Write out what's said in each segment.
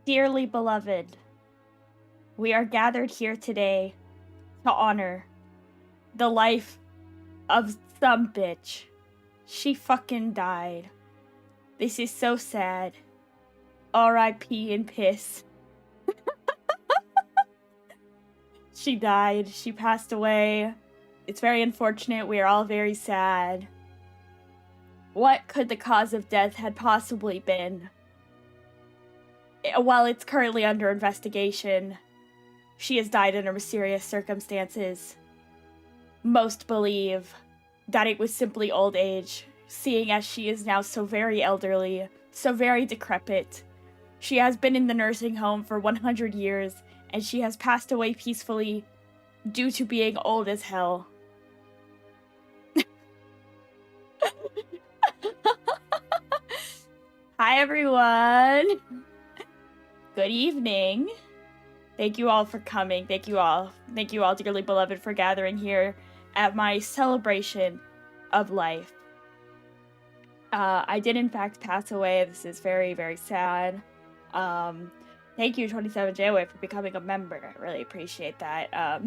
Dearly beloved, we are gathered here today to honor the life of some bitch. She fucking died. This is so sad. R.I.P. and piss. She died. She passed away. It's very unfortunate. We are all very sad. What could the cause of death had possibly been? While it's currently under investigation, she has died under mysterious circumstances. Most believe that it was simply old age, seeing as she is now so very elderly, so very decrepit. She has been in the nursing home for 100 years, and she has passed away peacefully due to being old as hell. Hi everyone! Good evening. Thank you all for coming. Thank you all, dearly beloved, for gathering here at my celebration of life. I did in fact pass away. This is very, very sad. Thank you, 27JWay, for becoming a member. I really appreciate that.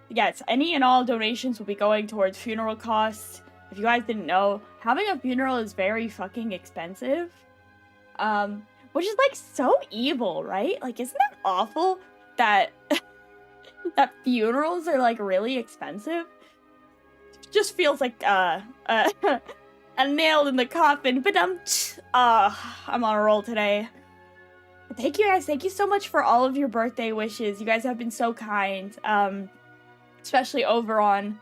Yes, any and all donations will be going towards funeral costs. If you guys didn't know, having a funeral is very fucking expensive. Which is, like, so evil, right? Like, isn't that awful that that funerals are, like, really expensive? It just feels like, a nail in the coffin, but I'm on a roll today. Thank you guys, thank you so much for all of your birthday wishes. You guys have been so kind, especially over on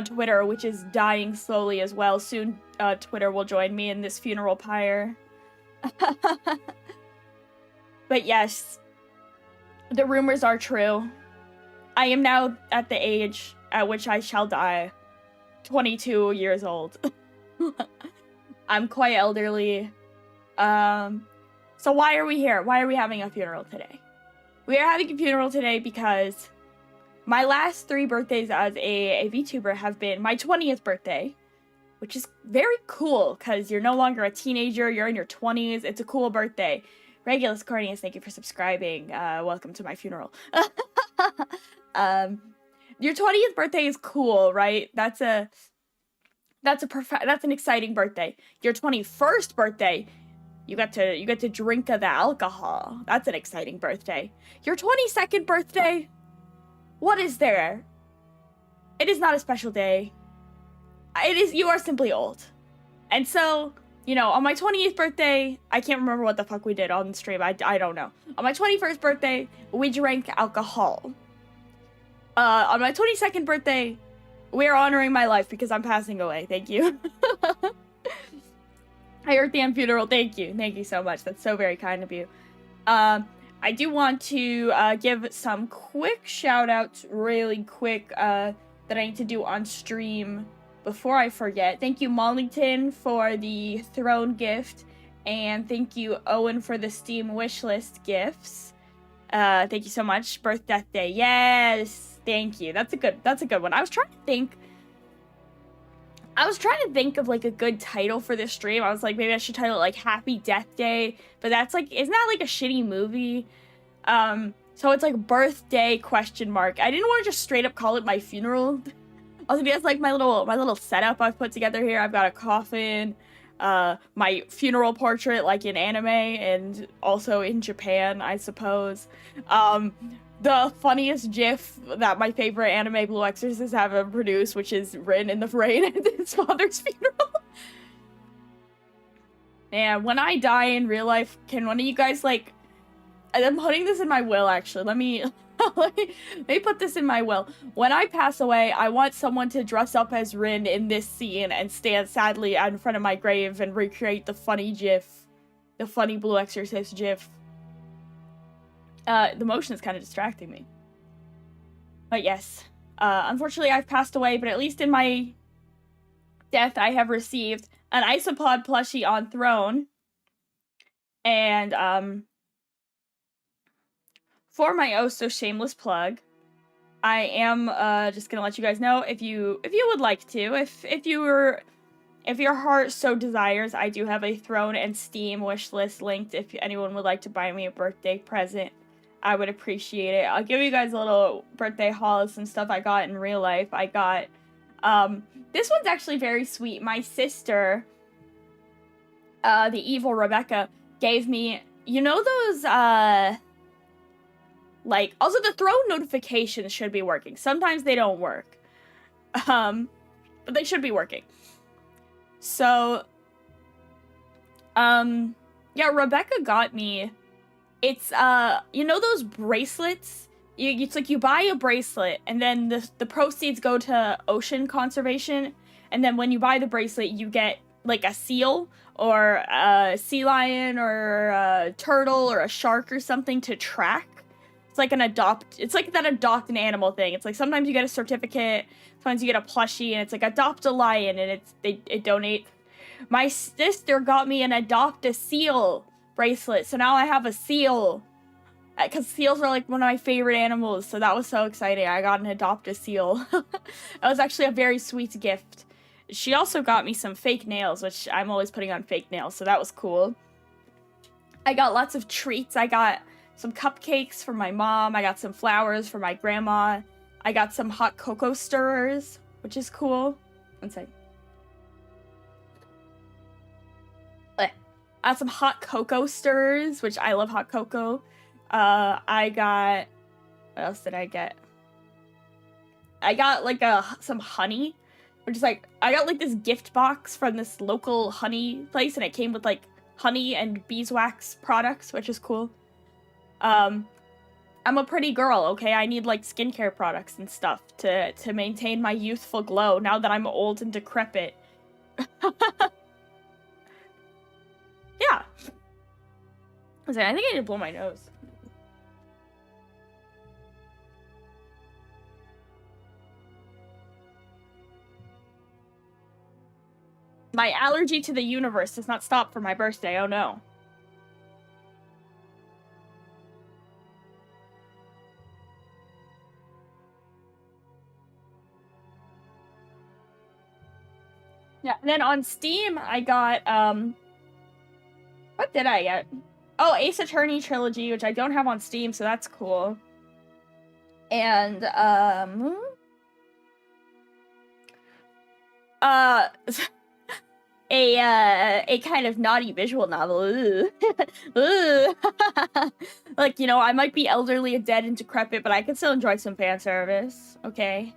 Twitter, which is dying slowly as well. Soon, Twitter will join me in this funeral pyre. But yes, the rumors are true. I am now at the age at which I shall die. 22 years old. I'm quite elderly. So why are we here? Why are we having a funeral today? We are having a funeral today because my last 3 birthdays as a VTuber have been my 20th birthday, which is very cool because you're no longer a teenager, you're in your 20s. It's a cool birthday. Regulus Cornelius, thank you for subscribing. Welcome to my funeral. Your 20th birthday is cool, right? That's an exciting birthday. Your 21st birthday, you get to drink of the alcohol. That's an exciting birthday. Your 22nd birthday, what is there? It is not a special day. You are simply old. And so, you know, on my 20th birthday, I can't remember what the fuck we did on the stream. I don't know. On my 21st birthday, we drank alcohol. On my 22nd birthday, we're honoring my life because I'm passing away. Thank you. Hi, Earth and Funeral. Thank you. Thank you so much. That's so very kind of you. I do want to give some quick shout-outs really quick that I need to do on stream before I forget. Thank you, Mollington, for the throne gift. And thank you, Owen, for the Steam wishlist gifts. Thank you so much. Birth, death day. Yes. Thank you. That's a good one. I was trying to think of like a good title for this stream. I was like, maybe I should title it like Happy Death Day, but that's like, isn't that like a shitty movie? So it's like birthday ? I didn't want to just straight up call it my funeral. Also, that's like my little setup I've put together here. I've got a coffin, my funeral portrait like in anime and also in Japan, I suppose. The funniest GIF that my favorite anime Blue Exorcists have ever produced, which is Rin in the rain at his father's funeral. And when I die in real life, can one of you guys, like... I'm putting this in my will, actually. Let me put this in my will. When I pass away, I want someone to dress up as Rin in this scene and stand sadly in front of my grave and recreate the funny GIF. The funny Blue Exorcist GIF. The motion is kind of distracting me. But yes, unfortunately I've passed away, but at least in my death I have received an Isopod plushie on Throne. And, for my oh so shameless plug, I am, just gonna let you guys know, if you would like to, if your heart so desires, I do have a Throne and Steam wish list linked if anyone would like to buy me a birthday present. I would appreciate it. I'll give you guys a little birthday haul of some stuff I got in real life. I got, this one's actually very sweet. My sister, the evil Rebecca, gave me, you know those, like, also the Throne notifications should be working. Sometimes they don't work. But they should be working. So, yeah, Rebecca got me, it's, you know those bracelets? It's like you buy a bracelet, and then the proceeds go to ocean conservation, and then when you buy the bracelet, you get, like, a seal, or a sea lion, or a turtle, or a shark or something to track. It's like it's like that adopt an animal thing. It's like sometimes you get a certificate, sometimes you get a plushie, and it's like adopt a lion, and it donates. My sister got me an adopt a seal bracelet, so now I have a seal. Because seals are like one of my favorite animals, so that was so exciting. I got an adopt a seal. That was actually a very sweet gift. She also got me some fake nails, which I'm always putting on fake nails, so that was cool. I got lots of treats. I got some cupcakes for my mom. I got some flowers for my grandma. I got some hot cocoa stirrers, which is cool. One second. I got some hot cocoa stirrers, which I love hot cocoa. I got... What else did I get? I got, like, some honey. Which is, like... I got, like, this gift box from this local honey place, and it came with, like, honey and beeswax products, which is cool. I'm a pretty girl, okay? I need, like, skincare products and stuff to maintain my youthful glow now that I'm old and decrepit. Yeah. I think I need to blow my nose. My allergy to the universe does not stop for my birthday, oh no. Yeah, and then on Steam, I got, what did I get? Oh, Ace Attorney Trilogy, which I don't have on Steam, so that's cool. And, a kind of naughty visual novel. Ooh. Ooh. Like, you know, I might be elderly and dead and decrepit, but I can still enjoy some fan service. Okay.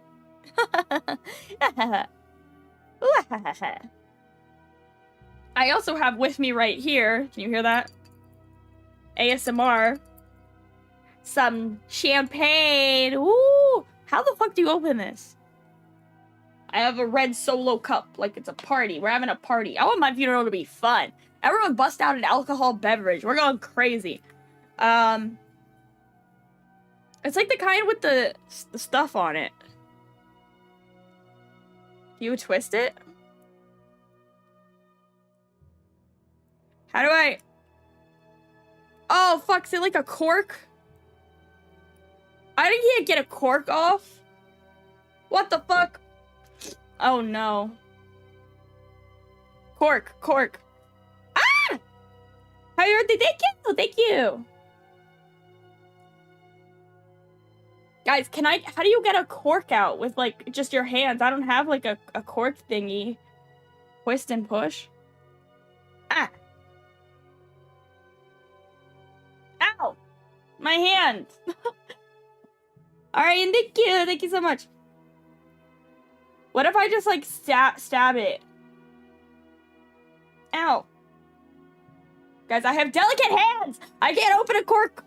I also have with me right here, can you hear that? ASMR. Some champagne. Ooh! How the fuck do you open this? I have a red Solo cup, like it's a party. We're having a party. I want my funeral to be fun. Everyone bust out an alcohol beverage. We're going crazy. It's like the kind with the stuff on it. You twist it? How do I... Oh, fuck, is it like a cork? I didn't get a cork off. What the fuck? Oh, no. Cork. Ah! Happy birthday, thank you! Guys, how do you get a cork out with, like, just your hands? I don't have, like, a cork thingy. Twist and push. Ah! Ow! My hand! Alright, and thank you so much. What if I just, like, stab it? Ow. Guys, I have delicate hands! I can't open a cork!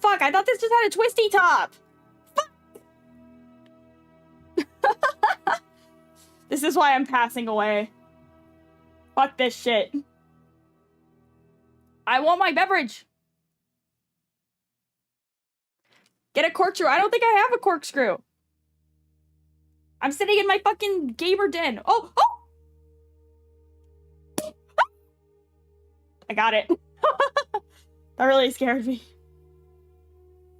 Fuck, I thought this just had a twisty top! Fuck! This is why I'm passing away. Fuck this shit. I want my beverage! Get a corkscrew. I don't think I have a corkscrew. I'm sitting in my fucking gamer den. Oh! I got it. That really scared me.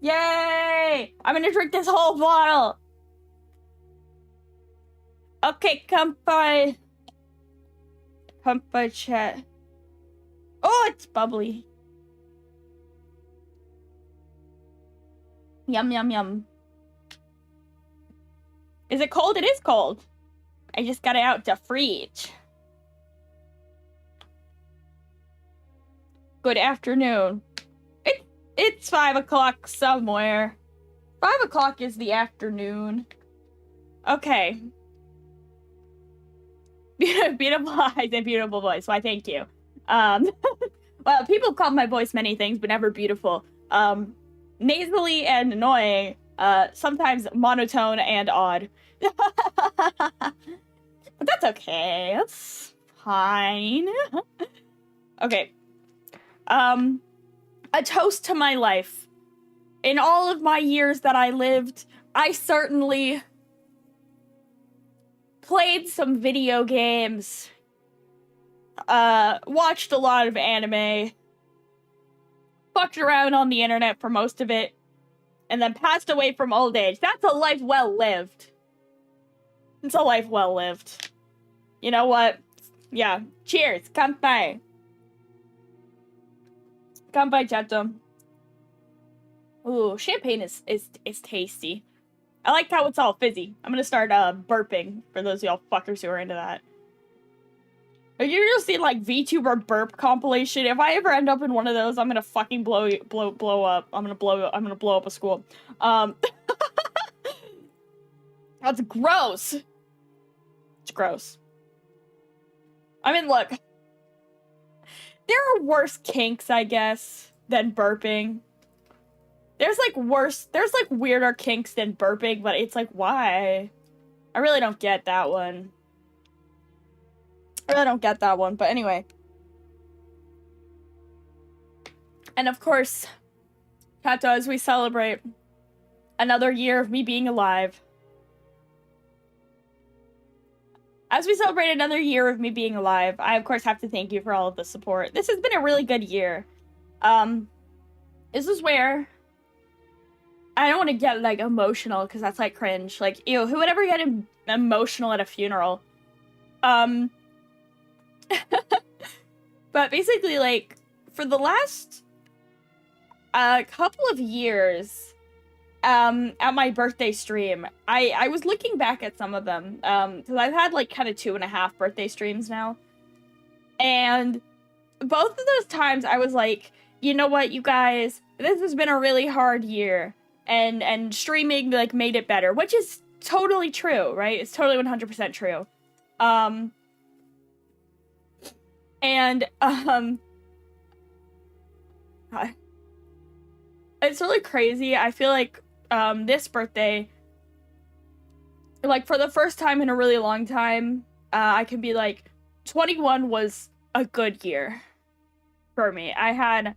Yay! I'm gonna drink this whole bottle. Okay, kampai. Kampai chat. Oh, it's bubbly. Yum, yum, yum. Is it cold? It is cold. I just got it out the fridge. Good afternoon. It's 5 o'clock somewhere. 5 o'clock is the afternoon. Okay. Beautiful eyes and beautiful voice. Why, thank you. Well, people call my voice many things, but never beautiful. Nasally and annoying. Sometimes monotone and odd. But that's okay. That's fine. Okay. A toast to my life. In all of my years that I lived, I certainly played some video games, watched a lot of anime, fucked around on the internet for most of it, and then passed away from old age. That's a life well lived. It's a life well lived. You know what? Yeah. Cheers. Kanpai. Kanpai, chato. Ooh, champagne is tasty. I like how it's all fizzy. I'm gonna start burping for those of y'all fuckers who are into that. If you're just seeing like VTuber burp compilation, if I ever end up in one of those, I'm gonna fucking blow up. I'm gonna blow up a school. That's gross. It's gross. I mean, look. There are worse kinks, I guess, than burping. There's like weirder kinks than burping, but it's like, why? I really don't get that one. I really don't get that one, but anyway. And of course, Kato, as we celebrate another year of me being alive. As we celebrate another year of me being alive, I of course have to thank you for all of the support. This has been a really good year. This is where I don't want to get like emotional because that's like cringe. Like, ew, who would ever get emotional at a funeral? But basically, like, for the last couple of years, at my birthday stream, I was looking back at some of them, because I've had, like, kind of 2.5 birthday streams now, and both of those times I was like, you know what, you guys, this has been a really hard year, and streaming, like, made it better, which is totally true, right? It's totally 100% true. It's really crazy. I feel like, this birthday, like, for the first time in a really long time, I can be like, 21 was a good year for me. I had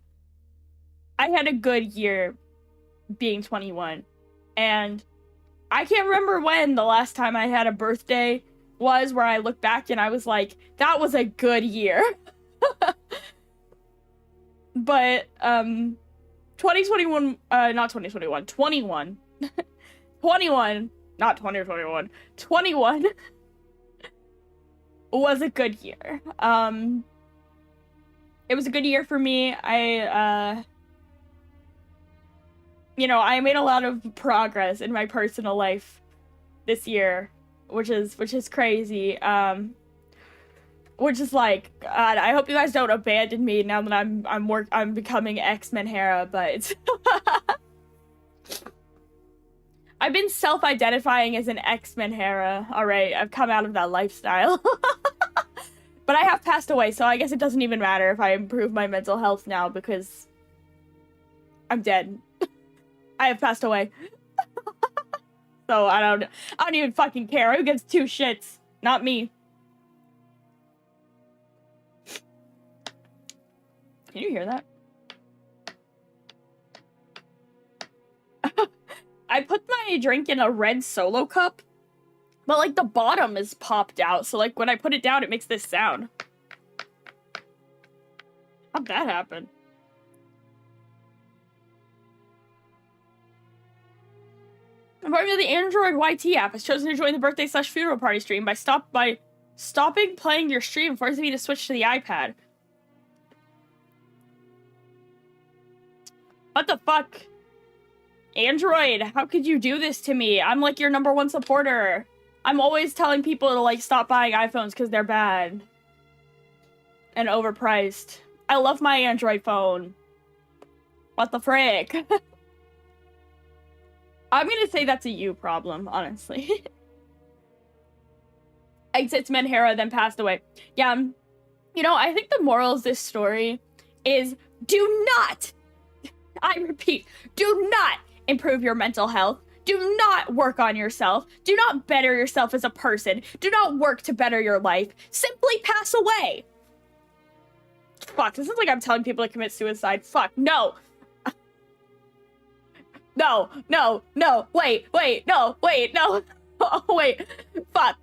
a good year being 21, and I can't remember when the last time I had a birthday was where I look back and I was like, that was a good year. But, 2021, not 2021, 21. 21, not 2021, 21 was a good year. It was a good year for me. You know, I made a lot of progress in my personal life this year, which is crazy. Which is like, God, I hope you guys don't abandon me now that I'm becoming X-Men Hera, but it's I've been self-identifying as an X-Men Hera. Alright, I've come out of that lifestyle. But I have passed away, so I guess it doesn't even matter if I improve my mental health now, because I'm dead. I have passed away. So I don't even fucking care. Who gives two shits? Not me. Can you hear that? I put my drink in a red Solo cup, but, like, the bottom is popped out, so, like, when I put it down, it makes this sound. How'd that happen? According to the Android YT app, has chosen to join the birthday/funeral party stream by stopping playing your stream, forcing me to switch to the iPad. What the fuck? Android, how could you do this to me? I'm, like, your #1 supporter. I'm always telling people to, like, stop buying iPhones because they're bad. And overpriced. I love my Android phone. What the frick? I'm gonna say that's a you problem, honestly. Exits Menhera, then passed away. Yeah, you know, I think the moral of this story is do not, I repeat, do not improve your mental health. Do not work on yourself. Do not better yourself as a person. Do not work to better your life. Simply pass away. Fuck, this is like I'm telling people to commit suicide. Fuck, no. No, no, no, wait, no, oh, wait, fuck.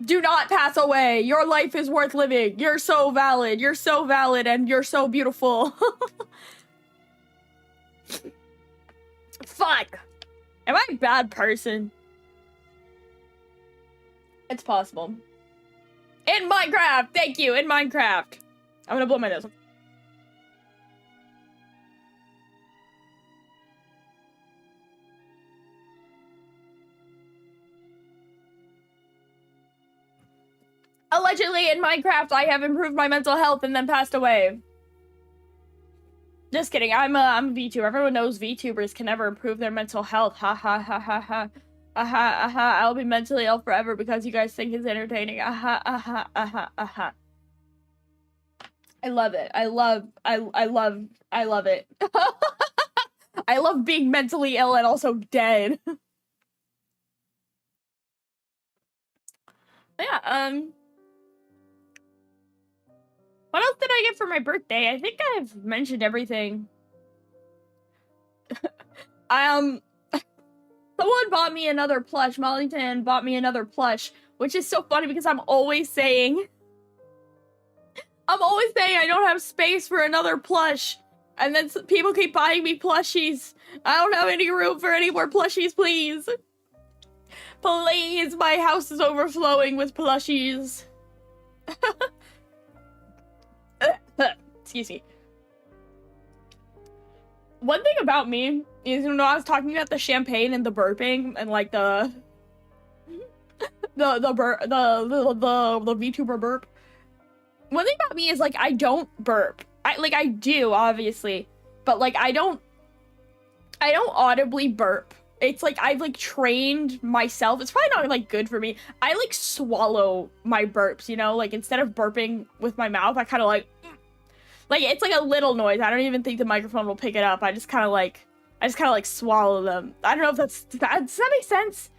Do not pass away. Your life is worth living. You're so valid, and you're so beautiful. Fuck. Am I a bad person? It's possible. In Minecraft! Thank you, in Minecraft! I'm gonna blow my nose. Allegedly, in Minecraft, I have improved my mental health and then passed away. Just kidding, I'm a VTuber. Everyone knows VTubers can never improve their mental health. Ha ha ha ha ha. Aha, aha, I'll be mentally ill forever because you guys think it's entertaining. Aha, aha, aha, aha. I love it. I love it. I love being mentally ill and also dead. Yeah, what else did I get for my birthday? I think I've mentioned everything. Someone bought me another plush. Mollington bought me another plush, which is so funny because I'm always saying I don't have space for another plush. And then people keep buying me plushies. I don't have any room for any more plushies, please. Please, my house is overflowing with plushies. Excuse me. One thing about me is, I was talking about the champagne and the burping and like the Vtuber burp. One thing about me is like I don't burp. I do obviously, but like I don't audibly burp. It's like I've like trained myself. It's probably not like good for me. I like swallow my burps, like instead of burping with my mouth, I kind of like it's like a little noise. I don't even think the microphone will pick it up. I just kind of like swallow them. I don't know if does that make sense?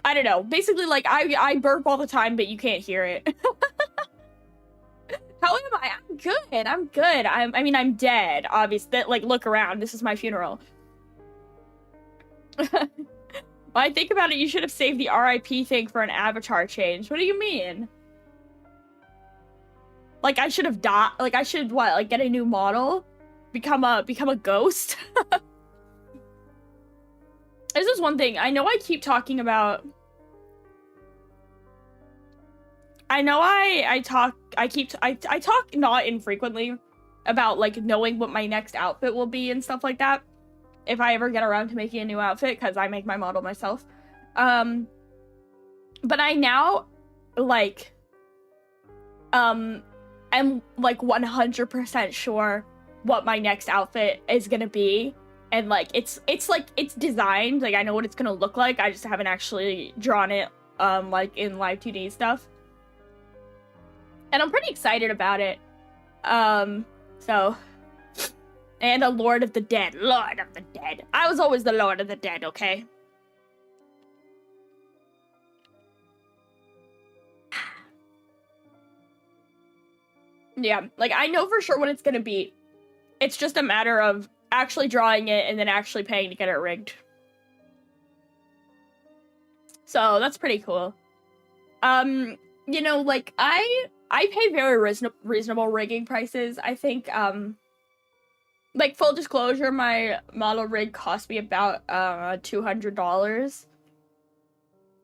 I don't know. Basically, like I burp all the time, but you can't hear it. How am I? I'm good. I mean, I'm dead, obviously. Like, look around. This is my funeral. When I think about it, you should have saved the RIP thing for an avatar change. What do you mean? Like, I should have died. Like, I should, what? Like, get a new model? Become a ghost? This is one thing. I know I keep talking about... I know I talk not infrequently about like knowing what my next outfit will be and stuff like that if I ever get around to making a new outfit, because I make my model myself. But I now like am like 100% sure what my next outfit is gonna be, and like it's designed, like I know what it's gonna look like. I just haven't actually drawn it like in live 2D stuff. And I'm pretty excited about it. So. And a Lord of the Dead. Lord of the Dead. I was always the Lord of the Dead, okay? Yeah, like, I know for sure what it's gonna be. It's just a matter of actually drawing it and then actually paying to get it rigged. So, that's pretty cool. You know, like, I pay very reasonable rigging prices. I think, like, full disclosure, my model rig cost me about, $200.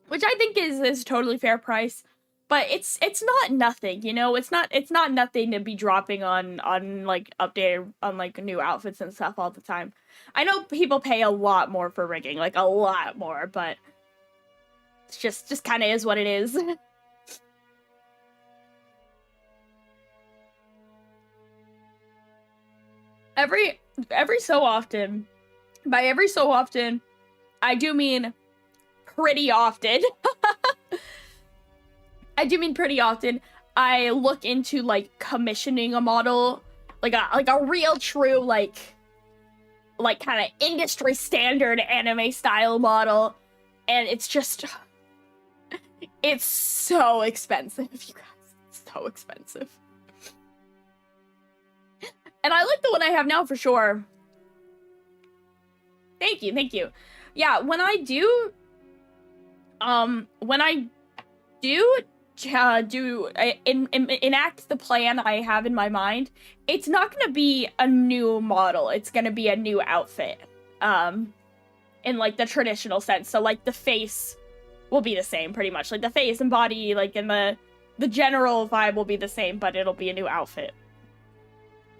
Which I think is totally fair price. But it's not nothing, you know? It's not nothing to be dropping on like, updated, on, like, new outfits and stuff all the time. I know people pay a lot more for rigging, like, a lot more, but... It's just kind of is what it is. Every so often, by every so often, I do mean pretty often. I do mean pretty often. I look into like commissioning a model, like a real true like kind of industry standard anime style model, and it's just it's so expensive, you guys. It's so expensive. And I like the one I have now for sure. Thank you, thank you. Yeah, when I do enact the plan I have in my mind, it's not gonna be a new model. It's gonna be a new outfit. In like the traditional sense. So like the face will be the same pretty much. Like the face and body, like in the general vibe will be the same, but it'll be a new outfit.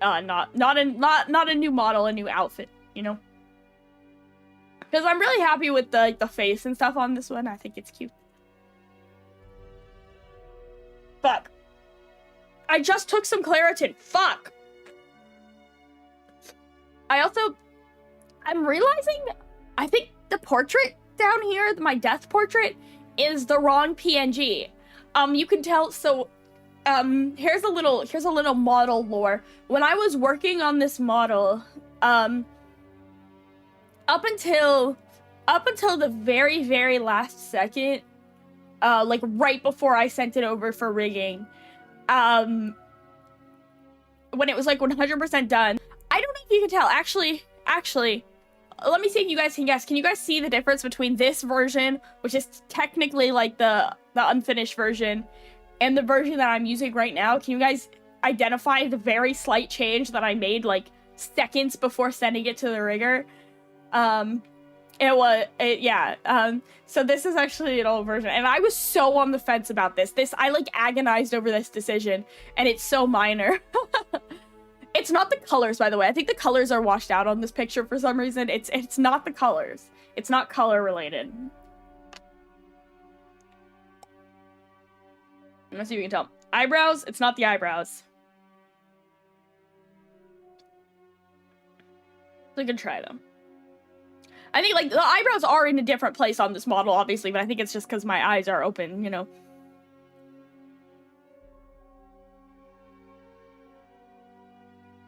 Not a new model, a new outfit, you know? Because I'm really happy with the face and stuff on this one. I think it's cute. Fuck. I just took some Claritin. Fuck. I'm realizing, I think the portrait down here, my death portrait, is the wrong PNG. You can tell, so, here's a little model lore. When I was working on this model, up until the very, very last second, like right before I sent it over for rigging. When it was like 100% done. I don't know if you can tell. Actually, let me see if you guys can guess. Can you guys see the difference between this version, which is technically like the unfinished version, and the version that I'm using right now? Can you guys identify the very slight change that I made like seconds before sending it to the rigger? So this is actually an old version, and I was so on the fence about this. I like agonized over this decision, and it's so minor. It's not the colors, by the way. I think the colors are washed out on this picture for some reason. It's not the colors. It's not color related. Let's see if you can tell. Eyebrows, it's not the eyebrows. We can try them. I think, like, the eyebrows are in a different place on this model, obviously, but I think it's just because my eyes are open, you know.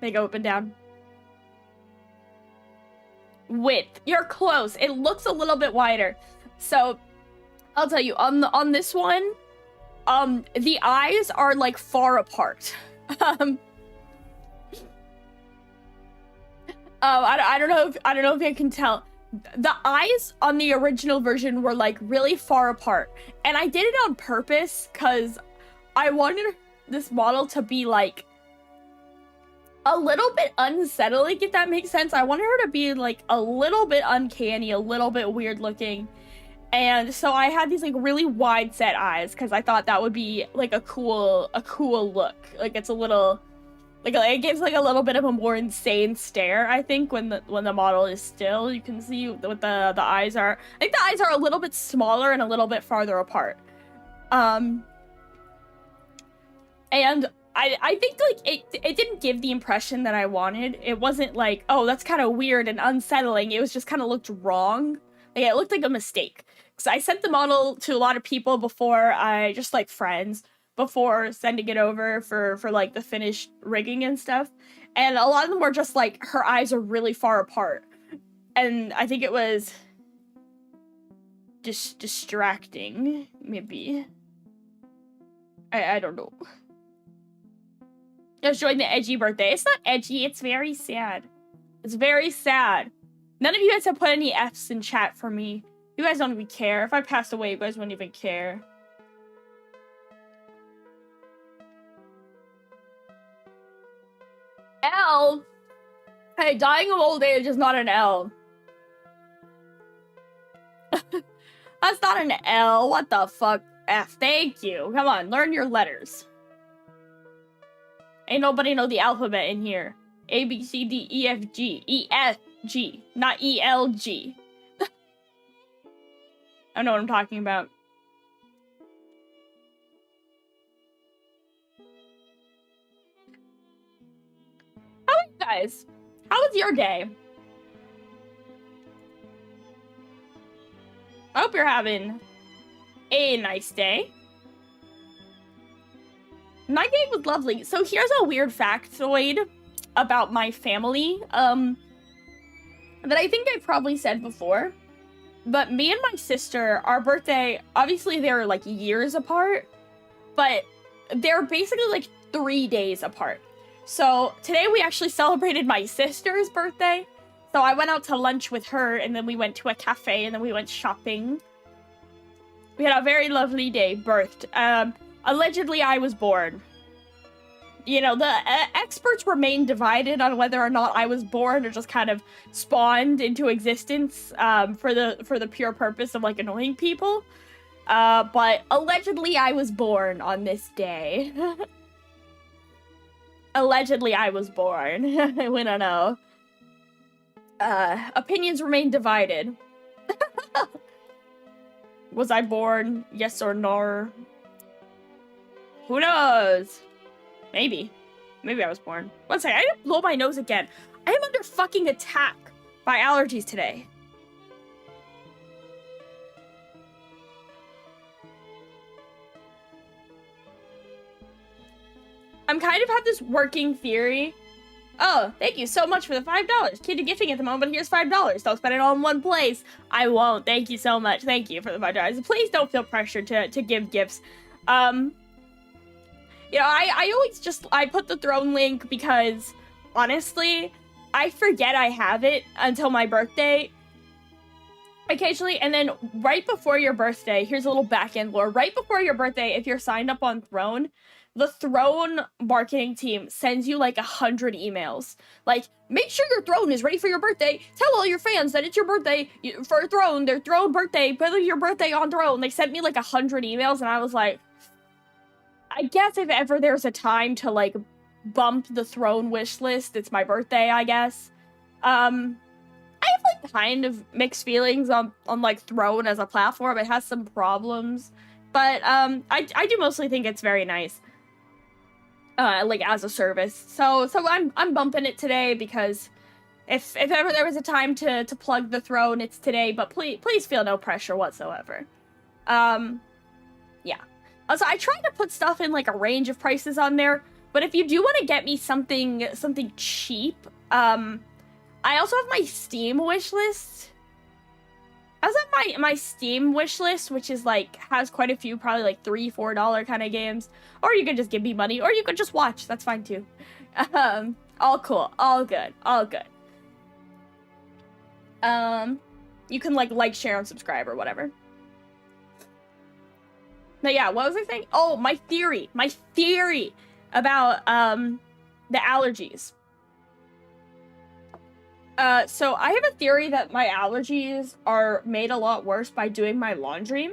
They go up and down. Width. You're close. It looks a little bit wider. So, I'll tell you, on this one, the eyes are, like, far apart. I don't know if you can tell. The eyes on the original version were like really far apart, and I did it on purpose because I wanted this model to be like a little bit unsettling, if that makes sense. I wanted her to be like a little bit uncanny, a little bit weird looking, and so I had these like really wide set eyes because I thought that would be like a cool look. Like it's a little. Like, it gives, like, a little bit of a more insane stare, I think, when the model is still. You can see what the eyes are. I think the eyes are a little bit smaller and a little bit farther apart. And I think, like, it didn't give the impression that I wanted. It wasn't like, oh, that's kind of weird and unsettling. It was just kind of looked wrong. Like, it looked like a mistake. So I sent the model to a lot of people before just, like, friends, before sending it over for like the finished rigging and stuff, and a lot of them were just like her eyes are really far apart, and I think it was just distracting, maybe. I don't know. Just join the edgy birthday. It's not edgy, it's very sad. It's very sad. None of you guys have put any F's in chat for me. You guys don't even care. If I passed away, you guys wouldn't even care. L. Hey, dying of old age is not an L. That's not an L. What the fuck? F. Thank you. Come on, learn your letters. Ain't nobody know the alphabet in here. A, B, C, D, E, F, G. E, F, G. Not E, L, G. I know what I'm talking about. How are you guys? How was your day? I hope you're having a nice day. My day was lovely. So here's a weird factoid about my family, that I think I probably said before. But me and my sister, our birthday, obviously they're like years apart, but they're basically like 3 days apart. So today we actually celebrated my sister's birthday. So I went out to lunch with her, and then we went to a cafe, and then we went shopping. We had a very lovely day, birthed. Allegedly, I was born. You know, the experts remain divided on whether or not I was born or just kind of spawned into existence for the pure purpose of, like, annoying people. But allegedly, I was born on this day. Allegedly, I was born. We don't know. Opinions remain divided. Was I born? Yes or no? Who knows? Maybe. Maybe I was born. One second, I didn't blow my nose again. I am under fucking attack by allergies today. I'm kind of have this working theory Oh, thank you so much for the $5. Kid gifting at the moment, but here's $5. Don't spend it all in one place. I won't. Thank you so much. Thank you for the $5. Please don't feel pressured to give gifts. You know, I always just, I put the throne link because, honestly, I forget I have it until my birthday. Occasionally, and then right before your birthday, here's a little back-end lore. Right before your birthday, if you're signed up on Throne, the Throne marketing team sends you like 100 emails. Like, make sure your Throne is ready for your birthday. Tell all your fans that it's your birthday for Throne. Their Throne birthday. Put your birthday on Throne. They sent me like 100 emails, and I was like, I guess if ever there's a time to like bump the Throne wish list, it's my birthday, I guess. I have like kind of mixed feelings on like Throne as a platform. It has some problems, but I do mostly think it's very nice. Like as a service. So I'm bumping it today because if ever there was a time to plug the Throne, it's today, but please feel no pressure whatsoever. Yeah. Also, I try to put stuff in like a range of prices on there, but if you do want to get me something cheap, I also have my Steam wish list. I also have my Steam wish list, which is like, has quite a few, probably like $3, $4 kind of games. Or you could just give me money, or you could just watch. That's fine too. All cool, all good, all good. You can like, share, and subscribe or whatever. But yeah, what was I saying? Oh, my theory about the allergies. So I have a theory that my allergies are made a lot worse by doing my laundry.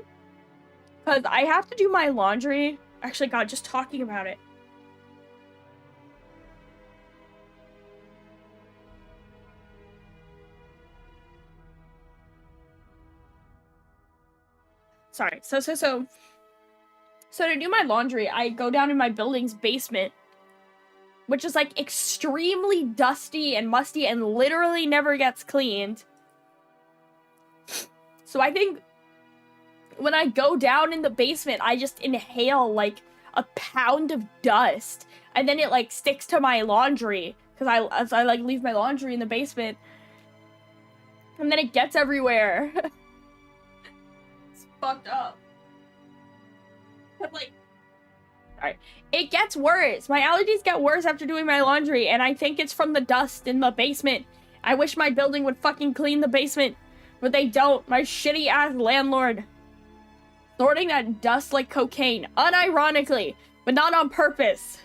Because I have to do my laundry. Actually, God, just talking about it. Sorry. So to do my laundry, I go down in my building's basement, which is like extremely dusty and musty and literally never gets cleaned. So I think when I go down in the basement, I just inhale like a pound of dust, and then it like sticks to my laundry because I like leave my laundry in the basement, and then it gets everywhere. It's fucked up. But like, alright, it gets worse. My allergies get worse after doing my laundry, and I think it's from the dust in the basement. I wish my building would fucking clean the basement, but they don't. My shitty ass landlord. Sorting that dust like cocaine, unironically, but not on purpose.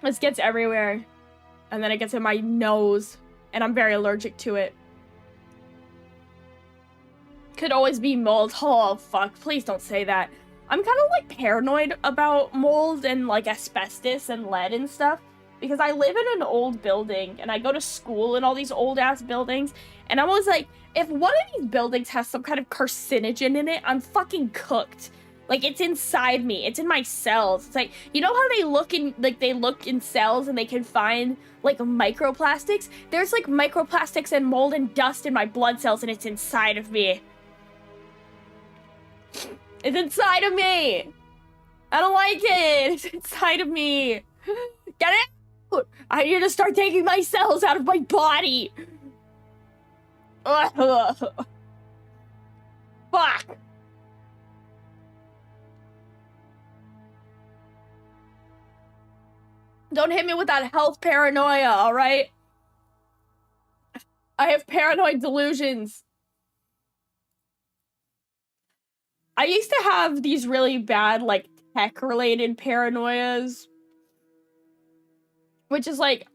This gets everywhere, and then it gets in my nose, and I'm very allergic to it. Could always be mold. Oh, fuck. Please don't say that. I'm kind of, like, paranoid about mold and, like, asbestos and lead and stuff. Because I live in an old building, and I go to school in all these old-ass buildings. And I'm always like, if one of these buildings has some kind of carcinogen in it, I'm fucking cooked. Like, it's inside me. It's in my cells. It's like, you know how they look in cells and they can find, like, microplastics? There's, like, microplastics and mold and dust in my blood cells, and it's inside of me. It's inside of me! I don't like it! It's inside of me! Get it out! I need to start taking my cells out of my body! Ugh. Fuck! Don't hit me with that health paranoia, alright? I have paranoid delusions. I used to have these really bad, like, tech-related paranoias. Which is, like,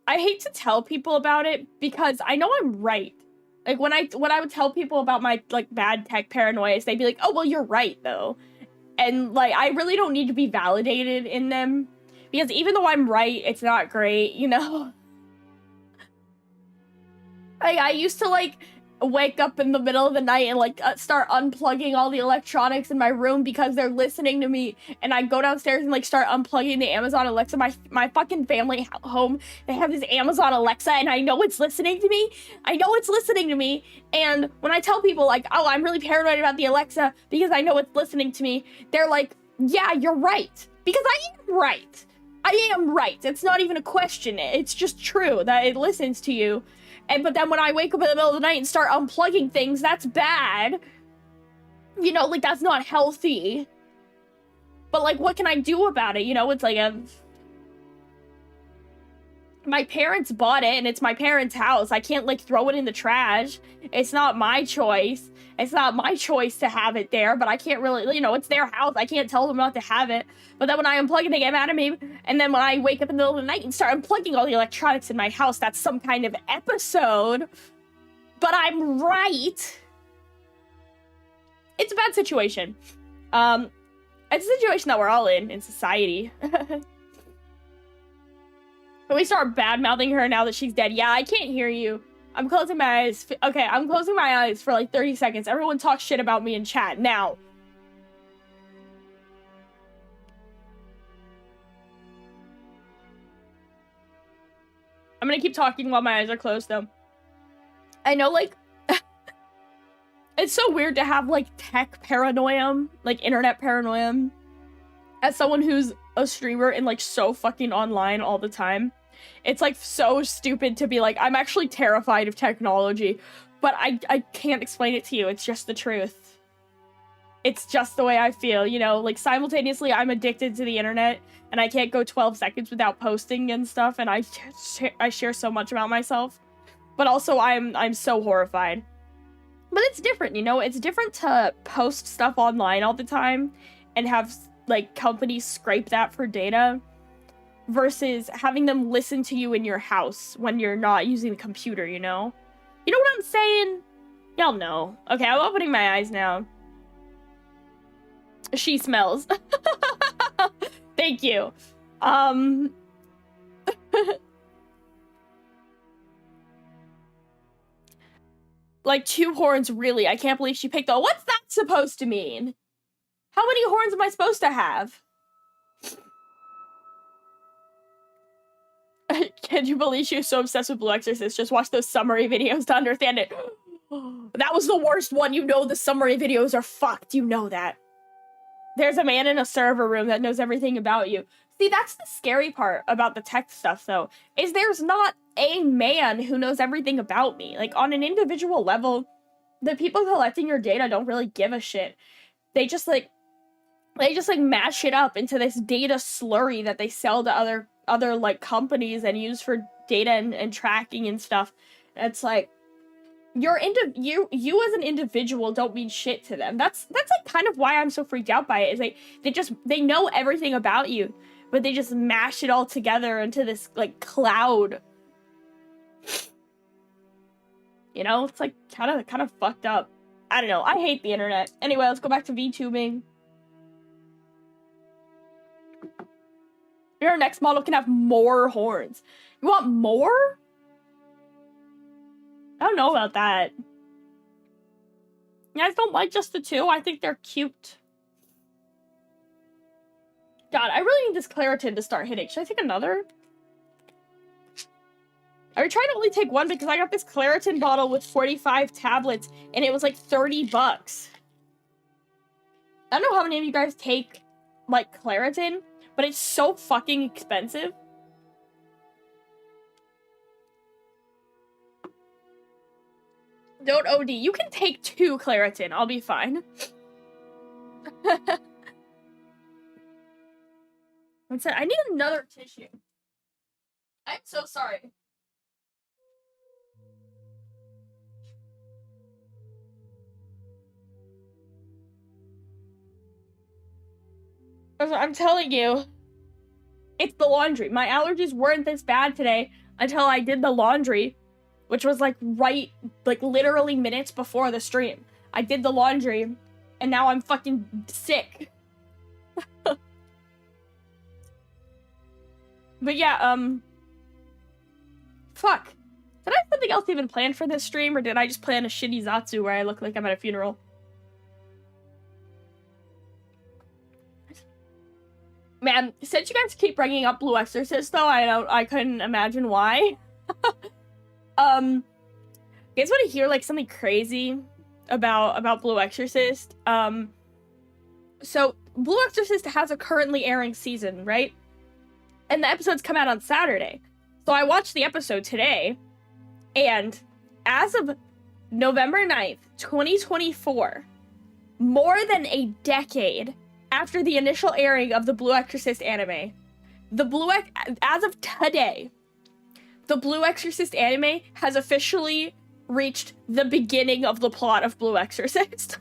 I hate to tell people about it because I know I'm right. Like, when I would tell people about my, like, bad tech paranoias, they'd be like, oh, well, you're right, though. And, like, I really don't need to be validated in them. Because even though I'm right, it's not great, you know? I used to, like, wake up in the middle of the night and, like, start unplugging all the electronics in my room because they're listening to me. And I go downstairs and, like, start unplugging the Amazon Alexa. My fucking family home, they have this Amazon Alexa, and I know it's listening to me. I know it's listening to me. And when I tell people, like, oh, I'm really paranoid about the Alexa because I know it's listening to me, they're like, yeah, you're right. Because I am right. I am right. It's not even a question. It's just true that it listens to you. But then when I wake up in the middle of the night and start unplugging things, that's bad. You know, like, that's not healthy. But, like, what can I do about it? You know, it's like my parents bought it, and it's my parents' house. I can't, like, throw it in the trash. It's not my choice. It's not my choice to have it there, but I can't really, you know, it's their house. I can't tell them not to have it. But then when I unplug it, they get mad at me. And then when I wake up in the middle of the night and start unplugging all the electronics in my house, that's some kind of episode. But I'm right. It's a bad situation. It's a situation that we're all in society. When we start bad-mouthing her now that she's dead. Yeah, I can't hear you. I'm closing my eyes. Okay, I'm closing my eyes for like 30 seconds. Everyone talk shit about me in chat now. I'm gonna keep talking while my eyes are closed, though. I know, like, it's so weird to have, like, tech paranoia, like, internet paranoia, as someone who's a streamer and, like, so fucking online all the time. It's, like, so stupid to be like, I'm actually terrified of technology, but I can't explain it to you. It's just the truth. It's just the way I feel, you know? Like, simultaneously, I'm addicted to the internet, and I can't go 12 seconds without posting and stuff, and I share so much about myself. But also, I'm so horrified. But it's different, you know? It's different to post stuff online all the time and have, like, companies scrape that for data versus having them listen to you in your house when you're not using the computer, you know? You know what I'm saying? Y'all know. Okay, I'm opening my eyes now. She smells. Thank you. Like, 2 horns, really? I can't believe she picked all. What's that supposed to mean? How many horns am I supposed to have? Can you believe she was so obsessed with Blue Exorcist? Just watch those summary videos to understand it. That was the worst one. You know the summary videos are fucked. You know that. There's a man in a server room that knows everything about you. See, that's the scary part about the tech stuff, though, is there's not a man who knows everything about me. Like, on an individual level, the people collecting your data don't really give a shit. They just mash it up into this data slurry that they sell to other like companies and use for data and tracking and stuff. And it's like, you as an individual don't mean shit to them. That's like kind of why I'm so freaked out by it, is they know everything about you, but they just mash it all together into this like cloud. You know, it's like kind of fucked up. I don't know. I hate the internet. Anyway, let's go back to VTubing. Your next model can have more horns. You want more? I don't know about that. You guys don't like just the 2? I think they're cute. God, I really need this Claritin to start hitting. Should I take another? I tried to only take 1 because I got this Claritin bottle with 45 tablets, and it was like 30 bucks. I don't know how many of you guys take, like, Claritin, but it's so fucking expensive. Don't OD. You can take 2 Claritin. I'll be fine. That's it. I need another tissue. I'm so sorry. I'm telling you, it's the laundry. My allergies weren't this bad today until I did the laundry, which was like literally minutes before the stream. I did the laundry, and now I'm fucking sick. But yeah, fuck. Did I have something else even planned for this stream, or did I just plan a shitty Zatsu where I look like I'm at a funeral? Man, since you guys keep bringing up Blue Exorcist, though, I couldn't imagine why. You guys want to hear, like, something crazy about Blue Exorcist? So, Blue Exorcist has a currently airing season, right? And the episodes come out on Saturday. So I watched the episode today, and as of November 9th, 2024, more than a decade after the initial airing of the Blue Exorcist anime, as of today, the Blue Exorcist anime has officially reached the beginning of the plot of Blue Exorcist.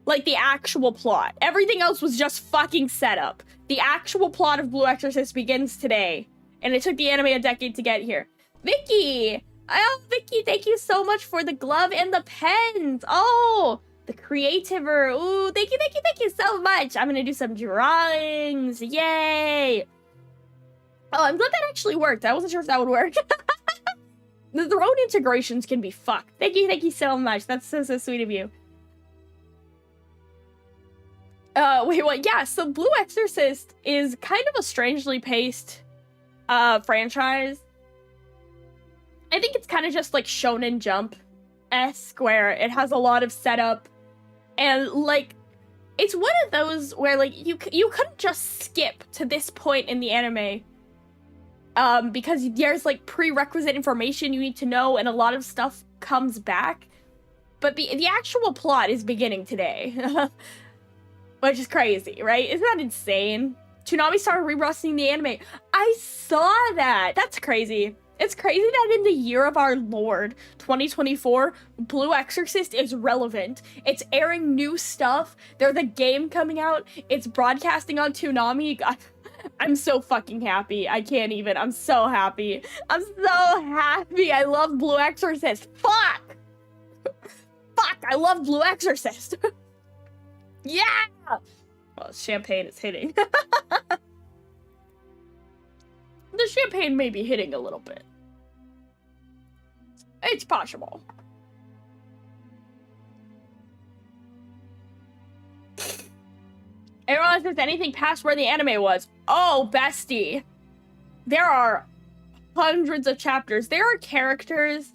Like, the actual plot. Everything else was just fucking set up. The actual plot of Blue Exorcist begins today, and it took the anime a decade to get here. Vicky! Oh, Vicky, thank you so much for the glove and the pens! Oh! The creativer. Ooh, thank you so much! I'm gonna do some drawings. Yay! Oh, I'm glad that actually worked. I wasn't sure if that would work. Their own integrations can be fucked. Thank you so much. That's so sweet of you. Wait, what? Yeah, so Blue Exorcist is kind of a strangely paced, franchise. I think it's kind of just like Shonen Jump-esque, where it has a lot of setup, and, like, it's one of those where, like, you couldn't just skip to this point in the anime, because there's, like, prerequisite information you need to know, and a lot of stuff comes back. But the actual plot is beginning today. Which is crazy, right? Isn't that insane? Toonami started rebroadcasting the anime. I saw that! That's crazy. It's crazy that in the year of our Lord, 2024, Blue Exorcist is relevant. It's airing new stuff. There's a game coming out. It's broadcasting on Toonami. God, I'm so fucking happy. I can't even. I'm so happy. I'm so happy. I love Blue Exorcist. Fuck! Fuck, I love Blue Exorcist. Yeah! Well, champagne is hitting. The champagne may be hitting a little bit. It's possible. I don't realize there's anything past where the anime was. Oh, bestie. There are hundreds of chapters. There are characters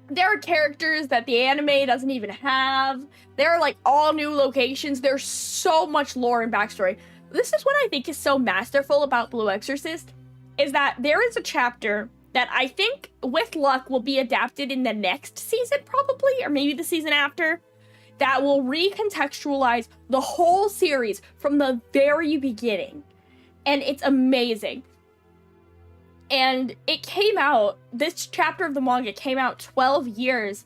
that the anime doesn't even have. There are, like, all new locations. There's so much lore and backstory. This is what I think is so masterful about Blue Exorcist, is that there is a chapter that I think, with luck, will be adapted in the next season, probably, or maybe the season after, that will recontextualize the whole series from the very beginning. And it's amazing. And it came out, this chapter of the manga came out 12 years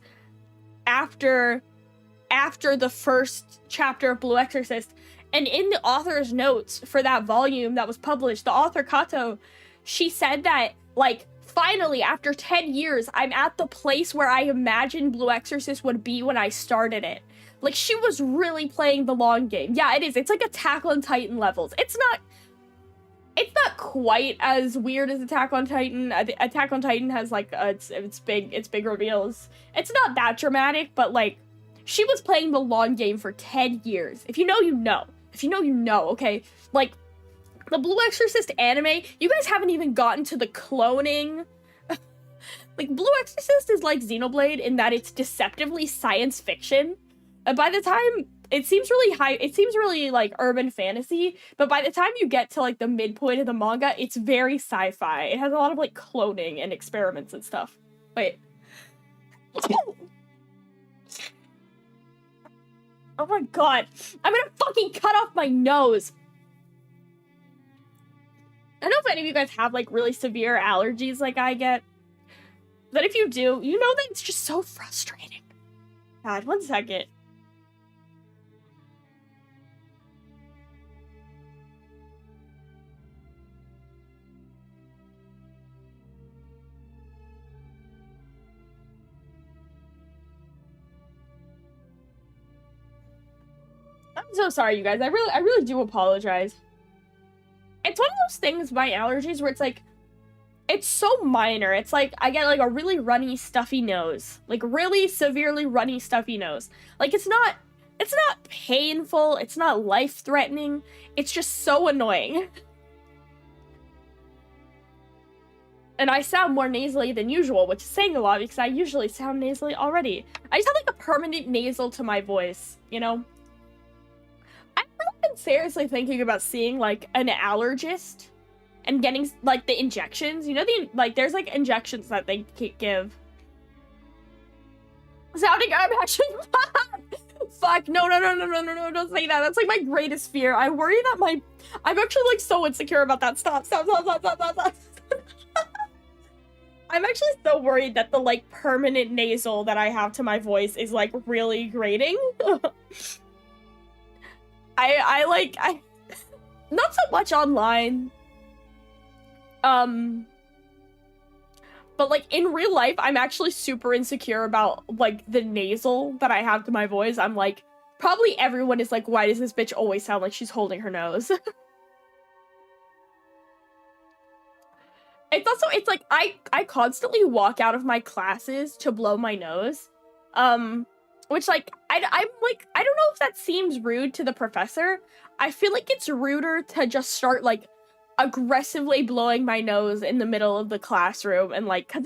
after the first chapter of Blue Exorcist. And in the author's notes for that volume that was published, the author Kato, she said that, like, finally, after 10 years, I'm at the place where I imagined Blue Exorcist would be when I started it. Like, she was really playing the long game. Yeah, it is. It's like Attack on Titan levels. It's not quite as weird as Attack on Titan. Attack on Titan has, like, it's big reveals. It's not that dramatic, but, like, she was playing the long game for 10 years. If you know, you know. If you know, you know, okay? Like, the Blue Exorcist anime, you guys haven't even gotten to the cloning. Like, Blue Exorcist is like Xenoblade in that it's deceptively science fiction. And by the time, it seems really, like, urban fantasy, but by the time you get to, like, the midpoint of the manga, it's very sci-fi. It has a lot of, like, cloning and experiments and stuff. Wait. Oh my god. I'm gonna fucking cut off my nose. I don't know if any of you guys have, like, really severe allergies like I get. But if you do, you know that it's just so frustrating. God, one second. I'm so sorry, you guys. I really do apologize. It's one of those things, my allergies, where it's like, it's so minor. It's like, I get, like, a really runny, stuffy nose. Like, really severely runny, stuffy nose. Like, it's not painful. It's not life-threatening. It's just so annoying. And I sound more nasally than usual, which is saying a lot because I usually sound nasally already. I just have, like, a permanent nasal to my voice, you know? I've been seriously thinking about seeing, like, an allergist. and getting, like, the injections. You know, there's, like, injections that they give. Sounding, I'm actually... Fuck, no, don't say that. That's, like, my greatest fear. I worry that I'm actually, like, so insecure about that. Stop. I'm actually so worried that the, like, permanent nasal that I have to my voice is, like, really grating. I not so much online. But, like, in real life, I'm actually super insecure about, like, the nasal that I have to my voice. I'm like, probably everyone is like, why does this bitch always sound like she's holding her nose? It's like, I constantly walk out of my classes to blow my nose. Which, like, I'm like, I don't know if that seems rude to the professor. I feel like it's ruder to just start, like, aggressively blowing my nose in the middle of the classroom, and, like, cause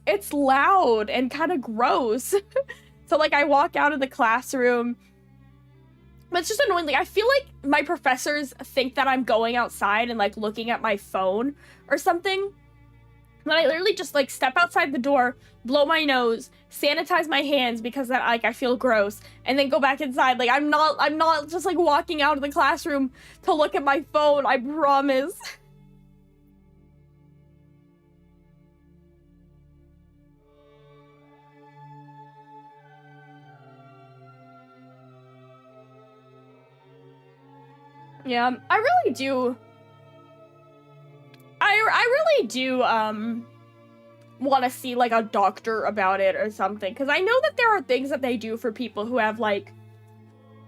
it's loud and kind of gross. So, like, I walk out of the classroom, but it's just annoying. Like, I feel like my professors think that I'm going outside and, like, looking at my phone or something. Then I literally just, like, step outside the door, blow my nose, sanitize my hands because that, like, I feel gross, and then go back inside. Like, I'm not just, like, walking out of the classroom to look at my phone, I promise. Yeah, I really do want to see, like, a doctor about it or something, because I know that there are things that they do for people who have, like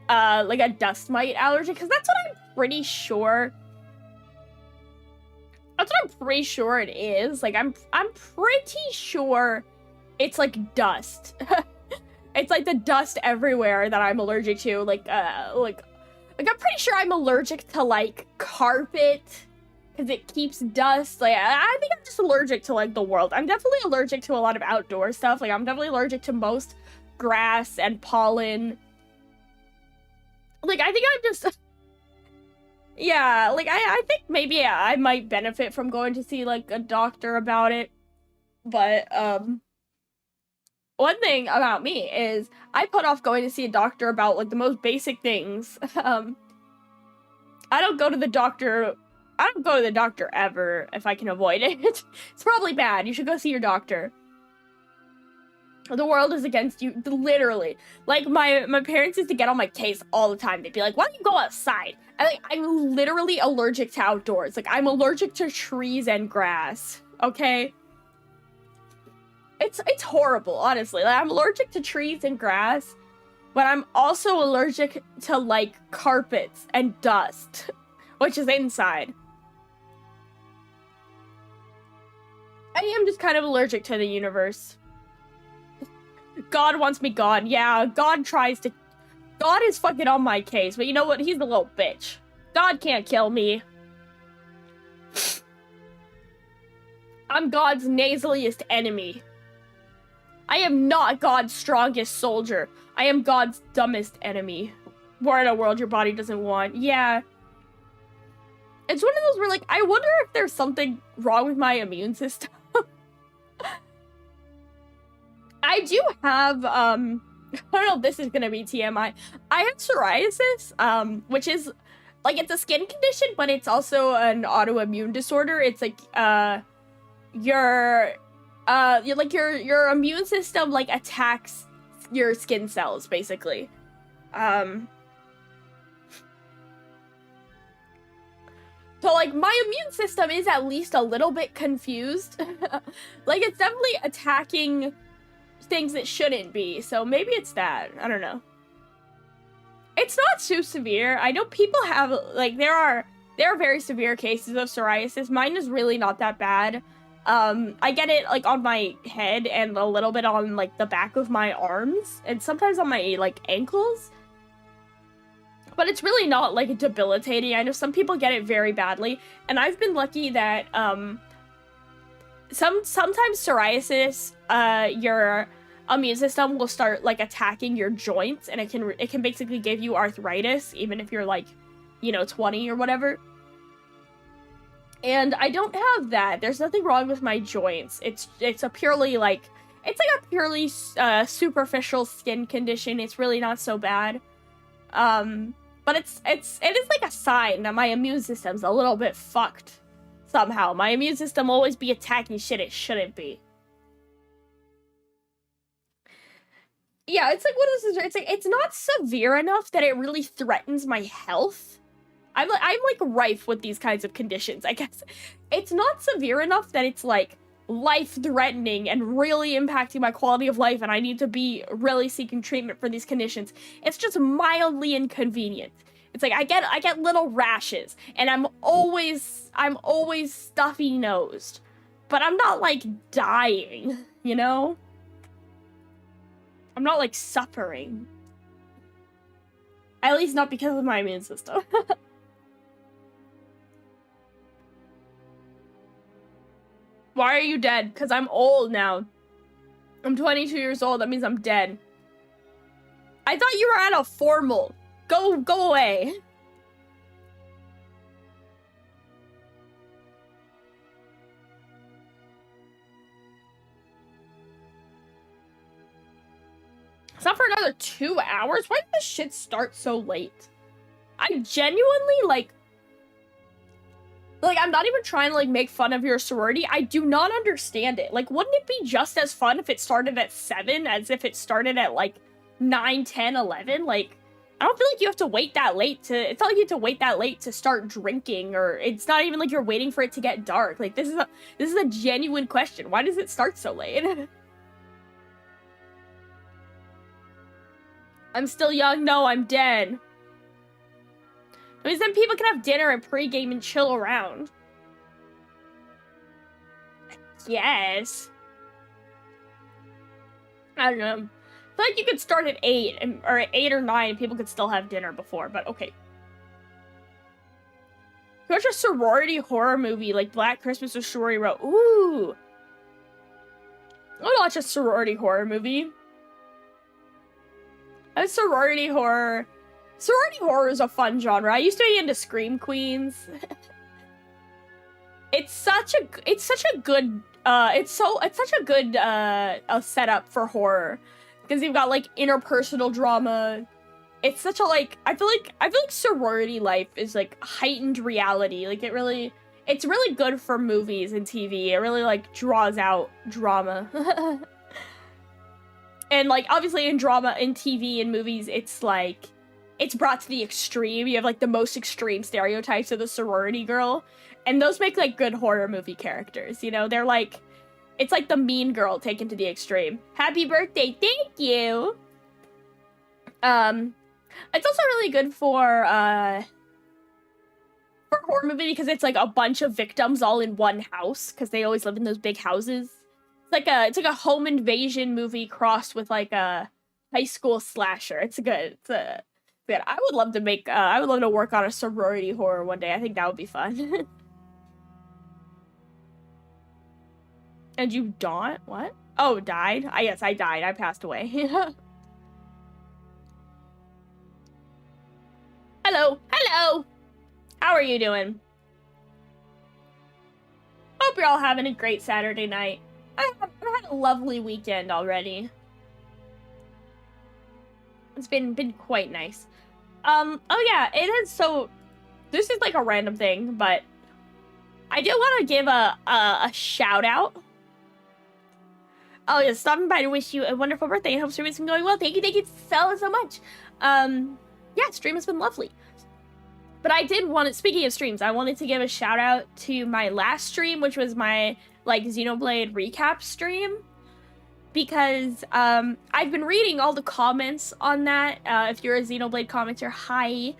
a dust mite allergy, because that's what I'm pretty sure it is. Like, I'm pretty sure it's, like, dust. It's, like, the dust everywhere that I'm allergic to, like, I'm pretty sure I'm allergic to, like, carpet, because it keeps dust. Like, I think I'm just allergic to, like, the world. I'm definitely allergic to a lot of outdoor stuff. Like, I'm definitely allergic to most grass and pollen. Like, I think I'm just... Yeah, like, I think maybe I might benefit from going to see, like, a doctor about it. But, one thing about me is I put off going to see a doctor about, like, the most basic things. I don't go to the doctor ever if I can avoid it. It's probably bad. You should go see your doctor. The world is against you, literally. Like, my parents used to get on my case all the time. They'd be like, why don't you go outside? And, like, I'm literally allergic to outdoors. Like, I'm allergic to trees and grass, okay? It's horrible, honestly. Like, I'm allergic to trees and grass, but I'm also allergic to, like, carpets and dust, which is inside. I am just kind of allergic to the universe. God wants me gone. Yeah, God is fucking on my case, but you know what? He's a little bitch. God can't kill me. I'm God's nasaliest enemy. I am not God's strongest soldier. I am God's dumbest enemy. War in a world your body doesn't want. Yeah. It's one of those where, like, I wonder if there's something wrong with my immune system. I do have, I don't know if this is gonna be TMI. I have psoriasis, which is, like, it's a skin condition, but it's also an autoimmune disorder. It's, like, your immune system, like, attacks your skin cells, basically. So, like, my immune system is at least a little bit confused. Like, it's definitely attacking things that shouldn't be, so maybe it's that. I don't know. It's not too severe. I know people have, like, there are very severe cases of psoriasis. Mine is really not that bad. I get it, like, on my head and a little bit on, like, the back of my arms, and sometimes on my, like, ankles. But it's really not, like, debilitating. I know some people get it very badly, and I've been lucky that, sometimes psoriasis, your immune system will start, like, attacking your joints, and it can basically give you arthritis, even if you're, like, you know, 20 or whatever. And I don't have that. There's nothing wrong with my joints. It's a purely like a purely superficial skin condition. It's really not so bad. But it is like a sign that my immune system's a little bit fucked somehow. My immune system will always be attacking shit it shouldn't be. Yeah, it's like, what is this? It's like, it's not severe enough that it really threatens my health. I'm like rife with these kinds of conditions, I guess. It's not severe enough that it's like life-threatening and really impacting my quality of life and I need to be really seeking treatment for these conditions. It's just mildly inconvenient. It's like I get little rashes and I'm always stuffy-nosed. But I'm not like dying, you know? I'm not like suffering. At least not because of my immune system. Why are you dead? Because I'm old now. I'm 22 years old. That means I'm dead. I thought you were at a formal. Go away. It's not for another 2 hours? Why did this shit start so late? I genuinely, like, I'm not even trying to, like, make fun of your sorority. I do not understand it. Like, wouldn't it be just as fun if it started at 7 as if it started at, like, 9, 10, 11? Like, I don't feel like you have to wait that late to... It's not like you have to wait that late to start drinking, or it's not even like you're waiting for it to get dark. Like, this is a genuine question. Why does it start so late? I'm still young? No, I'm dead. I mean, then people can have dinner and pregame and chill around. Yes. I don't know. I feel like you could start at 8, or at 8 or 9, and people could still have dinner before, but okay. Watch a sorority horror movie like Black Christmas or Sorority Row. Ooh. I would watch a sorority horror movie. A sorority horror. Sorority horror is a fun genre. I used to be into Scream Queens. It's such a good setup for horror because you've got like interpersonal drama. It's such a like I feel like sorority life is like heightened reality. Like it's really good for movies and TV. It really like draws out drama. And like obviously in drama in TV and movies it's like it's brought to the extreme. You have like the most extreme stereotypes of the sorority girl. And those make like good horror movie characters, you know? They're like, it's like the mean girl taken to the extreme. Happy birthday, thank you! It's also really good for horror movie because it's like a bunch of victims all in one house because they always live in those big houses. It's like a home invasion movie crossed with like a high school slasher. It's good. I would love to work on a sorority horror one day. I think that would be fun. And you don't? What? Oh, died? Yes, I died. I passed away. Hello. Hello. How are you doing? Hope you're all having a great Saturday night. I've had a lovely weekend already. It's been quite nice. Oh yeah, it is. So this is like a random thing, but I do want to give a shout out. Oh yeah, stopping by to wish you a wonderful birthday and hope stream has been going well. Thank you so much. Yeah, stream has been lovely. But I did want to, speaking of streams, I wanted to give a shout out to my last stream, which was my like Xenoblade recap stream. Because I've been reading all the comments on that. If you're a Xenoblade commenter, hi.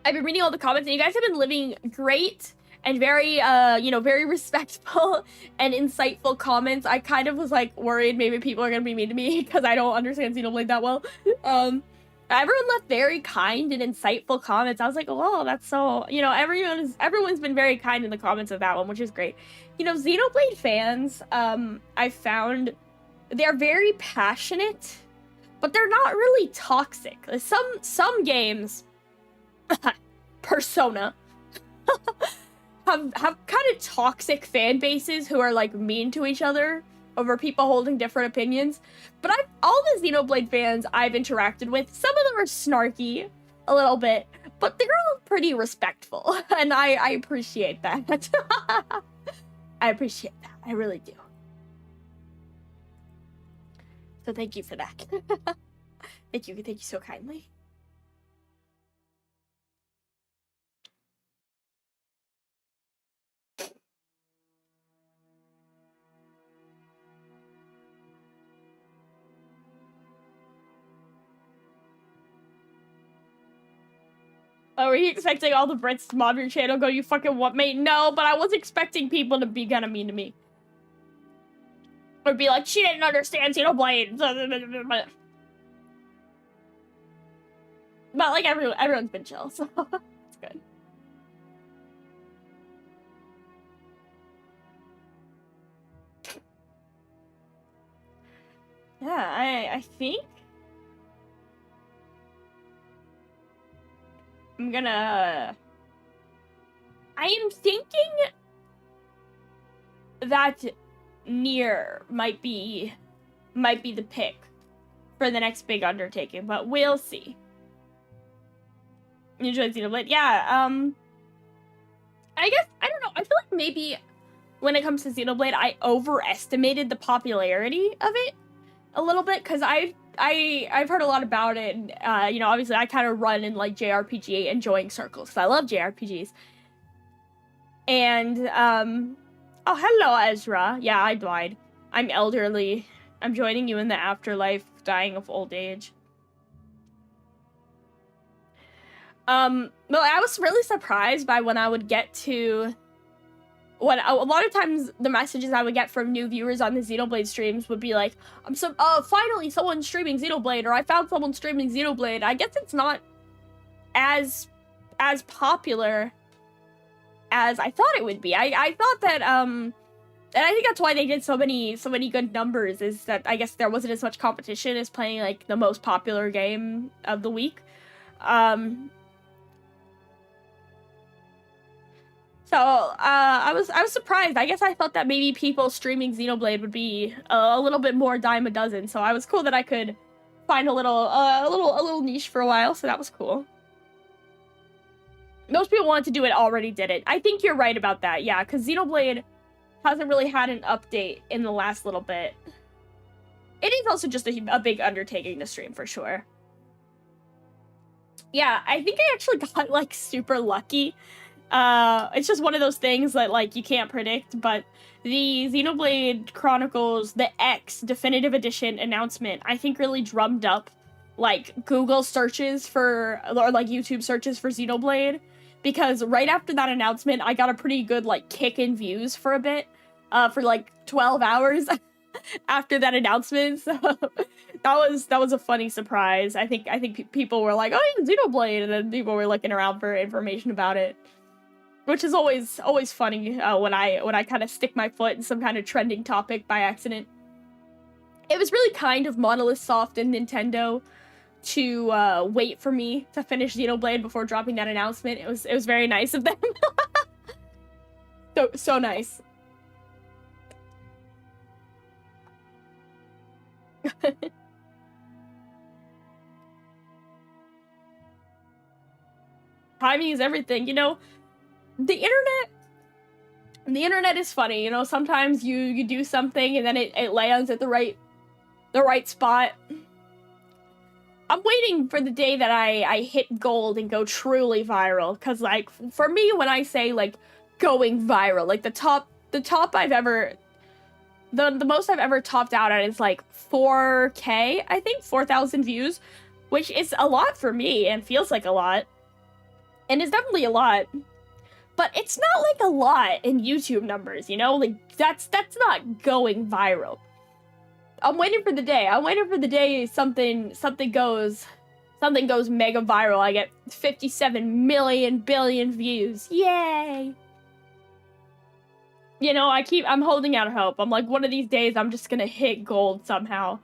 I've been reading all the comments, and you guys have been living great and very, very respectful and insightful comments. I kind of was, like, worried maybe people are gonna be mean to me because I don't understand Xenoblade that well. Everyone left very kind and insightful comments. I was like, oh, that's so, everyone's been very kind in the comments of that one, which is great. Xenoblade fans, I found they're very passionate, but they're not really toxic. Some games, Persona, have kind of toxic fan bases who are like mean to each other over people holding different opinions. But all the Xenoblade fans I've interacted with, some of them are snarky a little bit, but they're all pretty respectful, and I appreciate that. I appreciate that. I really do. So thank you for that. Thank you so kindly. Oh, were you expecting all the Brits to mob your channel? Go, you fucking what, mate? No, but I was expecting people to be kind of mean to me. Or be like, she didn't understand Xenoblade. But like, everyone's been chill, so it's good. Yeah, I think I'm gonna... I am thinking that Nier might be the pick for the next big undertaking, but we'll see. Enjoy Xenoblade. Yeah, I guess, I don't know, I feel like maybe when it comes to Xenoblade, I overestimated the popularity of it a little bit, because I've heard a lot about it, and, you know, obviously I kind of run in, like, JRPG enjoying circles, because I love JRPGs. And, oh, hello, Ezra. Yeah, I died. I'm elderly. I'm joining you in the afterlife, dying of old age. Well, I was really surprised by when I would get to... a lot of times the messages I would get from new viewers on the Xenoblade streams would be like, finally someone's streaming Xenoblade, or I found someone streaming Xenoblade. I guess it's not as popular as I thought it would be. I thought that, and I think that's why they did so many good numbers, is that I guess there wasn't as much competition as playing, like, the most popular game of the week. So, I was surprised. I guess I thought that maybe people streaming Xenoblade would be a little bit more dime a dozen, so I was cool that I could find a little niche for a while, so that was cool. Most people wanted to do it already did it. I think you're right about that, yeah, because Xenoblade hasn't really had an update in the last little bit. It is also just a big undertaking to stream, for sure. Yeah, I think I actually got, like, super lucky. It's just one of those things that, like, you can't predict, but the Xenoblade Chronicles, the X Definitive Edition announcement, I think really drummed up, like, Google searches for, or, like, YouTube searches for Xenoblade, because right after that announcement, I got a pretty good, like, kick in views for a bit, for, like, 12 hours after that announcement, so that was a funny surprise. I think people were like, oh, yeah, Xenoblade, and then people were looking around for information about it. Which is always funny when I kind of stick my foot in some kind of trending topic by accident. It was really kind of Monolith Soft and Nintendo to wait for me to finish Xenoblade before dropping that announcement. It was very nice of them. so nice. Timing is everything, you know. The internet is funny, you know. Sometimes you do something and then it lands at the right spot. I'm waiting for the day that I hit gold and go truly viral, because, like, for me, when I say, like, going viral, like, the most I've ever topped out at is, like, 4K, I think, 4,000 views, which is a lot for me and feels like a lot, and is definitely a lot. But it's not, like, a lot in YouTube numbers, you know? Like, that's not going viral. I'm waiting for the day. I'm waiting for the day something goes mega viral. I get 57 million billion views. Yay! You know, I'm holding out hope. I'm like, one of these days I'm just gonna hit gold somehow.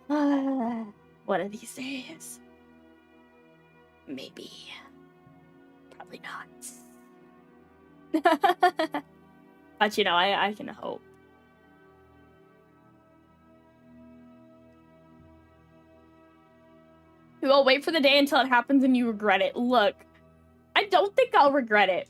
One of these days. Maybe. Probably not. But, you know, I can hope. Well, wait for the day until it happens and you regret it. Look, I don't think I'll regret it.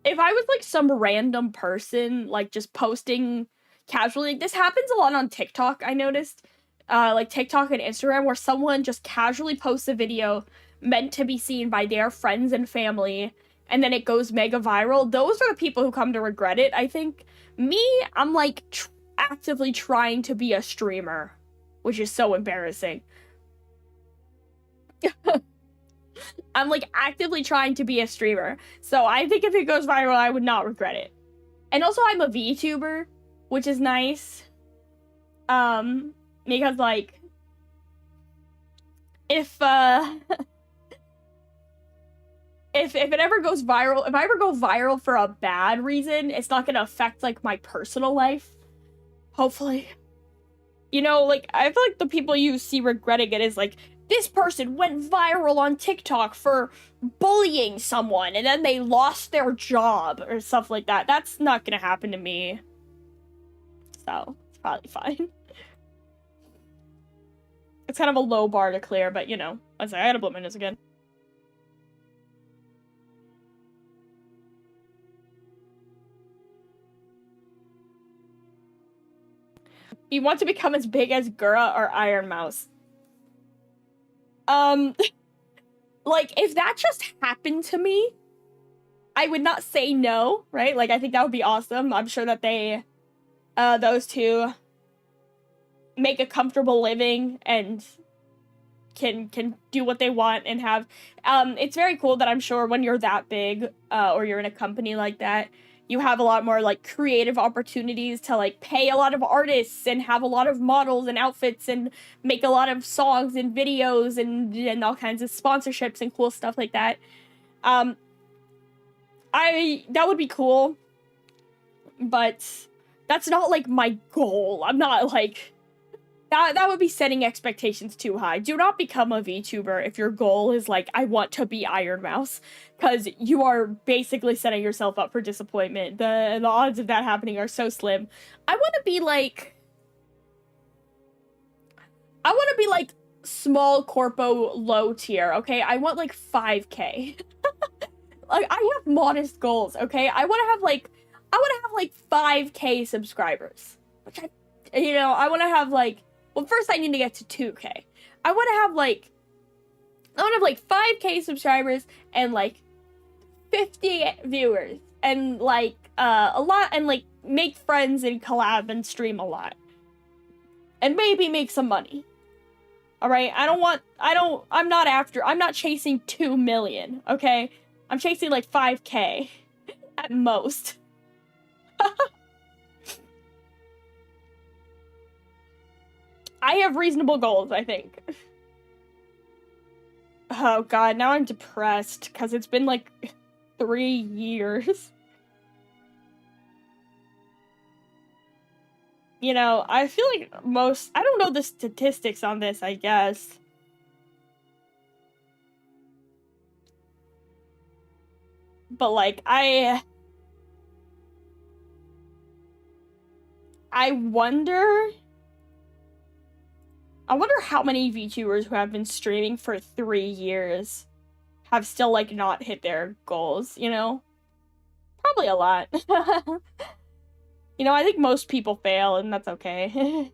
If I was, like, some random person, like, just posting casually, like, this happens a lot on TikTok, I noticed. Like, TikTok and Instagram, where someone just casually posts a video meant to be seen by their friends and family, and then it goes mega viral. Those are the people who come to regret it, I think. Me, I'm, like, actively trying to be a streamer, which is so embarrassing. I'm, like, actively trying to be a streamer. So I think if it goes viral, I would not regret it. And also, I'm a VTuber, which is nice. Because, like, if it ever goes viral, if I ever go viral for a bad reason, it's not gonna affect, like, my personal life. Hopefully. You know, like, I feel like the people you see regretting it is, like, this person went viral on TikTok for bullying someone, and then they lost their job, or stuff like that. That's not gonna happen to me. So, it's probably fine. It's kind of a low bar to clear, but, you know. I gotta blow my nose again. You want to become as big as Gura or Iron Mouse? Like, if that just happened to me, I would not say no, right? Like, I think that would be awesome. I'm sure that they, those two make a comfortable living and can do what they want and have, it's very cool that I'm sure when you're that big, or you're in a company like that, you have a lot more, like, creative opportunities to, like, pay a lot of artists and have a lot of models and outfits and make a lot of songs and videos and all kinds of sponsorships and cool stuff like that. That would be cool, but that's not, like, my goal. I'm not, like, that would be setting expectations too high. Do not become a VTuber if your goal is, like, I want to be Iron Mouse, because you are basically setting yourself up for disappointment. The odds of that happening are so slim. I want to be, like, small corpo low tier, okay? I want, like, 5K. Like, I have modest goals, okay? I want to have, like, 5K subscribers. Which I want to have, like, well, first I need to get to 2K. I want to have, like, 5K subscribers and, like, 50 viewers. And, like, a lot, and, like, make friends and collab and stream a lot. And maybe make some money. Alright? I'm not chasing 2 million, okay? I'm chasing, like, 5K. At most. I have reasonable goals, I think. Oh god, now I'm depressed, because it's been, like, 3 years. You know, I feel like I don't know the statistics on this, I guess. But, like, I wonder how many VTubers who have been streaming for 3 years have still, like, not hit their goals, you know? Probably a lot. You know, I think most people fail, and that's okay.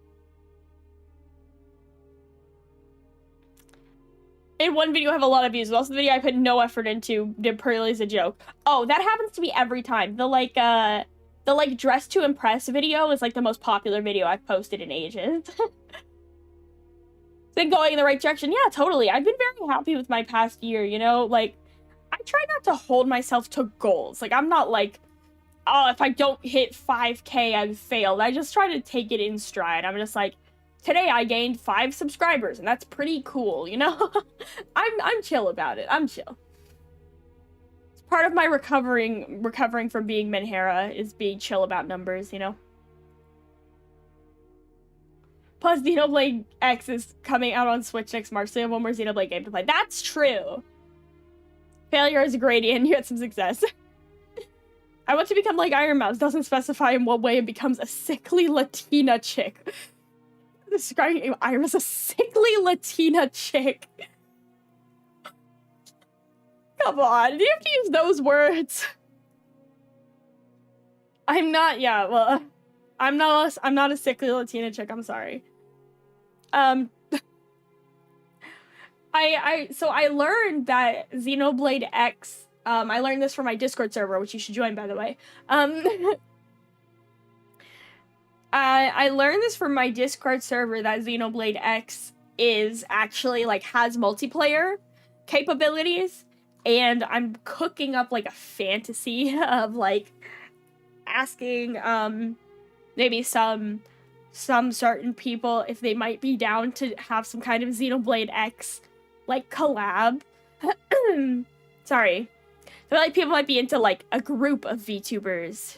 In one video, I have a lot of views. Also, the video I put no effort into did purely as a joke. Oh, that happens to me every time. The dress to impress video is, like, the most popular video I've posted in ages. Been going in the right direction. Yeah, totally. I've been very happy with my past year, you know? Like, I try not to hold myself to goals. Like, I'm not like, oh, if I don't hit 5K, I've failed. I just try to take it in stride. I'm just like, today I gained 5 subscribers, and that's pretty cool, you know? I'm chill about it. I'm chill. It's part of my recovering from being Minhera is being chill about numbers, you know? Plus, Xenoblade X is coming out on Switch next March, so you have one more Xenoblade game to play. That's true! Failure is a gradient, you had some success. I want to become like Iron Mouse. Doesn't specify in what way and becomes a sickly Latina chick. Describing Iron as a sickly Latina chick. Come on, you have to use those words. I'm not, yeah, well, I'm not a sickly Latina chick, I'm sorry. So I learned that Xenoblade X, I learned this from my Discord server, which you should join, by the way. I learned this from my Discord server that Xenoblade X is actually, like, has multiplayer capabilities, and I'm cooking up, like, a fantasy of, like, asking, maybe some certain people if they might be down to have some kind of Xenoblade X, like, collab. Sorry. I feel like people might be into, like, a group of VTubers.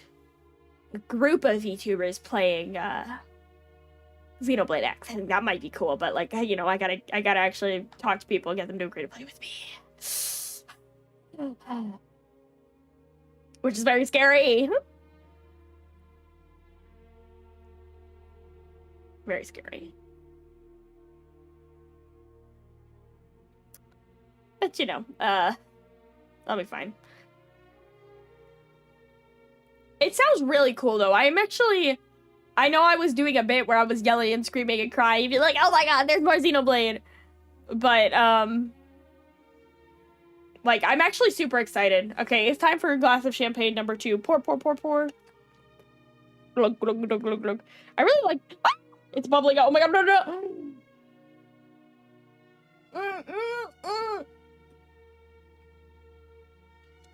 A group of VTubers playing, Xenoblade X. I think that might be cool, but, like, you know, I gotta actually talk to people and get them to agree to play with me. Which is very scary. Very scary. But, you know, that'll be fine. It sounds really cool, though. I know I was doing a bit where I was yelling and screaming and crying. You'd be like, oh my god, there's more Xenoblade. But, like, I'm actually super excited. Okay, it's time for a glass of champagne number 2. Pour, pour, pour, pour. Glug, glug, glug, glug, glug. I really like... Ah! It's bubbling out. Oh my god, no, no.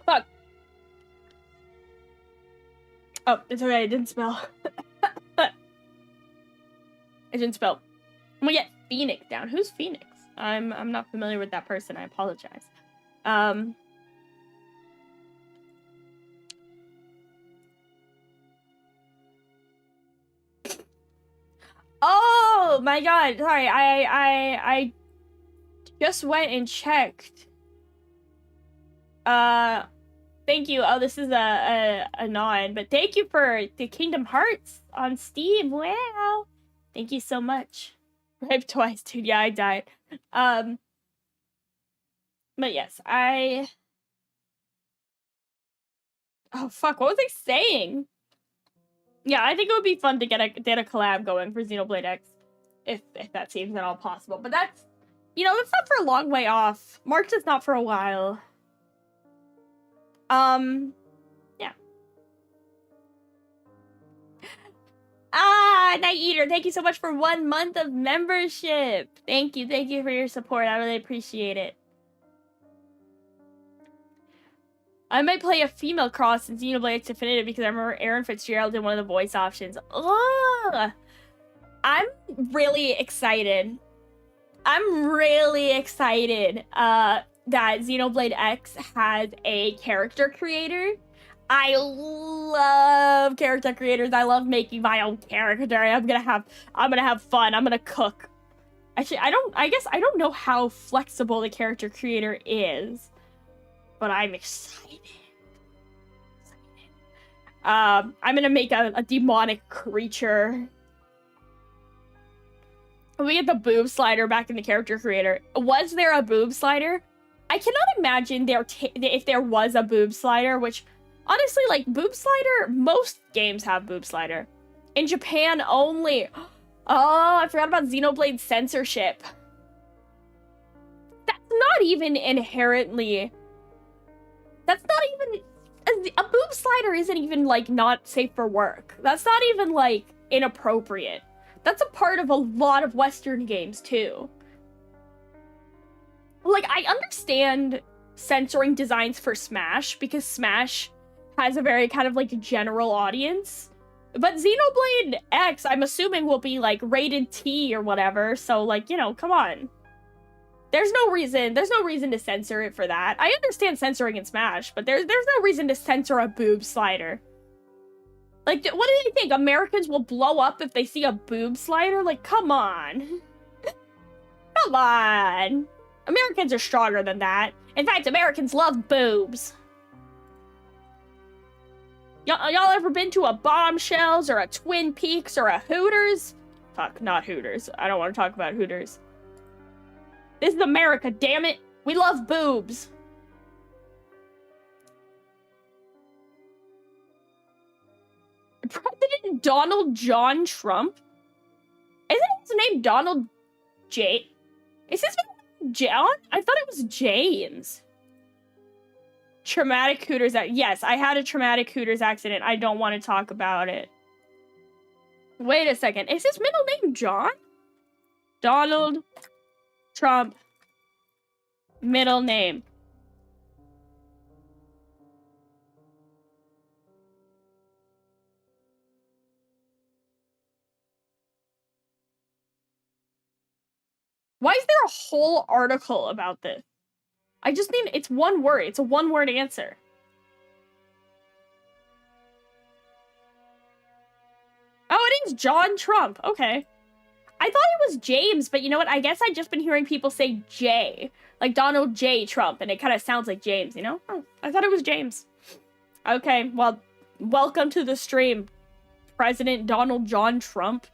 Fuck. Oh, it's okay. It didn't smell. It didn't spell. I'm gonna get Phoenix down. Who's Phoenix? I'm not familiar with that person. I apologize. Oh my god. Sorry. I just went and checked. Thank you. Oh, this is a nod, but thank you for the Kingdom Hearts on Steam. Wow. Thank you so much. Raped twice, dude. Yeah, I died. But yes, oh fuck, what was I saying? Yeah, I think it would be fun to get a collab going for Xenoblade X, if that seems at all possible. But that's, you know, that's not for a long way off. March is not for a while. Yeah. Ah, Night Eater, thank you so much for 1 month of membership. Thank you for your support. I really appreciate it. I might play a female cross in Xenoblade X Definitive because I remember Aaron Fitzgerald in one of the voice options. Ugh. I'm really excited. I'm really excited that Xenoblade X has a character creator. I love character creators. I love making my own character. I'm gonna have fun. I'm gonna cook. Actually, I guess I don't know how flexible the character creator is, but I'm excited. I'm gonna make a demonic creature. We get the boob slider back in the character creator. Was there a boob slider? I cannot imagine if there was a boob slider, which, honestly, like, boob slider, most games have boob slider. In Japan only. Oh, I forgot about Xenoblade censorship. That's not even inherently... That's not even... A boob slider isn't even, like, not safe for work. That's not even, like, inappropriate. That's a part of a lot of Western games, too. Like, I understand censoring designs for Smash, because Smash has a very kind of, like, general audience. But Xenoblade X, I'm assuming, will be, like, rated T or whatever, so, like, you know, come on. There's no reason to censor it for that. I understand censoring in Smash, but there's no reason to censor a boob slider. Like, what do they think? Americans will blow up if they see a boob slider? Like, come on. Come on. Americans are stronger than that. In fact, Americans love boobs. Y'all ever been to a Bombshells or a Twin Peaks or a Hooters? Fuck, not Hooters. I don't want to talk about Hooters. This is America, damn it. We love boobs. President Donald John Trump? Isn't his name Donald J? Is his name John? I thought it was James. Traumatic Hooters. Yes, I had a traumatic Hooters accident. I don't want to talk about it. Wait a second. Is his middle name John? Donald Trump. Middle name. Why is there a whole article about this? I just need, it's one word. It's a one-word answer. Oh, it is John Trump. Okay. I thought it was James, but you know what? I guess I've just been hearing people say J. Like Donald J. Trump, and it kind of sounds like James, you know? Oh, I thought it was James. Okay, well, welcome to the stream, President Donald John Trump.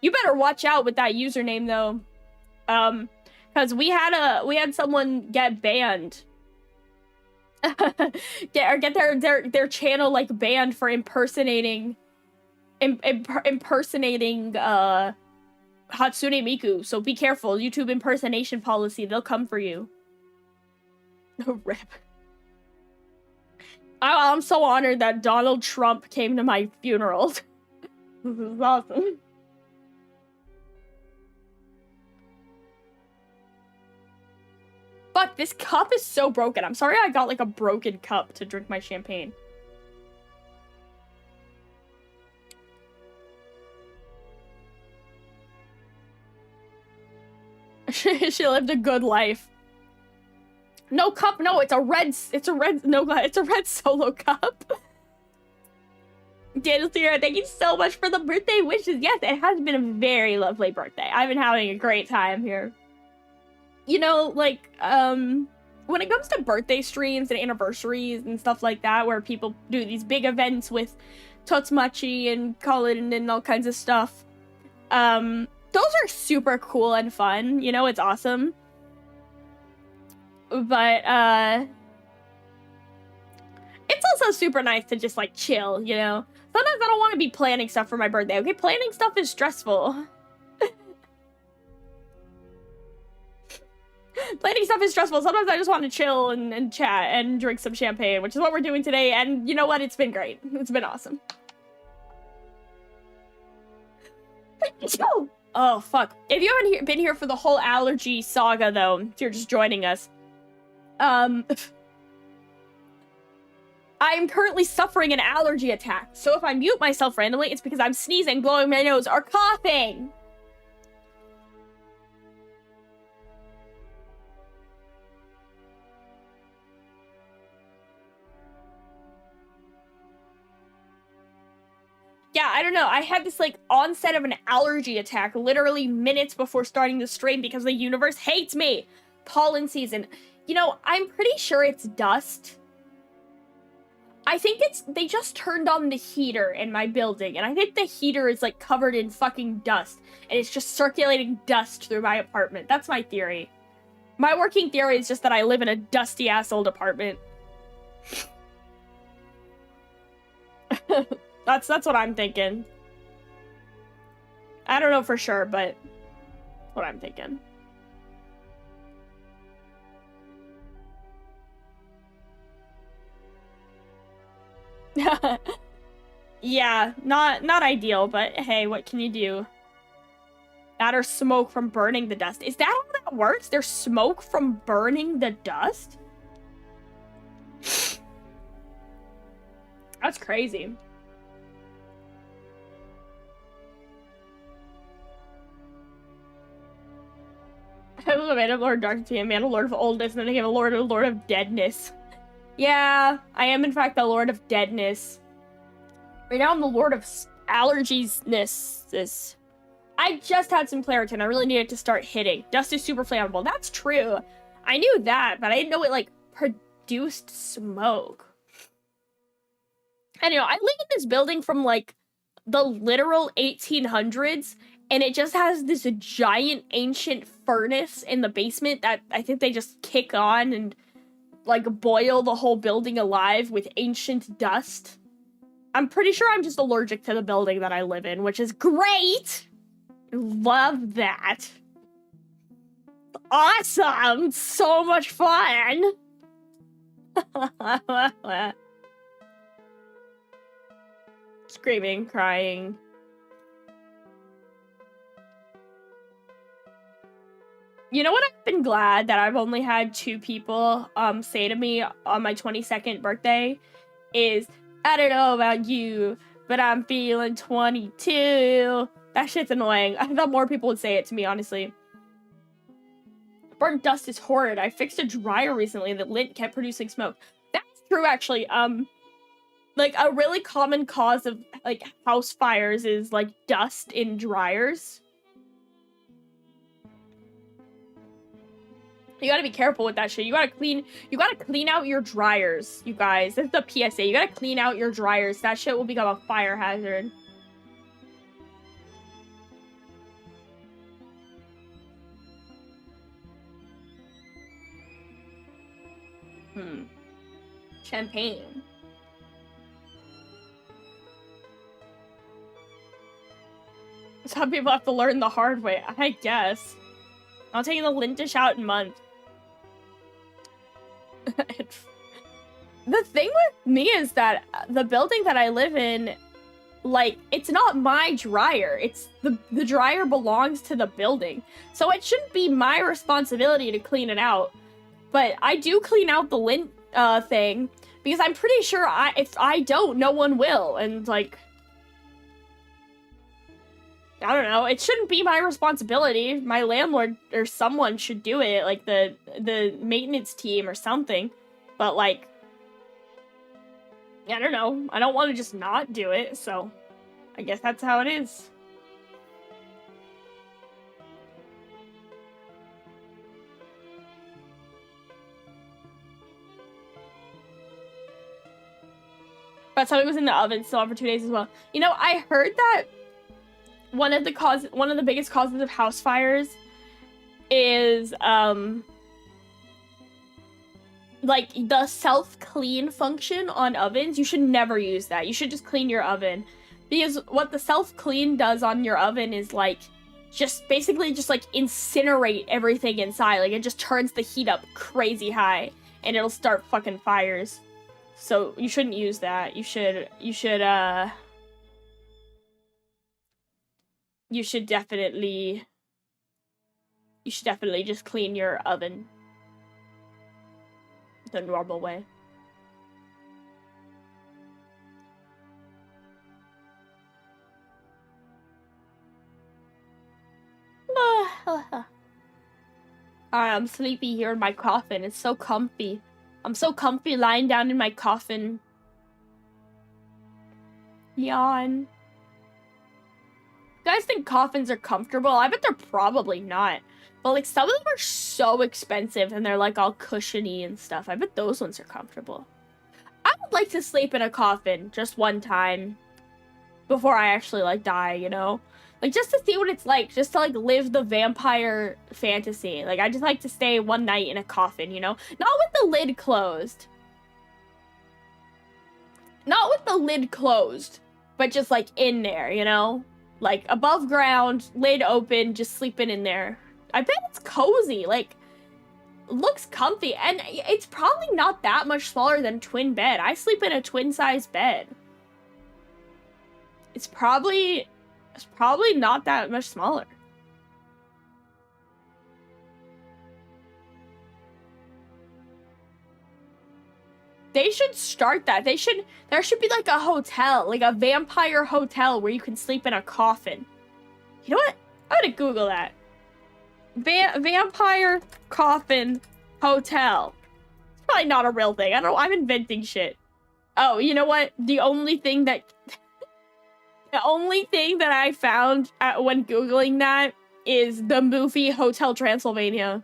You better watch out with that username, though. Because we had someone get banned. get their channel, like, banned for impersonating Hatsune Miku, so be careful. YouTube impersonation policy, they'll come for you. No rip. I'm so honored that Donald Trump came to my funeral. This is awesome. Fuck, this cup is so broken. I'm sorry I got like a broken cup to drink my champagne. She lived a good life. No cup, no, it's a red solo cup. Daniel Sierra, thank you so much for the birthday wishes. Yes, it has been a very lovely birthday. I've been having a great time here. You know, like, when it comes to birthday streams and anniversaries and stuff like that, where people do these big events with Totsmachi and Colin and all kinds of stuff, those are super cool and fun, you know, it's awesome. But, it's also super nice to just, like, chill, you know? Sometimes I don't want to be planning stuff for my birthday, okay? Planning stuff is stressful. Planning stuff is stressful. Sometimes I just want to chill and chat and drink some champagne, which is what we're doing today, and you know what? It's been great. It's been awesome. Oh, fuck. If you haven't been here for the whole allergy saga, though, if you're just joining us, I'm currently suffering an allergy attack, so if I mute myself randomly, it's because I'm sneezing, blowing my nose, or coughing. Yeah, I don't know. I had this, like, onset of an allergy attack literally minutes before starting the stream because the universe hates me. Pollen season. You know, I'm pretty sure it's dust. I think they just turned on the heater in my building, and I think the heater is, like, covered in fucking dust, and it's just circulating dust through my apartment. That's my theory. My working theory is just that I live in a dusty-ass old apartment. That's what I'm thinking. I don't know for sure, but that's what I'm thinking. Yeah, not ideal, but hey, what can you do? That or smoke from burning the dust. Is that how that works? There's smoke from burning the dust? That's crazy. I was a man of Lord of Darkness, a man of Lord of Oldness, and then I became a Lord of Deadness. Yeah, I am in fact the Lord of Deadness. Right now I'm the Lord of Allergies-ness. I just had some Claritin. I really needed to start hitting. Dust is super flammable. That's true. I knew that, but I didn't know it, like, produced smoke. And, you know, I live in this building from, like, the literal 1800s, and it just has this giant ancient furnace in the basement that I think they just kick on and, like, boil the whole building alive with ancient dust. I'm pretty sure I'm just allergic to the building that I live in, which is great! Love that. Awesome! So much fun! Screaming, crying. You know what? I've been glad that I've only had 2 people say to me on my 22nd birthday is, I don't know about you, but I'm feeling 22. That shit's annoying. I thought more people would say it to me, honestly. Burnt dust is horrid. I fixed a dryer recently and the lint kept producing smoke. That's true, actually. Like, a really common cause of, like, house fires is, like, dust in dryers. You gotta be careful with that shit. You gotta clean out your dryers, you guys. This is the PSA. You gotta clean out your dryers. That shit will become a fire hazard. Champagne. Some people have to learn the hard way, I guess. I'm taking the lint dish out in months. The thing with me is that the building that I live in, like, it's not my dryer. It's the dryer belongs to the building. So it shouldn't be my responsibility to clean it out. But I do clean out the lint thing because I'm pretty sure if I don't, no one will. And, like, I don't know. It shouldn't be my responsibility. My landlord or someone should do it, like the maintenance team or something. But, like, I don't know. I don't want to just not do it, so I guess that's how it is. But something was in the oven still on for 2 days as well. You know, I heard that one of the biggest causes of house fires is like the self-clean function on ovens. You should never use that. You should just clean your oven, because what the self-clean does on your oven is like basically like incinerate everything inside. Like, it just turns the heat up crazy high and it'll start fucking fires. So you shouldn't use that. You should definitely just clean your oven the normal way. I'm sleepy here in my coffin. It's so comfy. I'm so comfy lying down in my coffin. Yawn. You guys think coffins are comfortable? I bet they're probably not. But, like, some of them are so expensive and they're, like, all cushiony and stuff. I bet those ones are comfortable. I would like to sleep in a coffin just one time before I actually, like, die, you know? Like, just to see what it's like. Just to, like, live the vampire fantasy. Like, I just like to stay one night in a coffin, you know? Not with the lid closed. Not with the lid closed. But just, like, in there, you know? Like, above ground, lid open, just sleeping in there. I bet it's cozy. Like, looks comfy. And it's probably not that much smaller than twin bed. I sleep in a twin-size bed. It's probably not that much smaller. They should start that. There should be like a hotel, like a vampire hotel where you can sleep in a coffin. You know what? I'm gonna Google that. Vampire coffin hotel. It's probably not a real thing. I don't know. I'm inventing shit. Oh, you know what? The only thing that I found when Googling that is the movie Hotel Transylvania.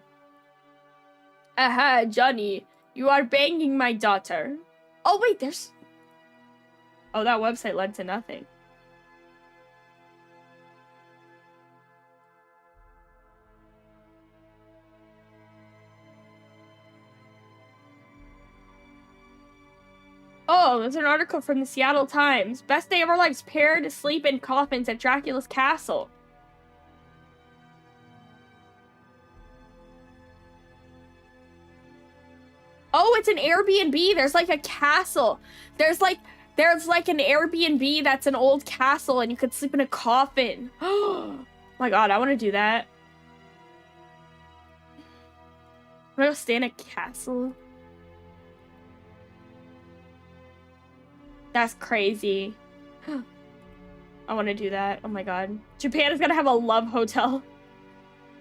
Aha, Johnny. You are banging my daughter. Oh, wait, there's... Oh, that website led to nothing. Oh, there's an article from the Seattle Times. Best day of our lives, paired to sleep in coffins at Dracula's castle. Oh, it's an Airbnb. There's like a castle. There's like an Airbnb that's an old castle and you could sleep in a coffin. Oh my god, I want to do that. I'm gonna stay in a castle. That's crazy. I want to do that. Oh my god. Japan is gonna have a love hotel.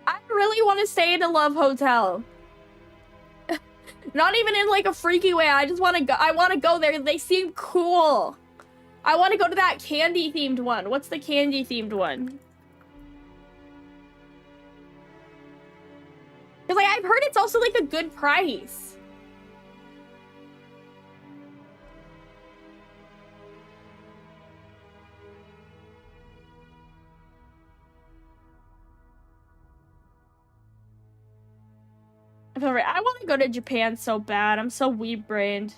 I really want to stay in a love hotel. Not even in like a freaky way. I just want to go. I want to go there. They seem cool. I want to go to that candy themed one. What's the candy themed one? Because like I've heard it's also like a good price. I want to go to Japan so bad. I'm so weeb-brained.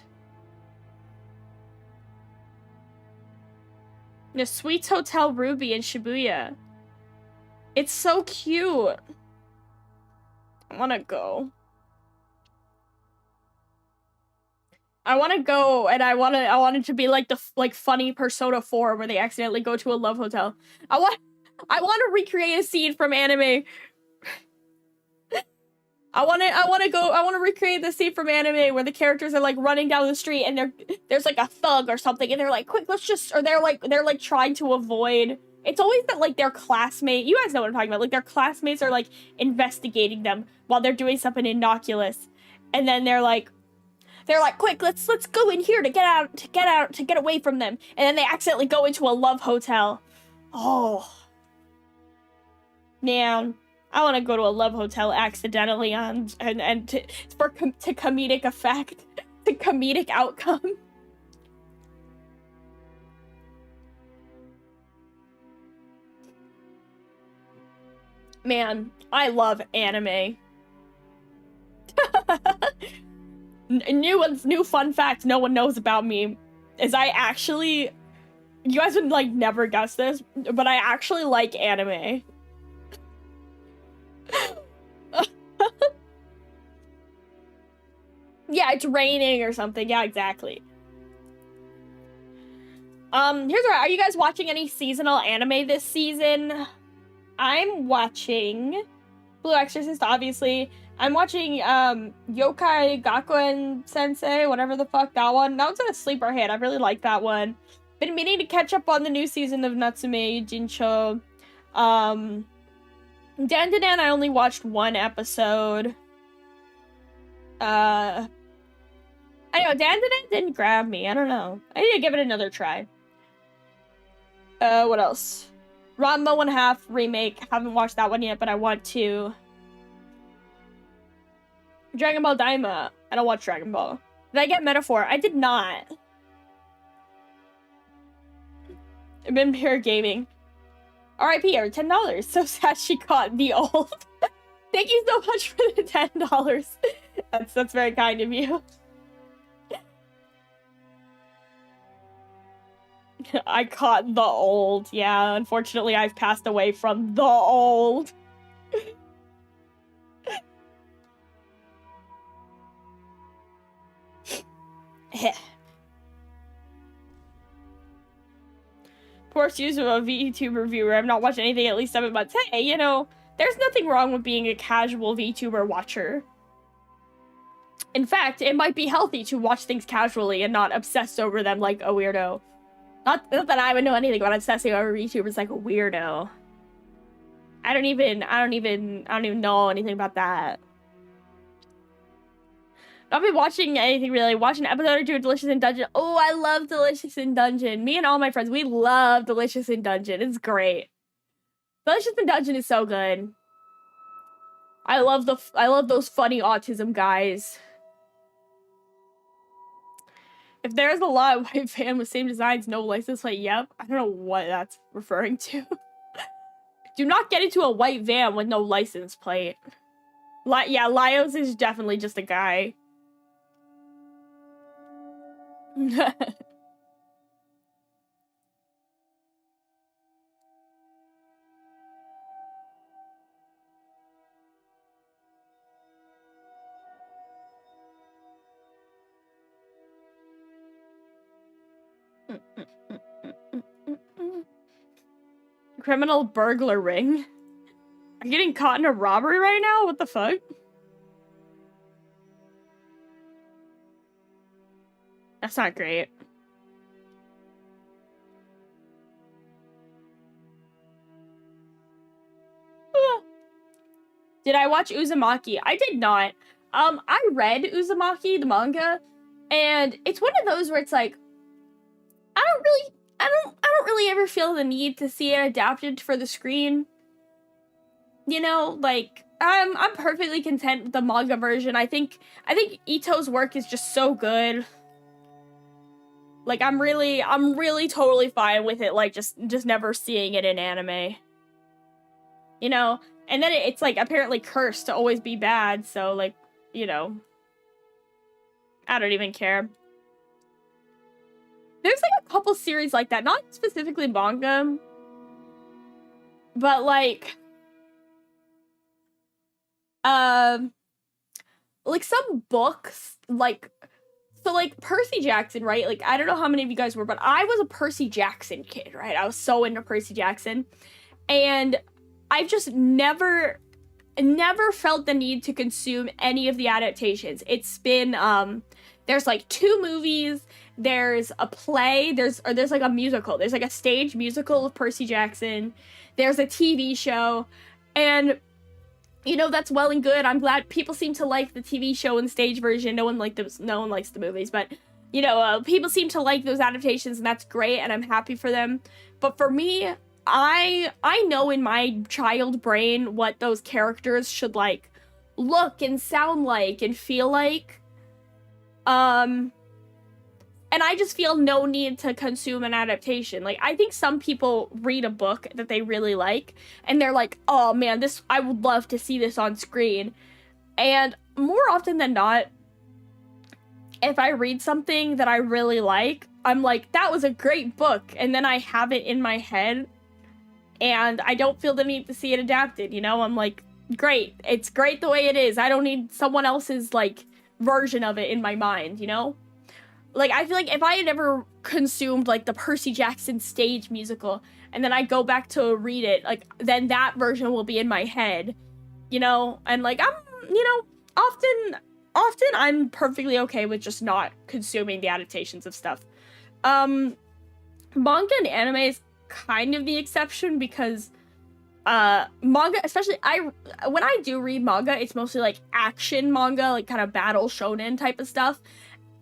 The Sweets Hotel Ruby in Shibuya. It's so cute. I want to go. I want to go, and I want it to be like the funny Persona 4 where they accidentally go to a love hotel. I want to recreate a scene from anime. I want to recreate the scene from anime where the characters are like running down the street and there's like a thug or something and they're like, quick, let's just, or they're like trying to avoid. It's always that like their classmate, you guys know what I'm talking about, like their classmates are like investigating them while they're doing something innocuous. And then they're like, quick, let's go in here to get away from them. And then they accidentally go into a love hotel. Oh. Man. I want to go to a love hotel accidentally to comedic effect, to comedic outcome. Man, I love anime. New fun fact no one knows about me is I actually, you guys would like never guess this, but I actually like anime. Yeah, it's raining or something. Yeah, exactly. Here's what, are you guys watching any seasonal anime this season? I'm watching Blue Exorcist, obviously. I'm watching Yokai Gakuen Sensei, whatever the fuck that one. That one's in a sleeper hit. I really like that one. Been meaning to catch up on the new season of Natsume Jincho. Dandadan, I only watched one episode. I know, Dandadan didn't grab me. I don't know. I need to give it another try. What else? Ranma 1/2 remake. Haven't watched that one yet, but I want to. Dragon Ball Daima. I don't watch Dragon Ball. Did I get Metaphor? I did not. I've been pure gaming. RIP, or $10. So sad she caught the old. Thank you so much for the $10. That's very kind of you. I caught the old. Yeah, unfortunately, I've passed away from the old. Poor excuse of a VTuber viewer. I've not watched anything at least 7 months. Hey, you know, there's nothing wrong with being a casual VTuber watcher. In fact, it might be healthy to watch things casually and not obsess over them like a weirdo. Not that I would know anything about obsessing over VTubers like a weirdo. I don't even know anything about that. I've been watching anything really. Watch an episode or two of Delicious in Dungeon. Oh, I love Delicious in Dungeon. Me and all my friends, we love Delicious in Dungeon. It's great. Delicious in Dungeon is so good. I love those funny autism guys. If there's a lot of white van with same designs, no license plate, yep. I don't know what that's referring to. Do not get into a white van with no license plate. Yeah, Lios is definitely just a guy. Criminal burglar ring. I'm getting caught in a robbery right now? What the fuck? That's not great. Did I watch Uzumaki? I did not. I read Uzumaki, the manga, and it's one of those where it's like, I don't really ever feel the need to see it adapted for the screen. You know, like, I'm perfectly content with the manga version. I think Ito's work is just so good. Like, I'm really totally fine with it, like, just never seeing it in anime. You know? And then it's, like, apparently cursed to always be bad, so, like, you know. I don't even care. There's, like, a couple series like that. Not specifically manga. But, like some books, like... So, like, Percy Jackson, right? Like, I don't know how many of you guys were, but I was a Percy Jackson kid, right? I was so into Percy Jackson. And I've just never felt the need to consume any of the adaptations. It's been, there's, like, 2 movies, there's a play, there's like, a musical. There's, like, a stage musical of Percy Jackson. There's a TV show. And... you know, that's well and good. I'm glad people seem to like the TV show and stage version. No one likes the movies, but, you know, people seem to like those adaptations, and that's great, and I'm happy for them. But for me, I know in my child brain what those characters should, like, look and sound like and feel like. And I just feel no need to consume an adaptation. Like, I think some people read a book that they really like, and they're like, oh man, I would love to see this on screen. And more often than not, if I read something that I really like, I'm like, that was a great book, and then I have it in my head, and I don't feel the need to see it adapted, you know? I'm like, great, it's great the way it is. I don't need someone else's, like, version of it in my mind, you know? Like, I feel like if I had ever consumed, like, the Percy Jackson stage musical, and then I go back to read it, like, then that version will be in my head, you know? And, like, you know, often I'm perfectly okay with just not consuming the adaptations of stuff. Manga and anime is kind of the exception, because, manga, especially, when I do read manga, it's mostly, like, action manga, like, kind of battle shonen type of stuff.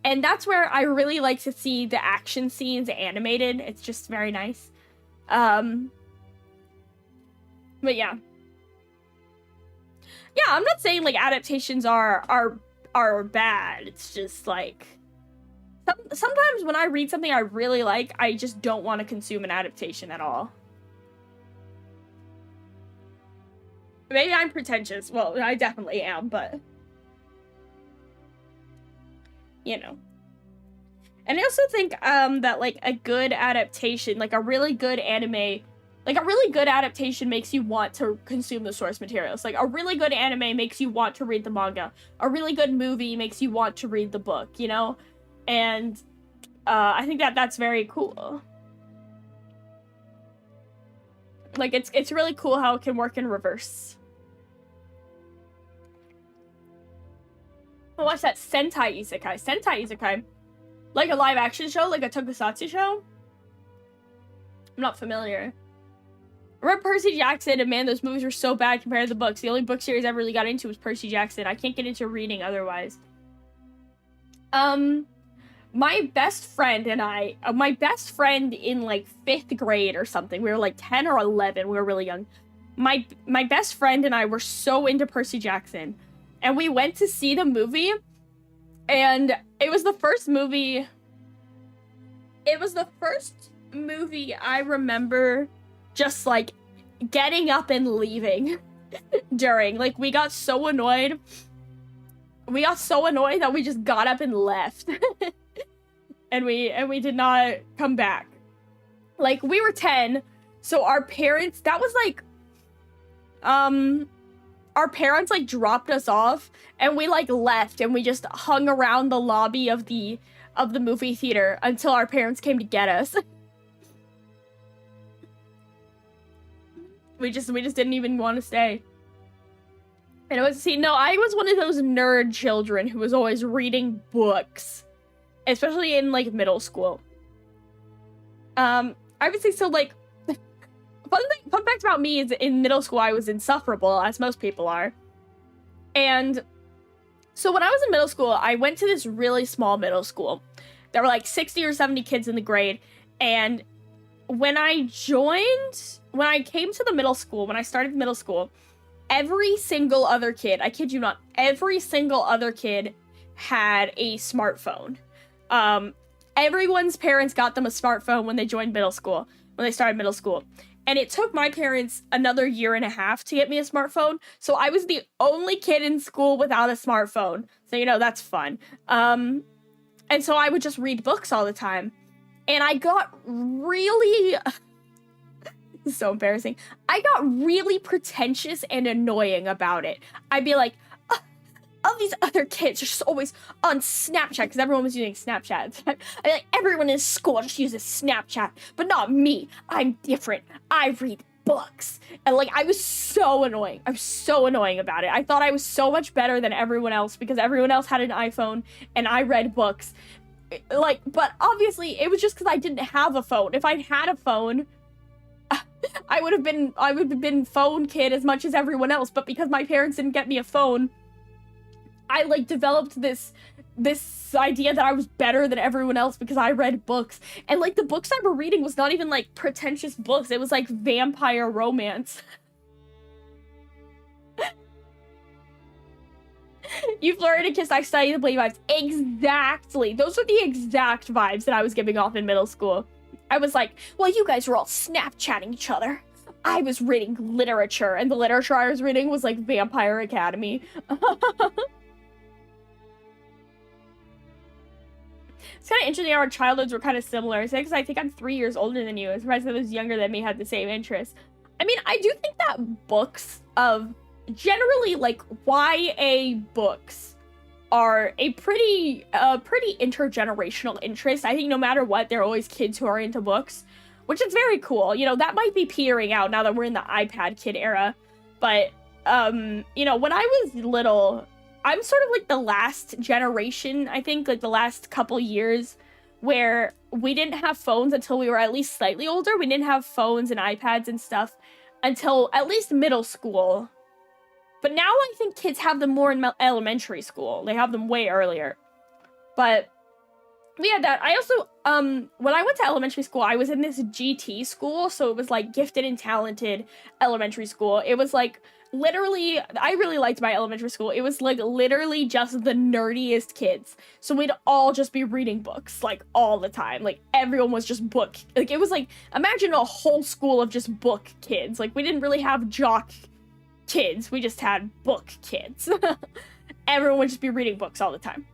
And that's where I really like to see the action scenes animated. It's just very nice. But yeah. Yeah, I'm not saying, like, adaptations are bad. It's just, like... sometimes when I read something I really like, I just don't want to consume an adaptation at all. Maybe I'm pretentious. Well, I definitely am, but... you know. And I also think, that, like, a good adaptation, like, a really good anime, like, a really good adaptation makes you want to consume the source materials. Like, a really good anime makes you want to read the manga. A really good movie makes you want to read the book, you know? And, I think that's very cool. Like, it's really cool how it can work in reverse. I watched that Sentai Isekai. Sentai Isekai. Like a live action show? Like a tokusatsu show? I'm not familiar. I read Percy Jackson, and man, those movies were so bad compared to the books. The only book series I ever really got into was Percy Jackson. I can't get into reading otherwise. My best friend and I, my best friend in, like, 5th grade or something, we were, like, 10 or 11, we were really young. My best friend and I were so into Percy Jackson. And we went to see the movie, and it was the first movie It was the first movie I remember just, like, getting up and leaving during. Like, we got so annoyed. We got so annoyed that we just got up and left. and we did not come back. Like, we were 10, so our parents, that was, like, our parents, like, dropped us off, and we, like, left, and we just hung around the lobby of the movie theater until our parents came to get us. we just didn't even want to stay. And it was, I was one of those nerd children who was always reading books, especially in, like, middle school. I would say, so, like, fun fact about me is in middle school I was insufferable, as most people are. And so when I was in middle school, I went to this really small middle school. There were like 60 or 70 kids in the grade. And when I came to the middle school, when I started middle school, every single other kid, I kid you not, every single other kid had a smartphone. Everyone's parents got them a smartphone when they joined middle school, when they started middle school. And it took my parents another year and a half to get me a smartphone. So I was the only kid in school without a smartphone. So, that's fun. And so I would just read books all the time. And I got really... This is so embarrassing. I got really pretentious and annoying about it. I'd be like, all these other kids are just always on Snapchat, because everyone was using Snapchat. Like, everyone in school just uses Snapchat, but not me. I'm different. I read books. And, like, I was so annoying. I was so annoying about it. I thought I was so much better than everyone else, because everyone else had an iPhone, and I read books. Like, but obviously, it was just because I didn't have a phone. If I'd had a phone, I would have been phone kid as much as everyone else, but because my parents didn't get me a phone, I, like, developed this idea that I was better than everyone else because I read books. And, like, the books I were reading was not even, like, pretentious books. It was, like, vampire romance. You flirted and kissed, I studied the Blade vibes. Exactly. Those are the exact vibes that I was giving off in middle school. I was like, well, you guys were all Snapchatting each other. I was reading literature, and the literature I was reading was, like, Vampire Academy. It's kind of interesting how our childhoods were kind of similar. Because I think I'm 3 years older than you. I'm surprised that those younger than me had the same interests. I mean, I do think that books of... Generally, like, YA books are a pretty intergenerational interest. I think no matter what, there are always kids who are into books. Which is very cool. That might be petering out now that we're in the iPad kid era. But, when I was little... I'm sort of, like, the last generation, I think, like, the last couple years where we didn't have phones until we were at least slightly older. We didn't have phones and iPads and stuff until at least middle school. But now I think kids have them more in elementary school. They have them way earlier. But we had that. I also, when I went to elementary school, I was in this GT school. So it was, like, gifted and talented elementary school. It was, like... Literally, I really liked my elementary school. It was, like, literally just the nerdiest kids. So we'd all just be reading books, like, all the time. Like, everyone was just book. Like, it was, like, imagine a whole school of just book kids. Like, we didn't really have jock kids. We just had book kids. Everyone would just be reading books all the time.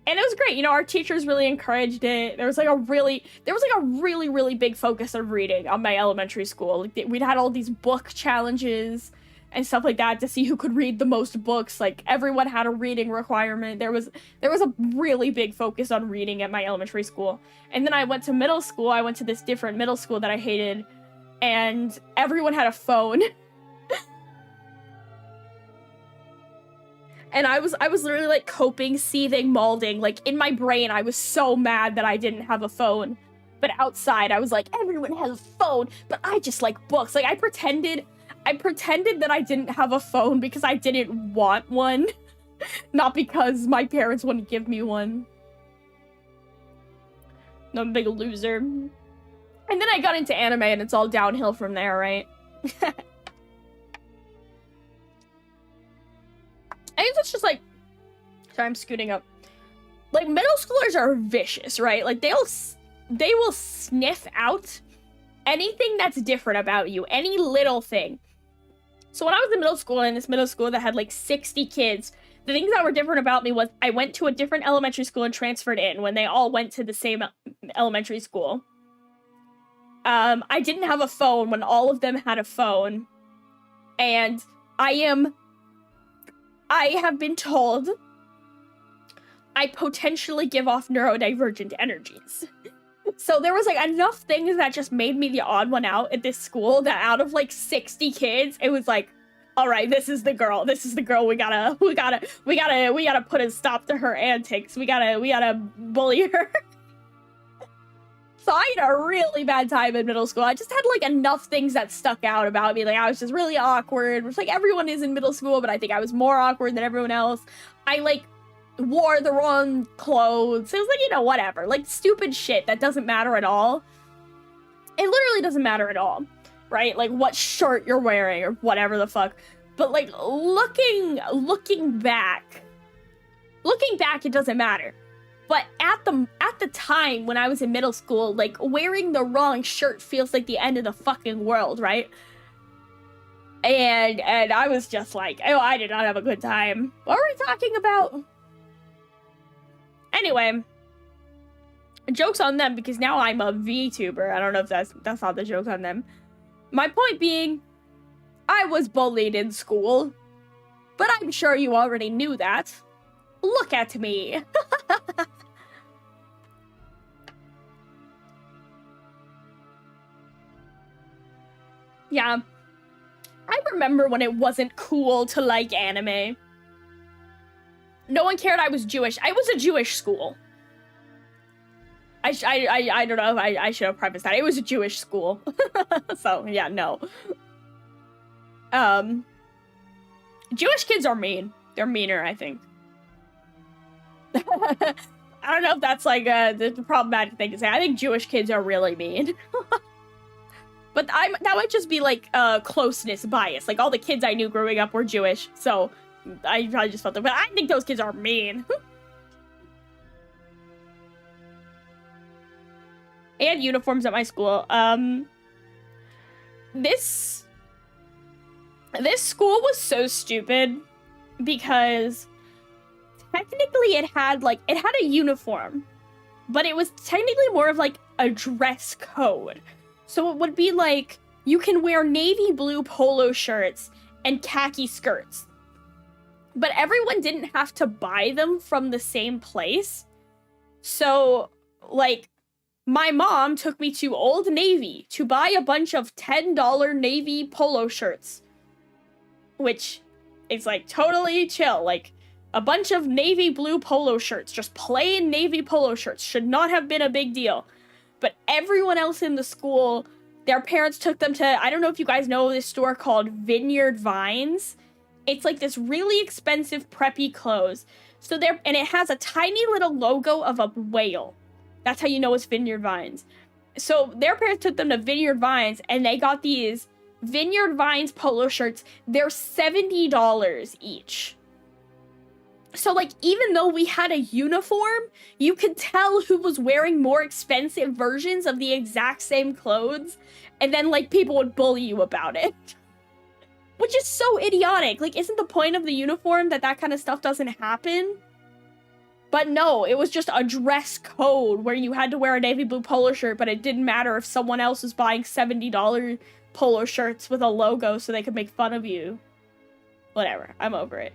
And it was great. Our teachers really encouraged it. There was a really, really big focus on reading on my elementary school. Like, we'd had all these book challenges and stuff like that to see who could read the most books. Like, everyone had a reading requirement. There was a really big focus on reading at my elementary school. And then I went to middle school. I went to this different middle school that I hated, and everyone had a phone. And I was literally, like, coping, seething, malding. Like, in my brain, I was so mad that I didn't have a phone. But outside, I was like, everyone has a phone, but I just like books. Like, I pretended that I didn't have a phone because I didn't want one. Not because my parents wouldn't give me one. No, I'm a big loser. And then I got into anime and it's all downhill from there, right? I think it's just like... Sorry, I'm scooting up. Like, middle schoolers are vicious, right? Like, they'll they will sniff out anything that's different about you, any little thing. So when I was in middle school, in this middle school that had like 60 kids, the things that were different about me was I went to a different elementary school and transferred in when they all went to the same elementary school. I didn't have a phone when all of them had a phone. And I have been told I potentially give off neurodivergent energies. So there was like enough things that just made me the odd one out at this school that out of like 60 kids, it was like, all right, this is the girl. This is the girl. We gotta put a stop to her antics. We gotta bully her. So I had a really bad time in middle school. I just had like enough things that stuck out about me. Like I was just really awkward, which like everyone is in middle school, but I think I was more awkward than everyone else. I like wore the wrong clothes. It was like, you know, whatever. Like stupid shit that doesn't matter at all. It literally doesn't matter at all, right? Like what shirt you're wearing or whatever the fuck. But like looking back, it doesn't matter. But at the time when I was in middle school, like wearing the wrong shirt feels like the end of the fucking world, right? And I was just like, oh, I did not have a good time. What were we talking about? Anyway, joke's on them because now I'm a VTuber. I don't know if that's not the joke on them. My point being, I was bullied in school, but I'm sure you already knew that. Look at me. Yeah. I remember when it wasn't cool to like anime. No one cared I was Jewish. I was a Jewish school. I don't know if I should have prefaced that. It was a Jewish school. So, yeah, no. Jewish kids are mean. They're meaner, I think. I don't know if that's like the problematic thing to say. I think Jewish kids are really mean. But that might just be like closeness bias. Like all the kids I knew growing up were Jewish, so I probably just felt that. But I think those kids are mean. And uniforms at my school. This school was so stupid because technically it had a uniform, but it was technically more of like a dress code. So it would be like, you can wear navy blue polo shirts and khaki skirts. But everyone didn't have to buy them from the same place. So, like, my mom took me to Old Navy to buy a bunch of $10 navy polo shirts. Which is, like, totally chill. Like, a bunch of navy blue polo shirts, just plain navy polo shirts, should not have been a big deal. But everyone else in the school, their parents took them to, I don't know if you guys know this store called Vineyard Vines. It's like this really expensive preppy clothes. So and it has a tiny little logo of a whale. That's how you know it's Vineyard Vines. So their parents took them to Vineyard Vines and they got these Vineyard Vines polo shirts. They're $70 each. So, like, even though we had a uniform, you could tell who was wearing more expensive versions of the exact same clothes, and then, like, people would bully you about it. Which is so idiotic. Like, isn't the point of the uniform that kind of stuff doesn't happen? But no, it was just a dress code where you had to wear a navy blue polo shirt, but it didn't matter if someone else was buying $70 polo shirts with a logo so they could make fun of you. Whatever, I'm over it.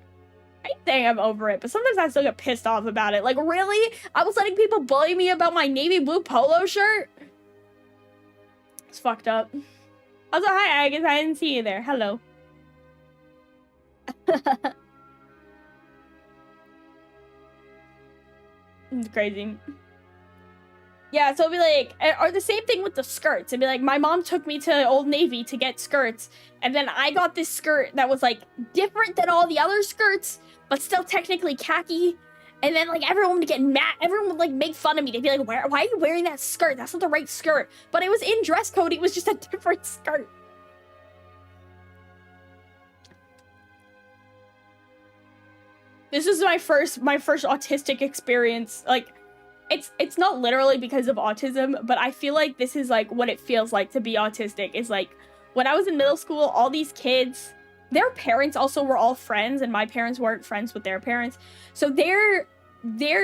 I think I'm over it, but sometimes I still get pissed off about it. Like, really? I was letting people bully me about my navy blue polo shirt? It's fucked up. Also, hi, Agus. I didn't see you there. Hello. It's crazy. Yeah, so it'd be like, or the same thing with the skirts. It'd be like, my mom took me to Old Navy to get skirts, and then I got this skirt that was, like, different than all the other skirts, but still technically khaki, and then, like, everyone would get mad. Everyone would, like, make fun of me. They'd be like, why are you wearing that skirt? That's not the right skirt. But it was in dress code. It was just a different skirt. This is my first autistic experience, like, it's not literally because of autism, but I feel like this is like what it feels like to be autistic. Is like when I was in middle school, all these kids, their parents also were all friends, and my parents weren't friends with their parents. So they're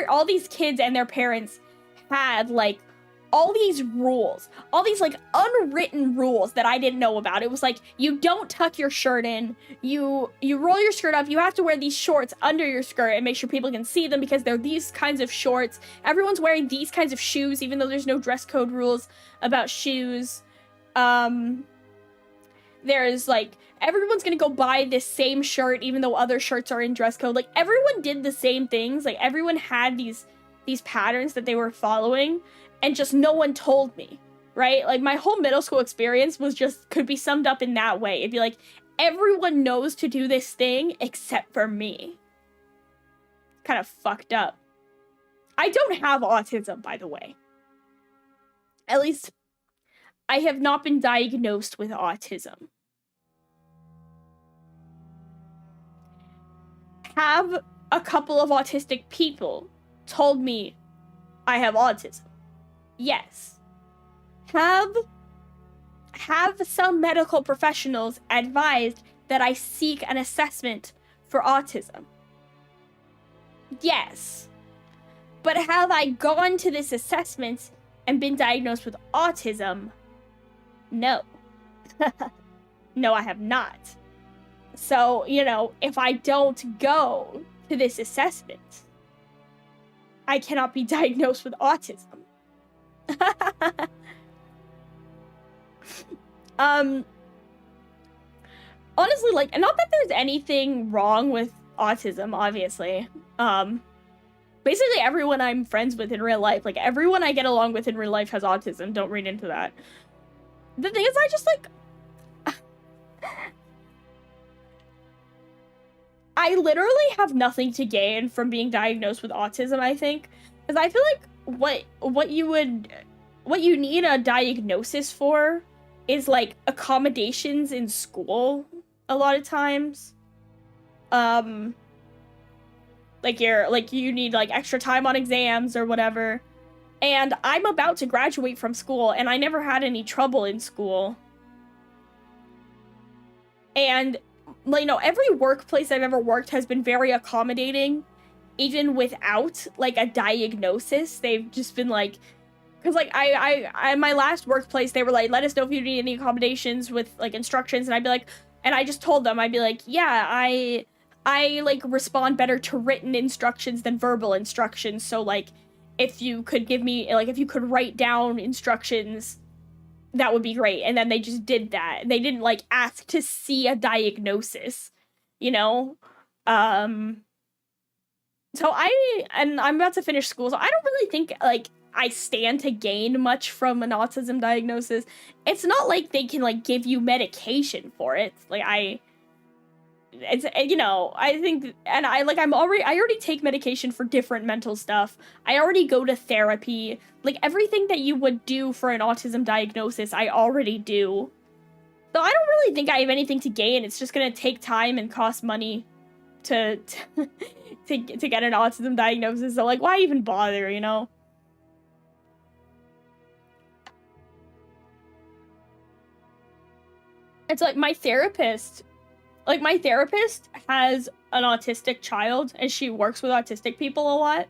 all these kids and their parents had like all these rules, all these like unwritten rules that I didn't know about. It was like, you don't tuck your shirt in, you roll your skirt up, you have to wear these shorts under your skirt and make sure people can see them because they're these kinds of shorts. Everyone's wearing these kinds of shoes, even though there's no dress code rules about shoes. There's like, everyone's gonna go buy this same shirt even though other shirts are in dress code. Like, everyone did the same things. Like, everyone had these patterns that they were following, and just no one told me, right? Like, my whole middle school experience was just, could be summed up in that way. It'd be like, everyone knows to do this thing except for me. Kind of fucked up. I don't have autism, by the way. At least, I have not been diagnosed with autism. Have a couple of autistic people told me I have autism? Yes. Have some medical professionals advised that I seek an assessment for autism? Yes. But have I gone to this assessment and been diagnosed with autism? No. No, I have not. So, you know, if I don't go to this assessment, I cannot be diagnosed with autism. Honestly, like, not that there's anything wrong with autism, obviously. Basically everyone I'm friends with in real life, like, everyone I get along with in real life has autism. Don't read into that. The thing is, I just, like, I literally have nothing to gain from being diagnosed with autism, I think. Because I feel like what you need a diagnosis for is, like, accommodations in school a lot of times. Like, you need, like, extra time on exams or whatever. And I'm about to graduate from school, and I never had any trouble in school. And, like, you know, every workplace I've ever worked has been very accommodating, even without, like, a diagnosis. They've just been, like, because, like, I my last workplace, they were like, let us know if you need any accommodations with, like, instructions, and I'd be like, and I just told them, I'd be like, yeah, I like, respond better to written instructions than verbal instructions, so, like, if you could give me, like, if you could write down instructions, that would be great. And then they just did that. They didn't, like, ask to see a diagnosis, you know? So I'm about to finish school, so I don't really think, like, I stand to gain much from an autism diagnosis. It's not like they can, like, give you medication for it. Like, it's, you know, I think, and I already take medication for different mental stuff. I already go to therapy. Like, everything that you would do for an autism diagnosis, I already do. So I don't really think I have anything to gain. It's just gonna take time and cost money to get an autism diagnosis. So, like, why even bother, you know? It's like my therapist has an autistic child, and she works with autistic people a lot.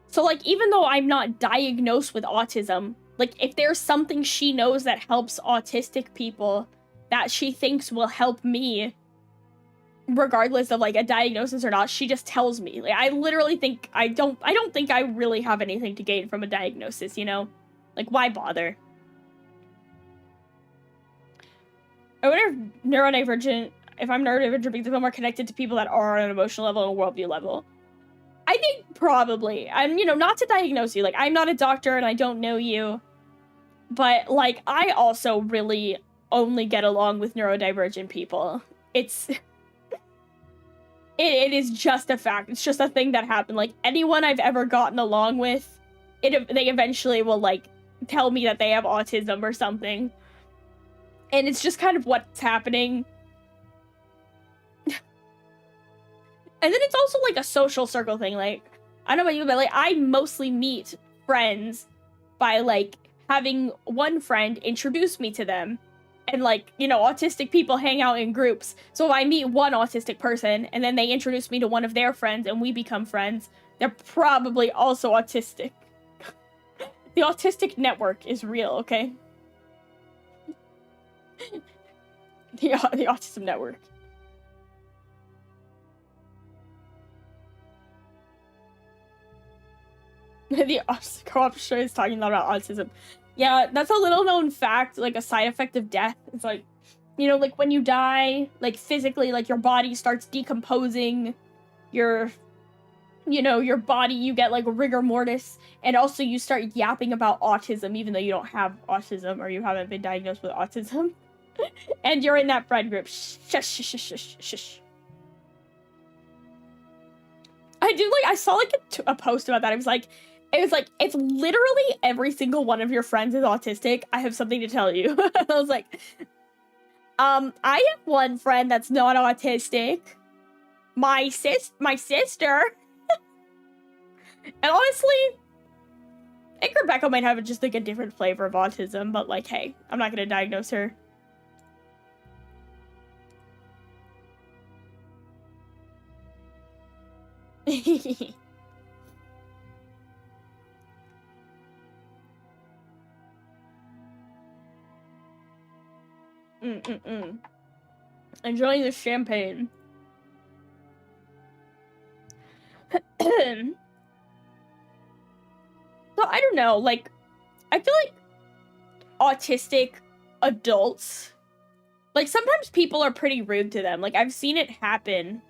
So, like, even though I'm not diagnosed with autism, like, if there's something she knows that helps autistic people that she thinks will help me, regardless of, like, a diagnosis or not, she just tells me. Like, I literally think, I don't think I really have anything to gain from a diagnosis, you know? Like, why bother? I wonder if I'm neurodivergent because I'm more connected to people that are on an emotional level and a worldview level. I think probably. I'm, you know, not to diagnose you. Like, I'm not a doctor and I don't know you. But, like, I also really only get along with neurodivergent people. It is just a fact. It's just a thing that happened. Like, anyone I've ever gotten along with, they eventually will, like, tell me that they have autism or something. And it's just kind of what's happening. And then it's also, like, a social circle thing. Like, I don't know about you, but, like, I mostly meet friends by, like, having one friend introduce me to them. And, like, you know, autistic people hang out in groups. So if I meet one autistic person, and then they introduce me to one of their friends, and we become friends, they're probably also autistic. The autistic network is real, okay? The autism network. The co-op is talking a lot about autism. Yeah, that's a little known fact, like a side effect of death. It's like, you know, like when you die, like physically, like your body starts decomposing, your body, you get like rigor mortis, and also you start yapping about autism even though you don't have autism or you haven't been diagnosed with autism. And you're in that friend group. Shush, shush, shush, shush, shush. I saw like a post about that. It was like, if literally every single one of your friends is autistic, I have something to tell you. I was like, I have one friend that's not autistic. My sister. And honestly, I think Rebecca might have just like a different flavor of autism, but like, hey, I'm not gonna diagnose her. Enjoying the champagne. So, I don't know, like, I feel like autistic adults, like, sometimes people are pretty rude to them. Like, I've seen it happen.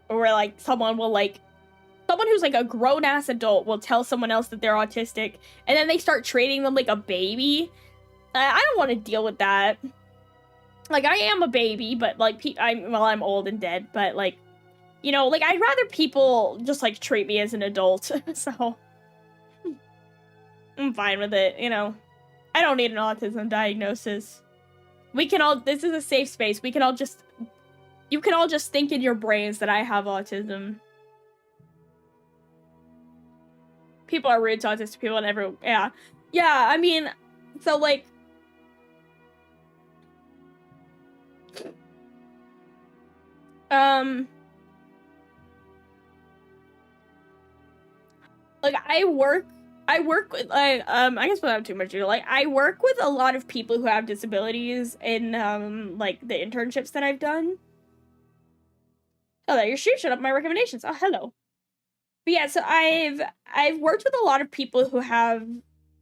Where, like, someone who's, like, a grown-ass adult will tell someone else that they're autistic, and then they start treating them like a baby. I don't want to deal with that. Like, I am a baby, but, like, I'm old and dead, but, like, you know, like, I'd rather people just, like, treat me as an adult, so I'm fine with it, you know. I don't need an autism diagnosis. This is a safe space. You can all just think in your brains that I have autism. People are rude to autistic people and everyone, yeah. Yeah, I mean, so, like, like, I work with, like, I guess without too much ado, like, I work with a lot of people who have disabilities in, like, the internships that I've done. Oh, there, your shoe showed up my recommendations. Oh, hello. But yeah, so I've worked with a lot of people who have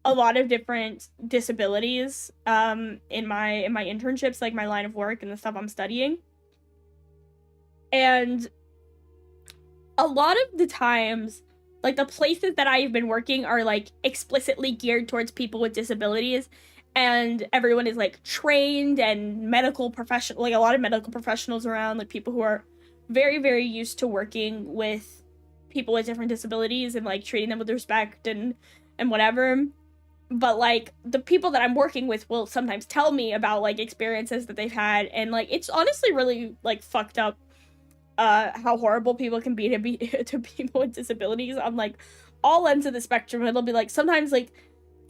a lot of different disabilities, in my internships, like, my line of work and the stuff I'm studying. And a lot of the times, like, the places that I've been working are, like, explicitly geared towards people with disabilities, and everyone is, like, trained and medical professional, like, a lot of medical professionals around, like, people who are very, very used to working with people with different disabilities and, like, treating them with respect and whatever. But, like, the people that I'm working with will sometimes tell me about, like, experiences that they've had, and, like, it's honestly really, like, fucked up how horrible people can be to people with disabilities on, like, all ends of the spectrum. It'll be, like, sometimes, like,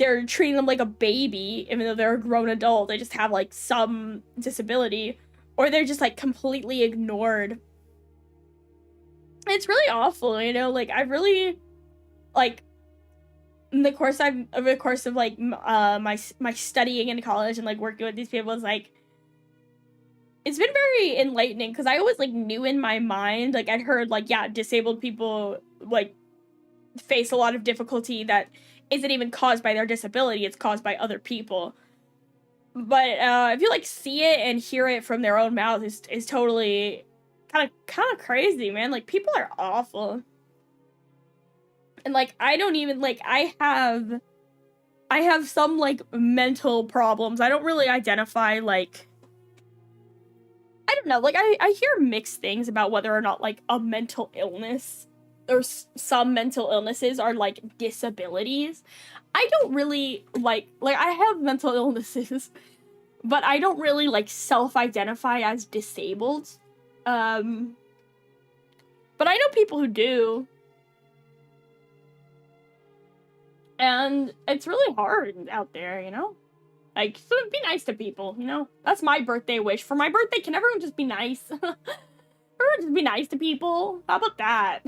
they're treating them like a baby, even though they're a grown adult. They just have, like, some disability, or they're just, like, completely ignored. It's really awful, you know? Like, I really, like, in the course of, like, my studying in college and, like, working with these people, is, like, it's been very enlightening, because I always, like, knew in my mind, like, I'd heard, like, yeah, disabled people, like, face a lot of difficulty that isn't even caused by their disability, it's caused by other people. But, if you, like, see it and hear it from their own mouth, is totally kind of crazy, man. Like, people are awful. And, like, I don't even, like, I have some, like, mental problems. I don't really identify, like, I don't know, like, I hear mixed things about whether or not, like, a mental illness or some mental illnesses are, like, disabilities. I don't really, like, I have mental illnesses, but I don't really, like, self-identify as disabled. But I know people who do. And it's really hard out there, you know? Like, so be nice to people, you know? That's my birthday wish. For my birthday, can everyone just be nice? Everyone just be nice to people? How about that?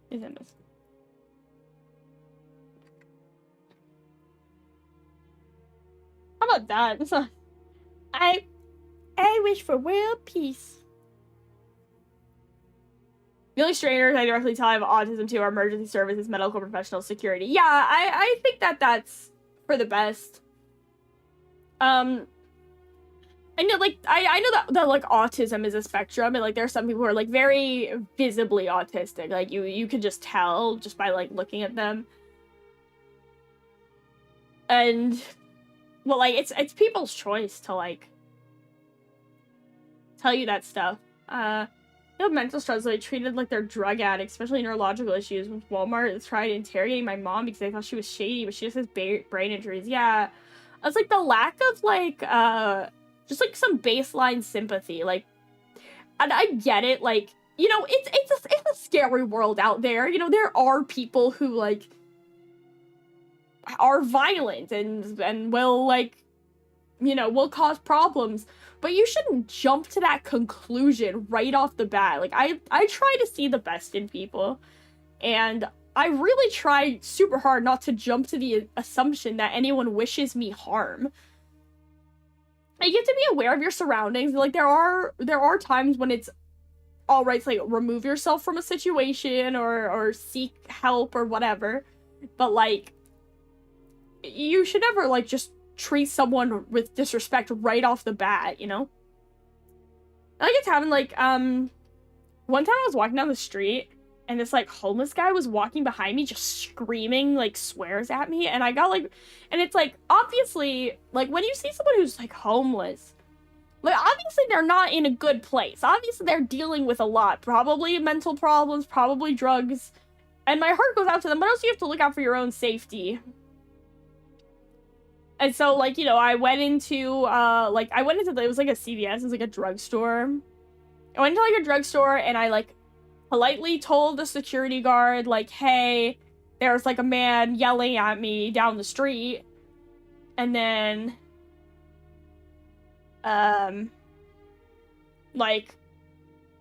Isn't this? How about that? I wish for world peace. The only strangers I directly tell I have autism to are emergency services, medical professionals, security. Yeah, I think that that's for the best. I know, like, I know that like autism is a spectrum, and like there are some people who are like very visibly autistic. Like you can just tell just by like looking at them. And well, like it's people's choice to like tell you that stuff. They have mental struggles, so they treated like they're drug addicts, especially neurological issues. With Walmart tried interrogating my mom because they thought she was shady, but she just has brain injuries. Yeah, it's like the lack of like just like some baseline sympathy. Like, and I get it. Like, you know, it's a scary world out there. You know, there are people who like are violent and will like, you know, will cause problems. But you shouldn't jump to that conclusion right off the bat. Like, I try to see the best in people. And I really try super hard not to jump to the assumption that anyone wishes me harm. And you have to be aware of your surroundings. Like, there are times when it's alright to, like, remove yourself from a situation or seek help or whatever. But, like, you should never, like, just treat someone with disrespect right off the bat, you know? I think it's happened, like, one time I was walking down the street, and this, like, homeless guy was walking behind me, just screaming, like, swears at me, and I got, like, and it's, like, obviously, like, when you see someone who's, like, homeless, like, obviously they're not in a good place. Obviously they're dealing with a lot. Probably mental problems, probably drugs, and my heart goes out to them, but also you have to look out for your own safety. And so, like, you know, I went into, it was, like, a CVS, it was, like, a drugstore. I went into, like, a drugstore, and I, like, politely told the security guard, like, hey, there's, like, a man yelling at me down the street. And then, like,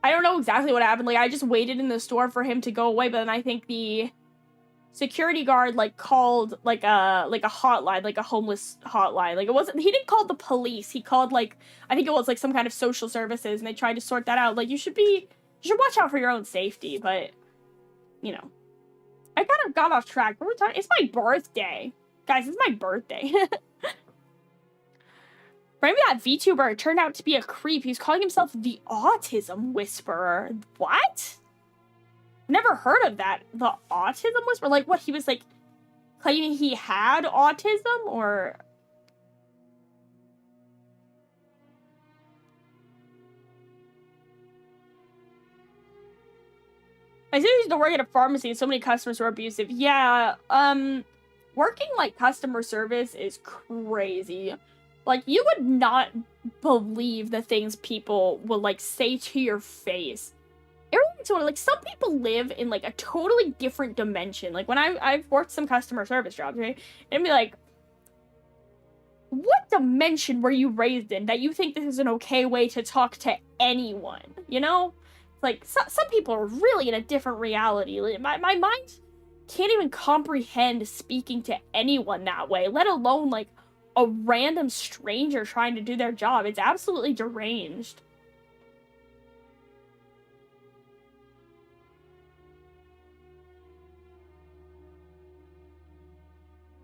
I don't know exactly what happened. Like, I just waited in the store for him to go away, but then I think the security guard, like, called, like a hotline, like a homeless hotline. Like, he didn't call the police. He called, like, I think it was, like, some kind of social services, and they tried to sort that out. Like, you should watch out for your own safety, but, you know. I kind of got off track. It's my birthday. Guys, it's my birthday. Maybe that VTuber turned out to be a creep. He's calling himself the Autism Whisperer. What? Never heard of that. The Autism Whisperer? Like, what, he was, like, claiming he had autism, or... I said I used to work at a pharmacy and so many customers were abusive. Yeah, working, like, customer service is crazy. Like, you would not believe the things people will, like, say to your face. Like, some people live in, like, a totally different dimension. Like, when I've worked some customer service jobs, right? And be like, what dimension were you raised in that you think this is an okay way to talk to anyone? You know? Like, some people are really in a different reality. My mind can't even comprehend speaking to anyone that way, let alone, like, a random stranger trying to do their job. It's absolutely deranged.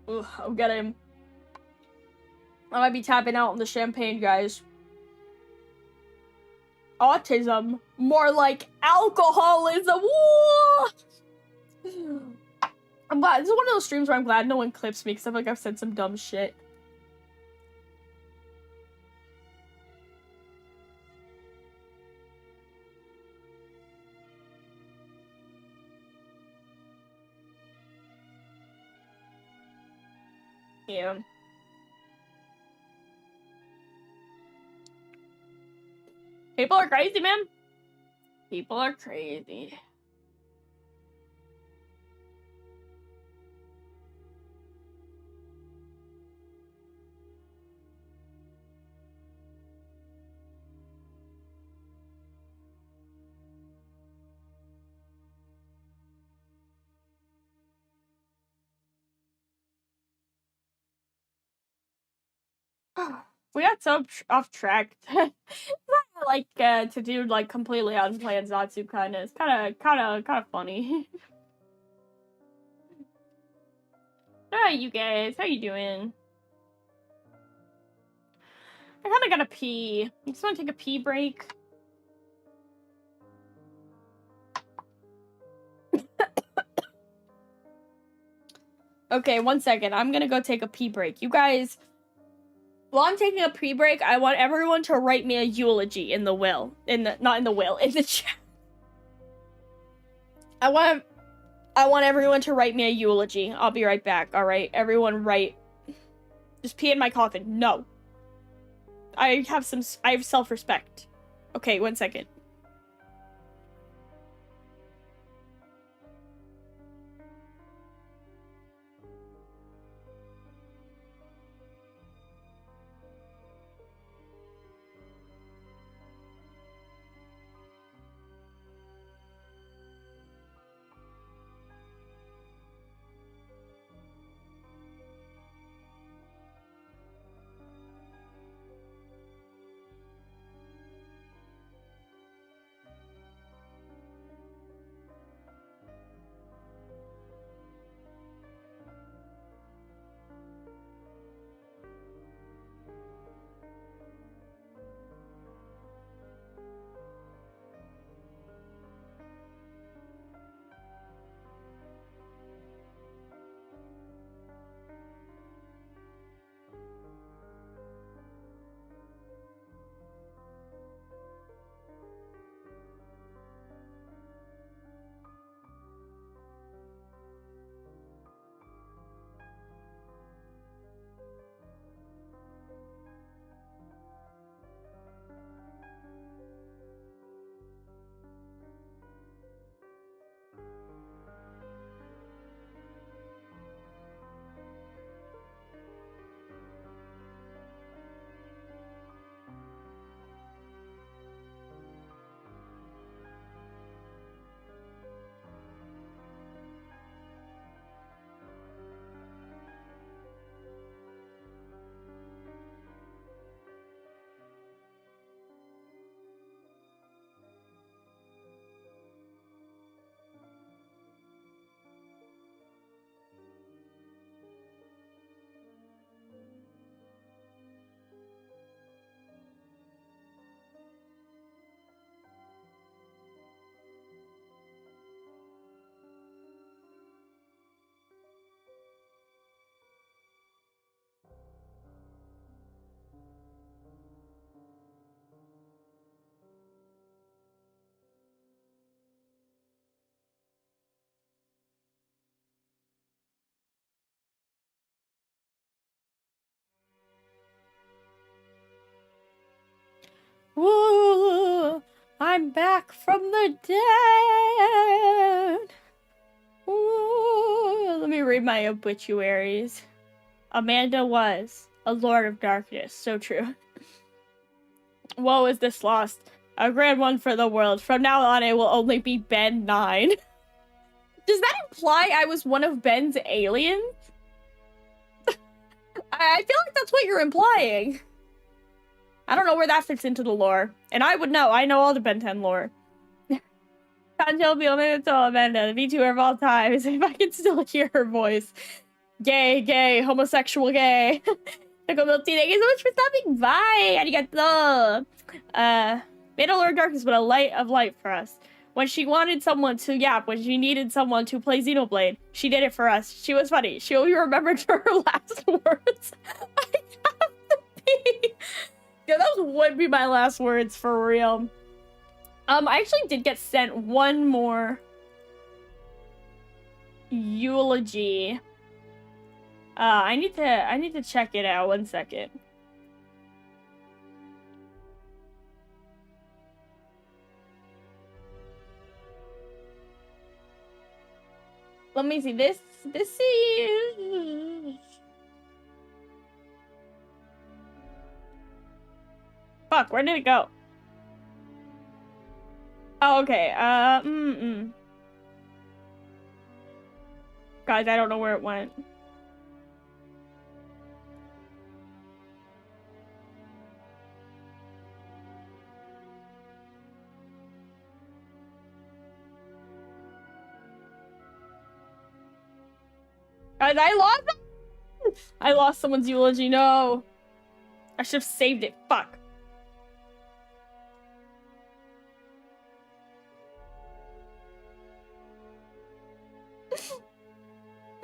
Ugh, I'm gonna... I might be tapping out on the champagne, guys. Autism. More like alcoholism. Woo! I'm glad. This is one of those streams where I'm glad no one clips me, because I feel like I've said some dumb shit. Yeah. People are crazy, man. People are crazy. We got so off track. Like to do like completely unplanned Zatsu kind of. It's kind of funny. Alright, you guys, how you doing? I kind of gotta pee. I just want to take a pee break. Okay, 1 second. I'm gonna go take a pee break. You guys, while I'm taking a pee break, I want everyone to write me a eulogy in the will. Not in the will, in the chat. I want everyone to write me a eulogy. I'll be right back, alright? Everyone write. Just pee in my coffin. No. I have self-respect. Okay, 1 second. Woo! I'm back from the dead! Woo! Let me read my obituaries. Amanda was a lord of darkness. So true. Woe is this lost. A grand one for the world. From now on, it will only be Ben 9. Does that imply I was one of Ben's aliens? I feel like that's what you're implying. I don't know where that fits into the lore. And I would know. I know all the Ben 10 lore. Kanjo Biominato Amanda, the VTuber of all times. If I can still hear her voice. Gay, gay, homosexual, gay. Nakomilty, thank you so much for stopping by. Arigato. Made a Lord Darkness, but a light of light for us. When she wanted someone to yap, when she needed someone to play Xenoblade, she did it for us. She was funny. She only remembered her last words. I have to pee. Yeah, those would be my last words for real. I actually did get sent one more eulogy. I need to check it out. 1 second. Let me see. This is... Fuck, where did it go? Oh, okay. Guys, I don't know where it went. Guys, I lost someone's eulogy. No. I should have saved it. Fuck.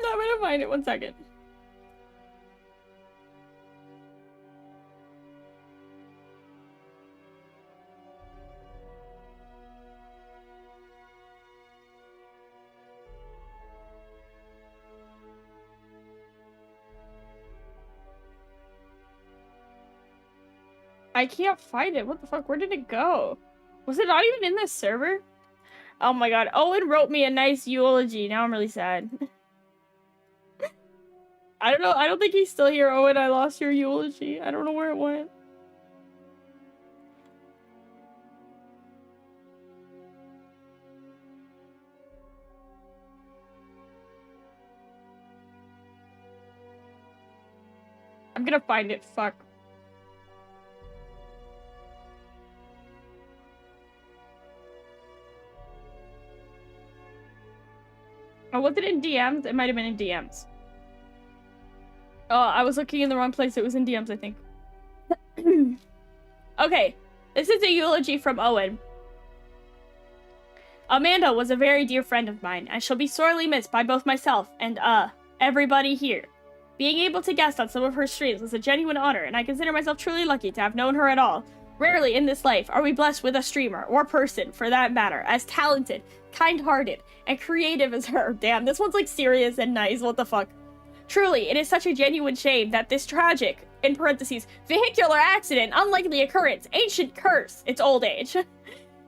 No, I'm gonna find it. 1 second. I can't find it. What the fuck? Where did it go? Was it not even in this server? Oh my god. Owen wrote me a nice eulogy. Now I'm really sad. I don't know. I don't think he's still here. Owen, I lost your eulogy. I don't know where it went. I'm gonna find it. Fuck. Oh, was it in DMs? It might have been in DMs. Oh, I was looking in the wrong place. It was in DMs, I think. Okay. This is a eulogy from Owen. Amanda was a very dear friend of mine, and she'll be sorely missed by both myself and, everybody here. Being able to guest on some of her streams was a genuine honor, and I consider myself truly lucky to have known her at all. Rarely in this life are we blessed with a streamer, or person, for that matter, as talented, kind-hearted, and creative as her. Damn, this one's like serious and nice, what the fuck. Truly, it is such a genuine shame that this tragic, in parentheses, vehicular accident, unlikely occurrence, ancient curse, it's old age,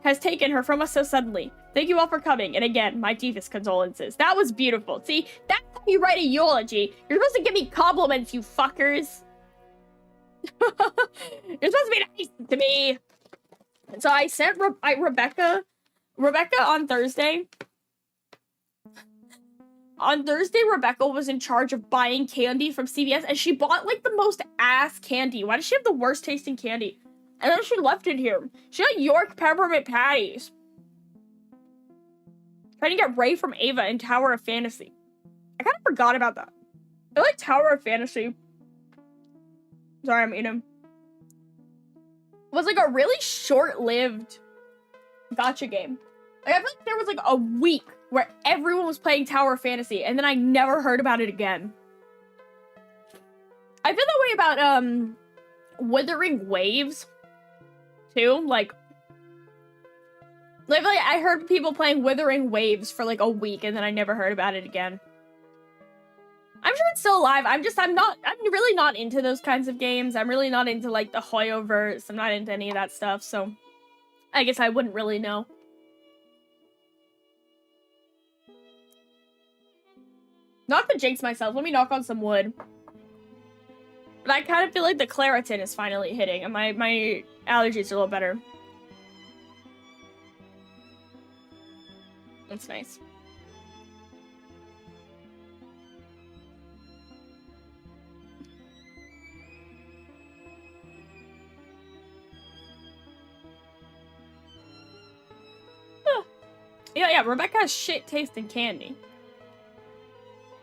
has taken her from us so suddenly. Thank you all for coming, and again, my deepest condolences. That was beautiful. See, that's how you write a eulogy. You're supposed to give me compliments, you fuckers. You're supposed to be nice to me. So I sent Rebecca on Thursday. On Thursday, Rebecca was in charge of buying candy from CVS, and she bought, like, the most ass candy. Why does she have the worst tasting candy? And then she left it here. She got York peppermint patties. Trying to get Ray from Ava in Tower of Fantasy. I kind of forgot about that. I like Tower of Fantasy. Sorry, I'm eating. It was, like, a really short-lived gacha game. Like, I feel like there was, like, a week where everyone was playing Tower of Fantasy, and then I never heard about it again. I feel that way about, Wuthering Waves, too. Like, I heard people playing Wuthering Waves for, like, a week, and then I never heard about it again. I'm sure it's still alive. I'm really not into those kinds of games. I'm really not into, like, the Hoyoverse. I'm not into any of that stuff, so I guess I wouldn't really know. Not to jinx myself, let me knock on some wood. But I kind of feel like the Claritin is finally hitting, and my allergies are a little better. That's nice. Yeah, Rebecca has shit tasting candy.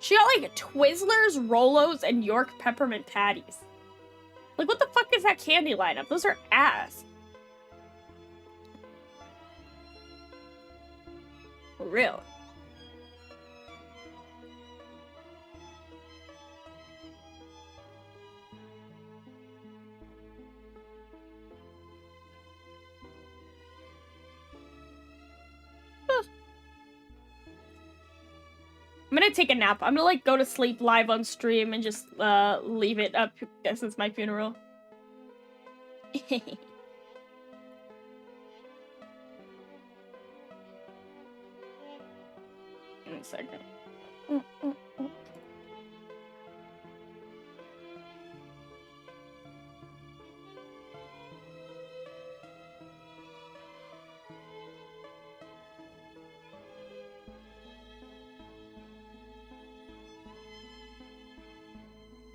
She got, like, Twizzlers, Rolos, and York peppermint patties. Like, what the fuck is that candy lineup? Those are ass. For real. I'm gonna take a nap. I'm gonna, like, go to sleep live on stream and just, leave it up since my funeral. 1 second.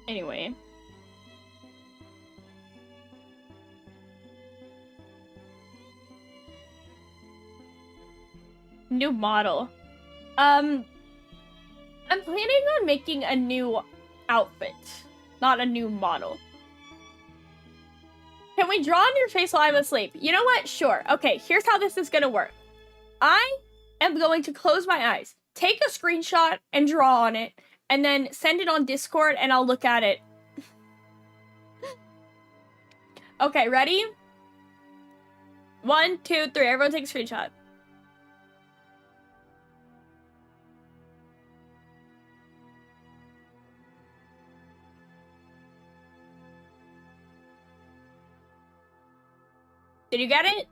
Anyway. New model. I'm planning on making a new outfit, not a new model. Can we draw on your face while I'm asleep? You know what? Sure. Okay, here's how this is gonna work. I am going to close my eyes, take a screenshot and draw on it, and then send it on Discord and I'll look at it. Okay, ready? 1, 2, 3. Everyone take a screenshot. Did you get it?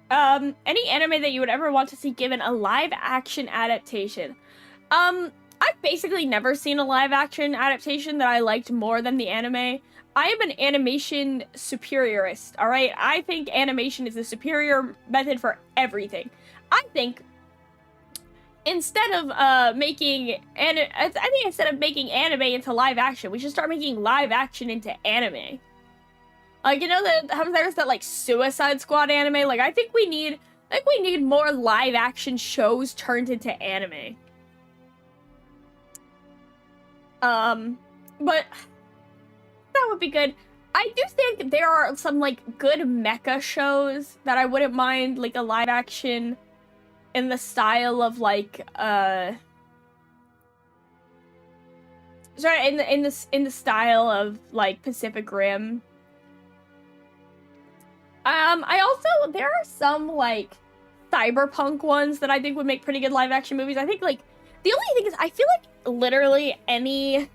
Any anime that you would ever want to see given a live-action adaptation? I've basically never seen a live-action adaptation that I liked more than the anime. I am an animation superiorist, alright? I think animation is the superior method for everything. I think instead of making anime into live action, we should start making live action into anime. Like, you know, there's that, like, Suicide Squad anime? Like, I think we need more live-action shows turned into anime. But that would be good. I do think there are some, like, good mecha shows that I wouldn't mind, like, a live-action in the style of, like, sorry, in the style of, like, Pacific Rim. There are some, like, cyberpunk ones that I think would make pretty good live-action movies. I think, like, the only thing is, I feel like literally any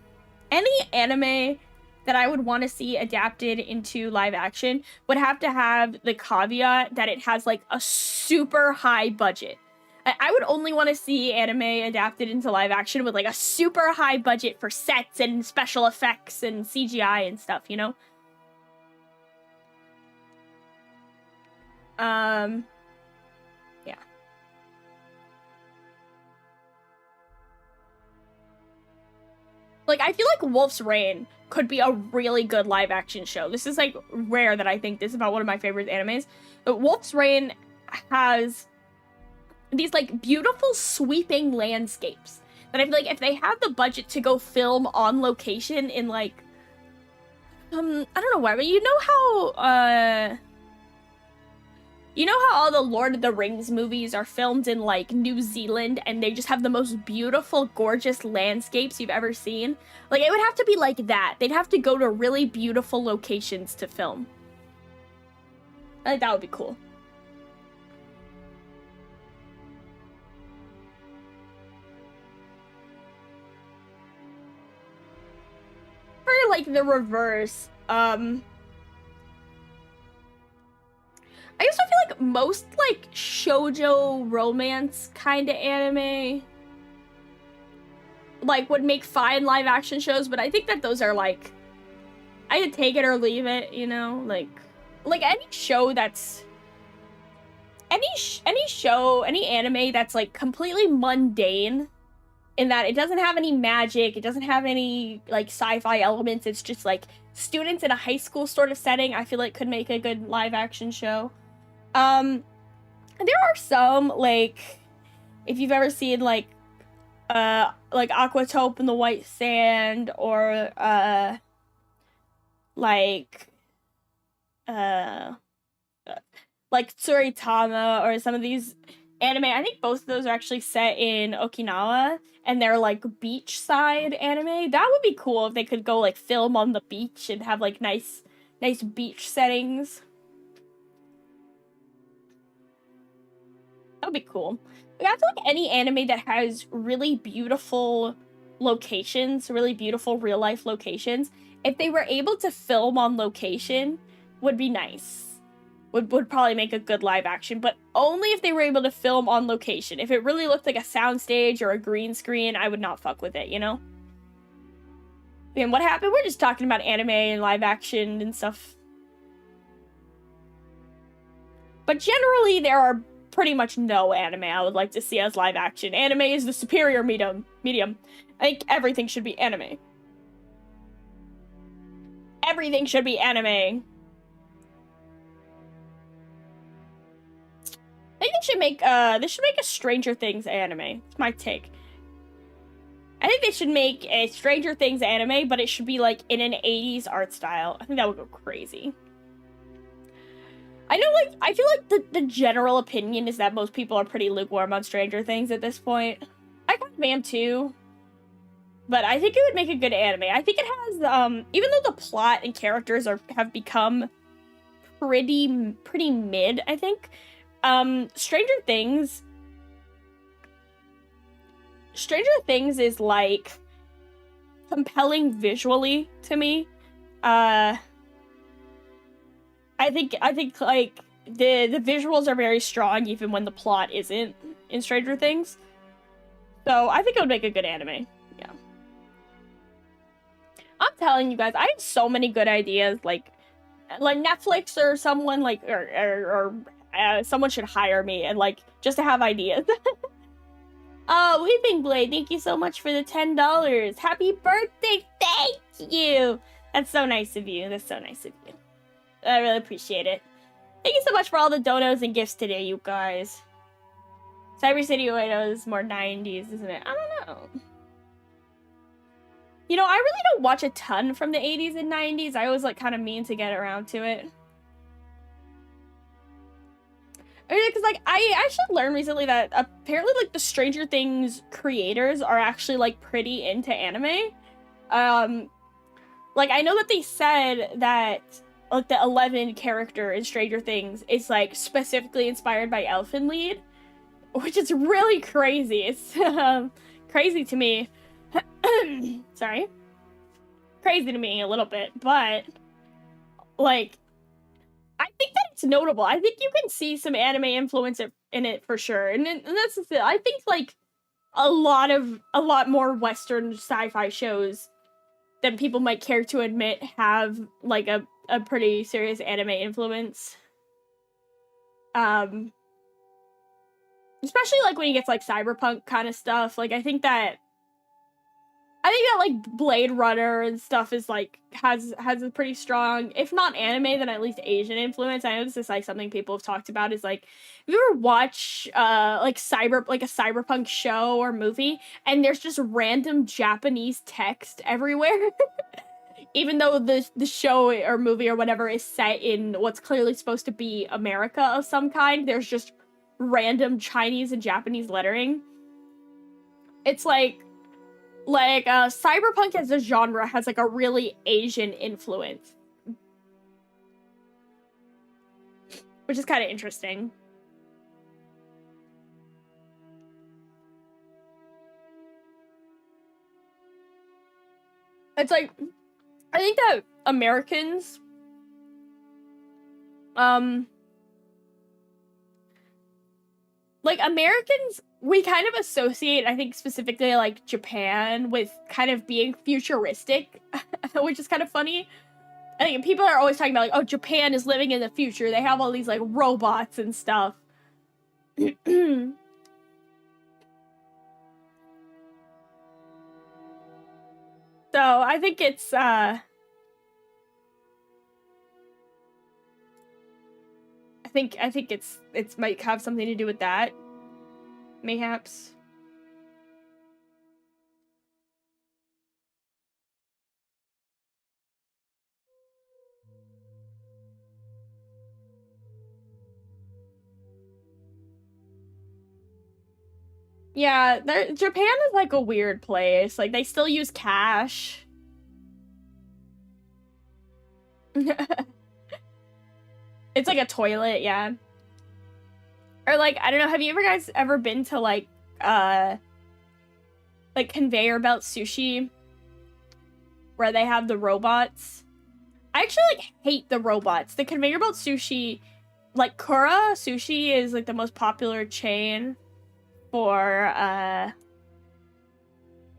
anime that I would want to see adapted into live-action would have to have the caveat that it has, like, a super high budget. I would only want to see anime adapted into live-action with, like, a super high budget for sets and special effects and CGI and stuff, you know? Yeah. Like, I feel like Wolf's Rain could be a really good live-action show. This is, like, rare that I think this about one of my favorite animes. But Wolf's Rain has these, like, beautiful sweeping landscapes that I feel like if they have the budget to go film on location in, like, I don't know where, but you know how all the Lord of the Rings movies are filmed in, like, New Zealand, and they just have the most beautiful, gorgeous landscapes you've ever seen? Like, it would have to be like that. They'd have to go to really beautiful locations to film. I think that would be cool. For, like, the reverse, I also feel like most, like, shoujo romance kind of anime, like, would make fine live-action shows, but I think that those are, like, I could take it or leave it, you know? Like any show that's... Any anime that's, like, completely mundane, in that it doesn't have any magic, it doesn't have any, like, sci-fi elements, it's just, like, students in a high school sort of setting, I feel like could make a good live-action show. There are some, like, if you've ever seen, like Aquatope in the White Sand, or, like Tsuritama, or some of these anime, I think both of those are actually set in Okinawa, and they're, like, beachside anime. That would be cool if they could go, like, film on the beach and have, like, nice beach settings. That would be cool. Like, I feel like any anime that has really beautiful locations, really beautiful real-life locations, if they were able to film on location, would be nice. would probably make a good live action, but only if they were able to film on location. If it really looked like a soundstage or a green screen, I would not fuck with it, you know? And what happened? We're just talking about anime and live action and stuff. But generally, there are pretty much no anime I would like to see as live action. Anime is the superior medium. I think everything should be anime. Everything should be anime. I think they should make a Stranger Things anime. It's my take. I think they should make a Stranger Things anime, but it should be like in an 80s art style. I think that would go crazy. I know, like, I feel like the general opinion is that most people are pretty lukewarm on Stranger Things at this point. I kind of am too. But I think it would make a good anime. I think it has, even though the plot and characters have become pretty mid, I think, Stranger Things is, like, compelling visually to me. I think like the visuals are very strong even when the plot isn't in Stranger Things. So I think it would make a good anime. Yeah. I'm telling you guys, I have so many good ideas. Like Netflix or someone like or someone should hire me and like just to have ideas. Oh, Weeping Blade, thank you so much for the $10. Happy birthday! Thank you. That's so nice of you. That's so nice of you. I really appreciate it. Thank you so much for all the donos and gifts today, you guys. Cyber City Oedo is more 90s, isn't it? I don't know. You know, I really don't watch a ton from the 80s and 90s. I always, like, kind of mean to get around to it. Because, like, I actually learned recently that apparently, like, the Stranger Things creators are actually, like, pretty into anime. Like, I know that they said that like the 11 character in Stranger Things is like specifically inspired by Elfenlied, which is really crazy. It's crazy to me. Sorry. Crazy to me a little bit, but like I think that it's notable. I think you can see some anime influence in it for sure. And that's the thing. I think like a lot more Western sci-fi shows than people might care to admit have like a pretty serious anime influence. Especially like when you get to like cyberpunk kind of stuff. Like I think that like Blade Runner and stuff is like has a pretty strong, if not anime, then at least Asian influence. I know this is like something people have talked about is like, if you ever watch like a cyberpunk show or movie and there's just random Japanese text everywhere. Even though the show or movie or whatever is set in what's clearly supposed to be America of some kind, there's just random Chinese and Japanese lettering. It's like cyberpunk as a genre has like a really Asian influence, which is kind of interesting. It's like, I think that Americans, we kind of associate, I think specifically like Japan with kind of being futuristic, which is kind of funny. I think people are always talking about like, oh, Japan is living in the future. They have all these like robots and stuff. So I think it's I think it's might have something to do with that. Mayhaps. Yeah, Japan is like a weird place. Like they still use cash. It's like a toilet, yeah. Or like, I don't know, have you guys ever been to like conveyor belt sushi where they have the robots? I actually like hate the robots. The conveyor belt sushi like, Kura Sushi is, like, the most popular chain for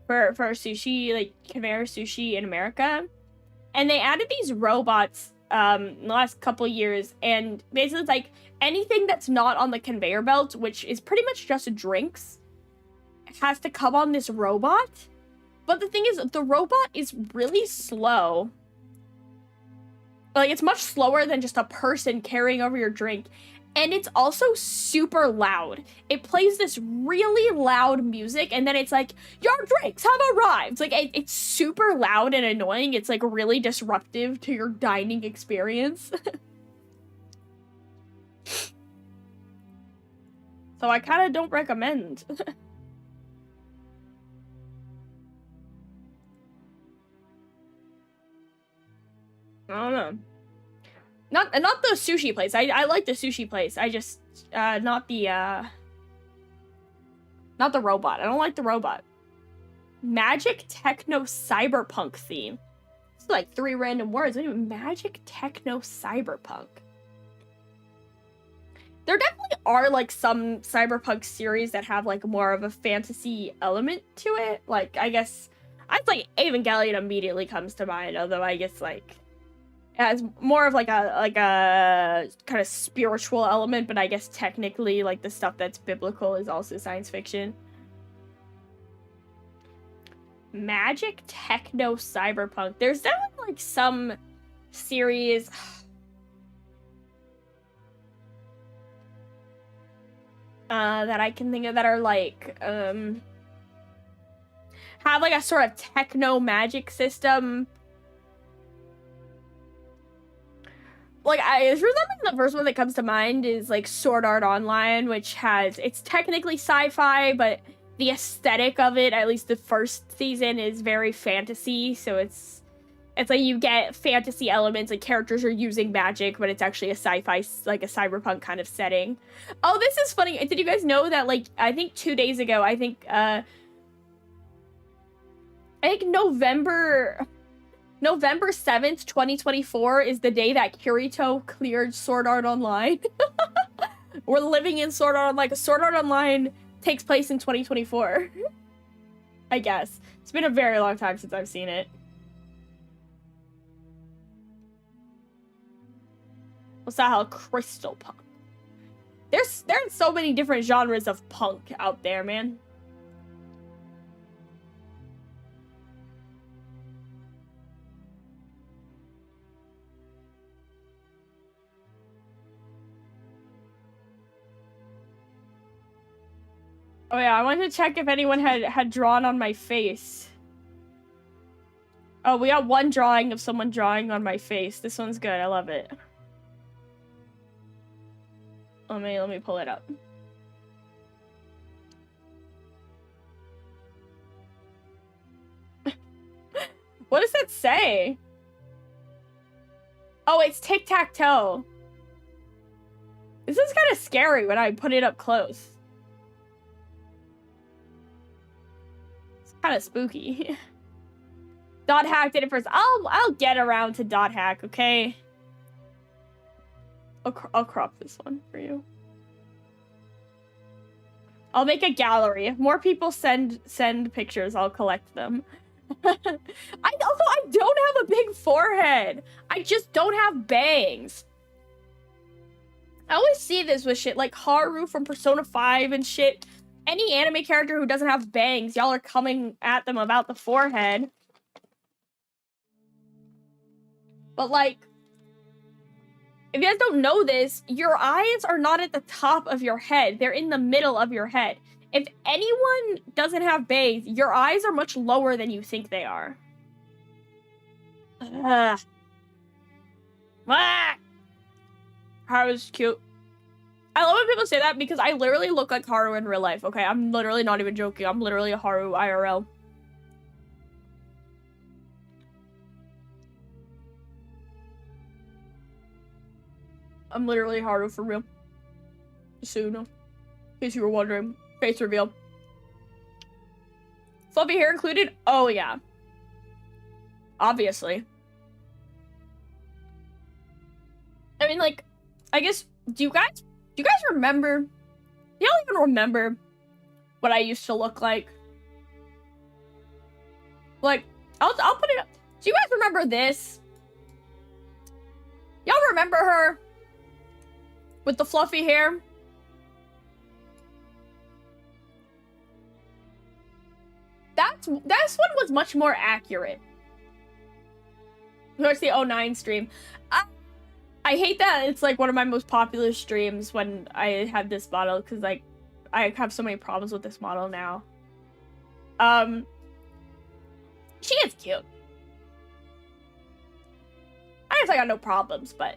sushi, like, conveyor sushi in America. And they added these robots, in the last couple years, and basically it's like, anything that's not on the conveyor belt, which is pretty much just drinks, has to come on this robot. But the thing is, the robot is really slow. Like, it's much slower than just a person carrying over your drink. And it's also super loud. It plays this really loud music, and then it's like, your drinks have arrived! Like, it's super loud and annoying. It's, like, really disruptive to your dining experience. So I kind of don't recommend. I don't know. Not the sushi place. I like the sushi place. I just not the robot. I don't like the robot. Magic techno cyberpunk theme. It's like 3 random words. Magic techno cyberpunk. There definitely are like some cyberpunk series that have like more of a fantasy element to it. Like, I guess like Evangelion immediately comes to mind, although I guess like it has more of like a kind of spiritual element, but I guess technically like the stuff that's biblical is also science fiction. Magic techno cyberpunk. There's definitely like some series that I can think of that are like have like a sort of techno magic system. Like, for some reason, the first one that comes to mind is, like, Sword Art Online, which it's technically sci-fi, but the aesthetic of it, at least the first season, is very fantasy, so it's like you get fantasy elements, like, characters are using magic, but it's actually a sci-fi, like, a cyberpunk kind of setting. Oh, this is funny. Did you guys know that, like, I think 2 days ago, I think November 7th, 2024 is the day that Kirito cleared Sword Art Online. We're living in Sword Art Online. Sword Art Online takes place in 2024. I guess. It's been a very long time since I've seen it. What's that hell? Crystal punk. There's so many different genres of punk out there, man. Oh yeah, I wanted to check if anyone had drawn on my face. Oh, we got one drawing of someone drawing on my face. This one's good. I love it. Let me pull it up. What does that say? Oh, it's tic-tac-toe. This is kind of scary when I put it up close. Kind of spooky. Dot Hack did it first. I'll get around to Dot Hack, okay? I'll crop this one for you. I'll make a gallery. If more people send pictures, I'll collect them. I don't have a big forehead. I just don't have bangs. I always see this with shit like Haru from Persona 5 and shit. Any anime character who doesn't have bangs, y'all are coming at them about the forehead. But, like, if you guys don't know this, your eyes are not at the top of your head. They're in the middle of your head. If anyone doesn't have bangs, your eyes are much lower than you think they are. Ugh. Ah! Haru's cute. I love when people say that because I literally look like Haru in real life, okay? I'm literally not even joking. I'm literally a Haru IRL. I'm literally Haru for real. Just so you know. In case you were wondering. Face reveal. Fluffy hair included? Oh, yeah. Obviously. I mean, like, I guess Do you guys remember? Do y'all even remember what I used to look like? Like, I'll put it up. Do you guys remember this? Y'all remember her? With the fluffy hair? This one was much more accurate. Towards the 09 stream. I hate that it's like one of my most popular streams when I had this model, because like I have so many problems with this model now. She is cute. I guess I got no problems, but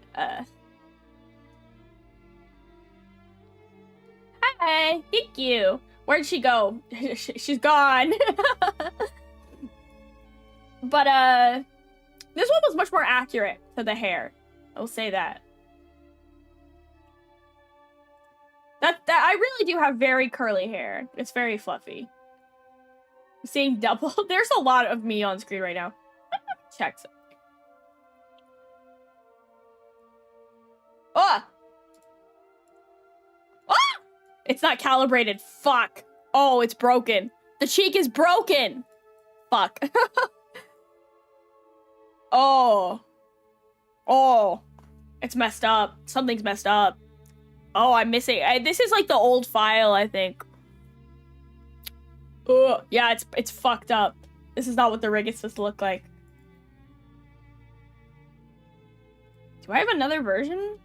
hi, thank you. Where'd she go? She's gone. But this one was much more accurate to the hair. I'll say that. That I really do have very curly hair. It's very fluffy. I'm seeing double. There's a lot of me on screen right now. Check something. Ah! Ah! It's not calibrated. Fuck. Oh, it's broken. The cheek is broken. Fuck. Oh. Oh. It's messed up. Something's messed up. Oh, I'm missing. This is like the old file, I think. Ugh. Yeah, it's fucked up. This is not what the rig is supposed to look like. Do I have another version?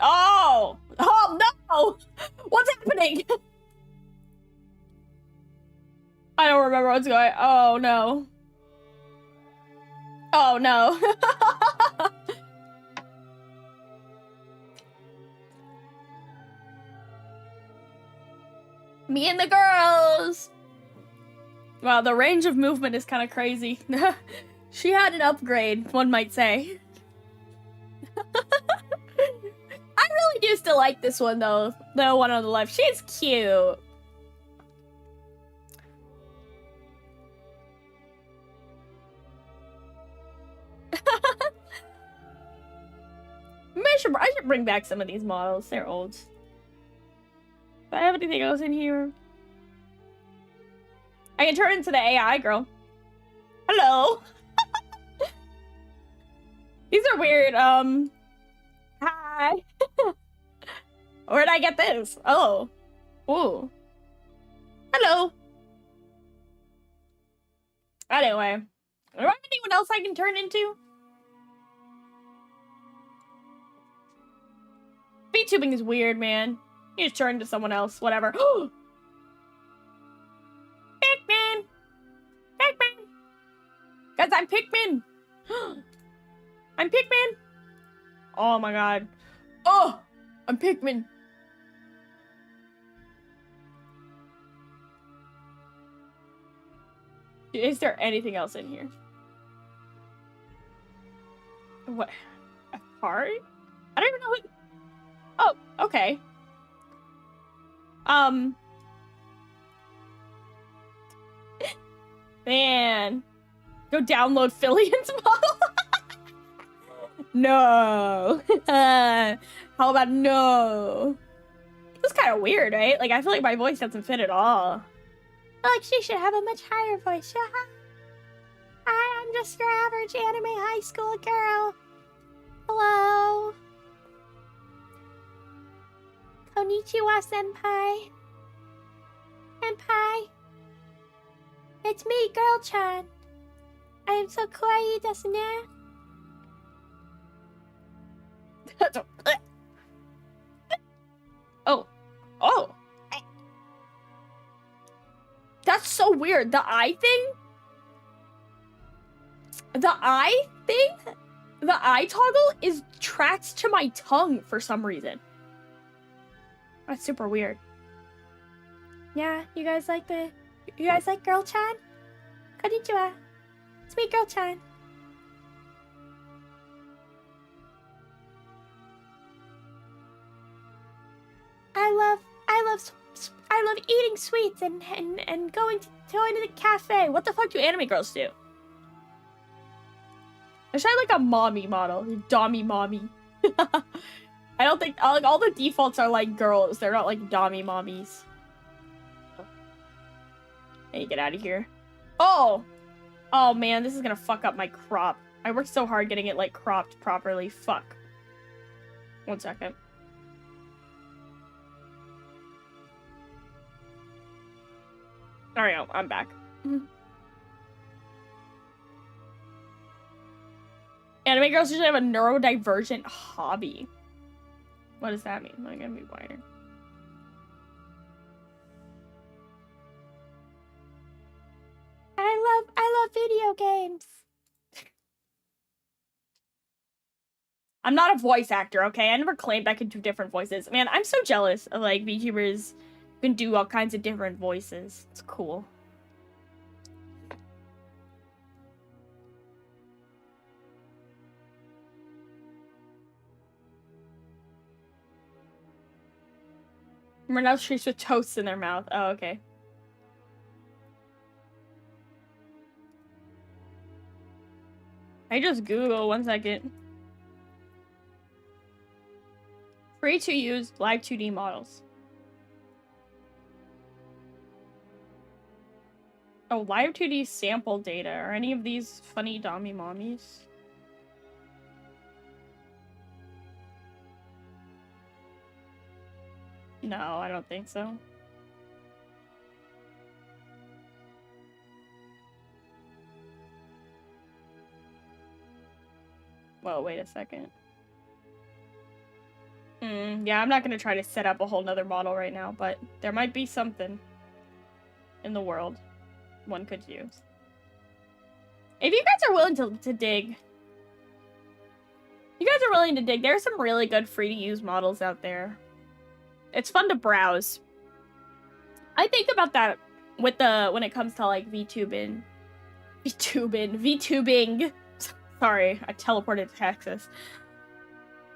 Oh! Oh no! What's happening? I don't remember what's going on. Oh no. Oh no. Me and the girls! Wow, the range of movement is kind of crazy. She had an upgrade, one might say. I really do still like this one, though. The one on the left. She's cute. I should bring back some of these models. They're old. Do I have anything else in here? I can turn into the AI girl. Hello. These are weird. Hi. Where'd I get this? Oh. Ooh. Hello. Anyway. Do I have anyone else I can turn into? Vtubing is weird, man. You just turn into someone else. Whatever. Pikmin! Pikmin! Guys, I'm Pikmin! I'm Pikmin! Oh my god. Oh! I'm Pikmin! Is there anything else in here? What? A card? I don't even know what... Oh, okay. Man. Go download Fillian's model? No. How about no? It's kind of weird, right? Like, I feel like my voice doesn't fit at all. Like, she should have a much higher voice. I'm just your average anime high school girl. Hello. Konnichiwa, senpai. Senpai. It's me, girl-chan. I am so kawaii desu ne. Oh. Oh. That's so weird. The eye thing? The eye thing? The eye toggle is tracked to my tongue for some reason. That's super weird. Yeah, you guys like girl-chan? Konnichiwa. It's me, girl-chan. I love eating sweets and going to the cafe. What the fuck do anime girls do? I should have like a mommy model. Dommy mommy. I don't think like all the defaults are like girls. They're not like dommy mommies. Hey, get out of here. Oh! Oh man, this is gonna fuck up my crop. I worked so hard getting it like cropped properly. Fuck. 1 second. Alright, I'm back. Anime girls usually have a neurodivergent hobby. What does that mean? I'm gonna be wider. I love video games. I'm not a voice actor, okay? I never claimed I could do different voices. Man, I'm so jealous of like VTubers who can do all kinds of different voices. It's cool. Renelle streaks with toasts in their mouth. Oh, okay. I just Google 1 second. Free to use live 2D models. Oh, live 2D sample data. Are any of these funny dommy mommies? No, I don't think so. Well, wait a second. Yeah, I'm not gonna try to set up a whole nother model right now, but there might be something in the world one could use. If you guys are willing to dig, there are some really good free-to-use models out there. It's fun to browse. I think about that with when it comes to like VTubing. Sorry, I teleported to Texas.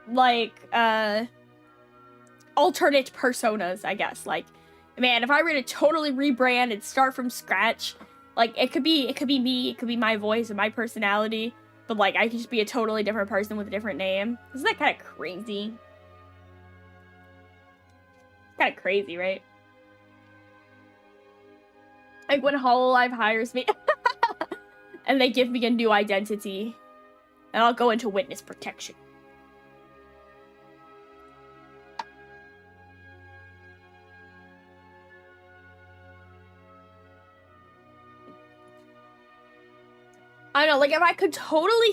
Like, alternate personas, I guess. Like, man, if I were to totally rebrand and start from scratch, like, it could be me, it could be my voice and my personality, but like, I could just be a totally different person with a different name. Isn't that kind of crazy? Kind of crazy, right? Like when Hololive hires me and they give me a new identity and I'll go into witness protection. I know, like if I could totally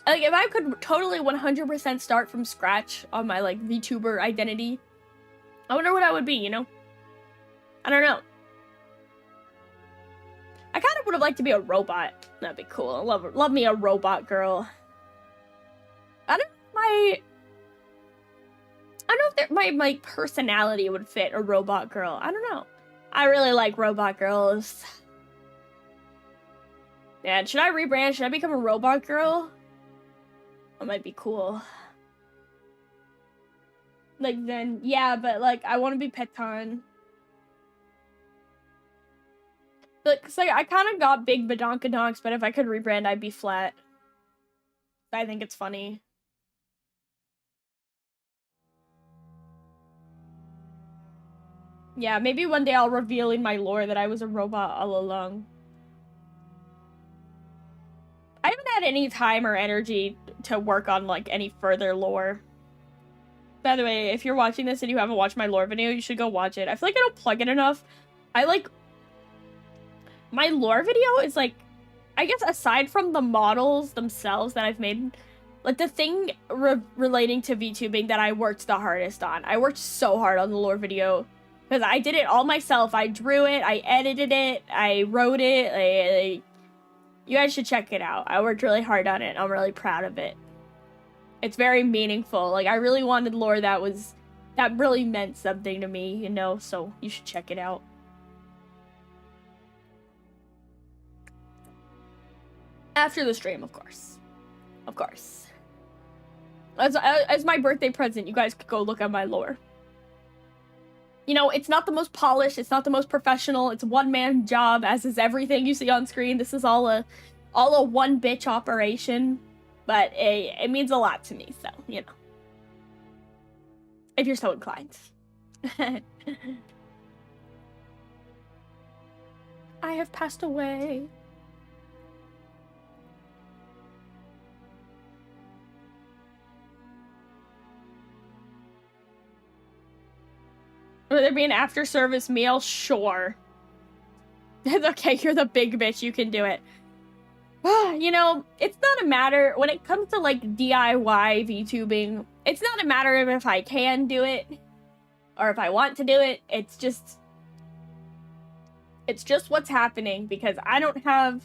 100% start from scratch on my like VTuber identity, I wonder what I would be, you know? I don't know. I kind of would have liked to be a robot. That'd be cool. Love me a robot girl. I don't know if my personality would fit a robot girl. I don't know. I really like robot girls. Yeah, should I rebrand? Should I become a robot girl? That might be cool. Like, then, yeah, but, like, I want to be Petan. But, cause, like, I kind of got big badonkadonks, but if I could rebrand, I'd be flat. I think it's funny. Yeah, maybe one day I'll reveal in my lore that I was a robot all along. I haven't had any time or energy to work on, like, any further lore. By the way, if you're watching this and you haven't watched my lore video, you should go watch it. I feel like I don't plug it enough. My lore video is, like, I guess aside from the models themselves that I've made, like, the thing relating to VTubing that I worked the hardest on. I worked so hard on the lore video. Because I did it all myself. I drew it, I edited it, I wrote it, you guys should check it out. I worked really hard on it. I'm really proud of it. It's very meaningful. Like, I really wanted lore that really meant something to me, you know? So, you should check it out. After the stream, of course. Of course. As my birthday present, you guys could go look at my lore. You know, it's not the most polished, it's not the most professional, it's a one-man job, as is everything you see on screen. This is all a one-bitch operation. But it means a lot to me, so, you know. If you're so inclined. I have passed away. Will there be an after-service meal? Sure. It's okay, you're the big bitch, you can do it. You know, it's not a matter, when it comes to, like, DIY VTubing, it's not a matter of if I can do it, or if I want to do it, it's just what's happening, because I don't have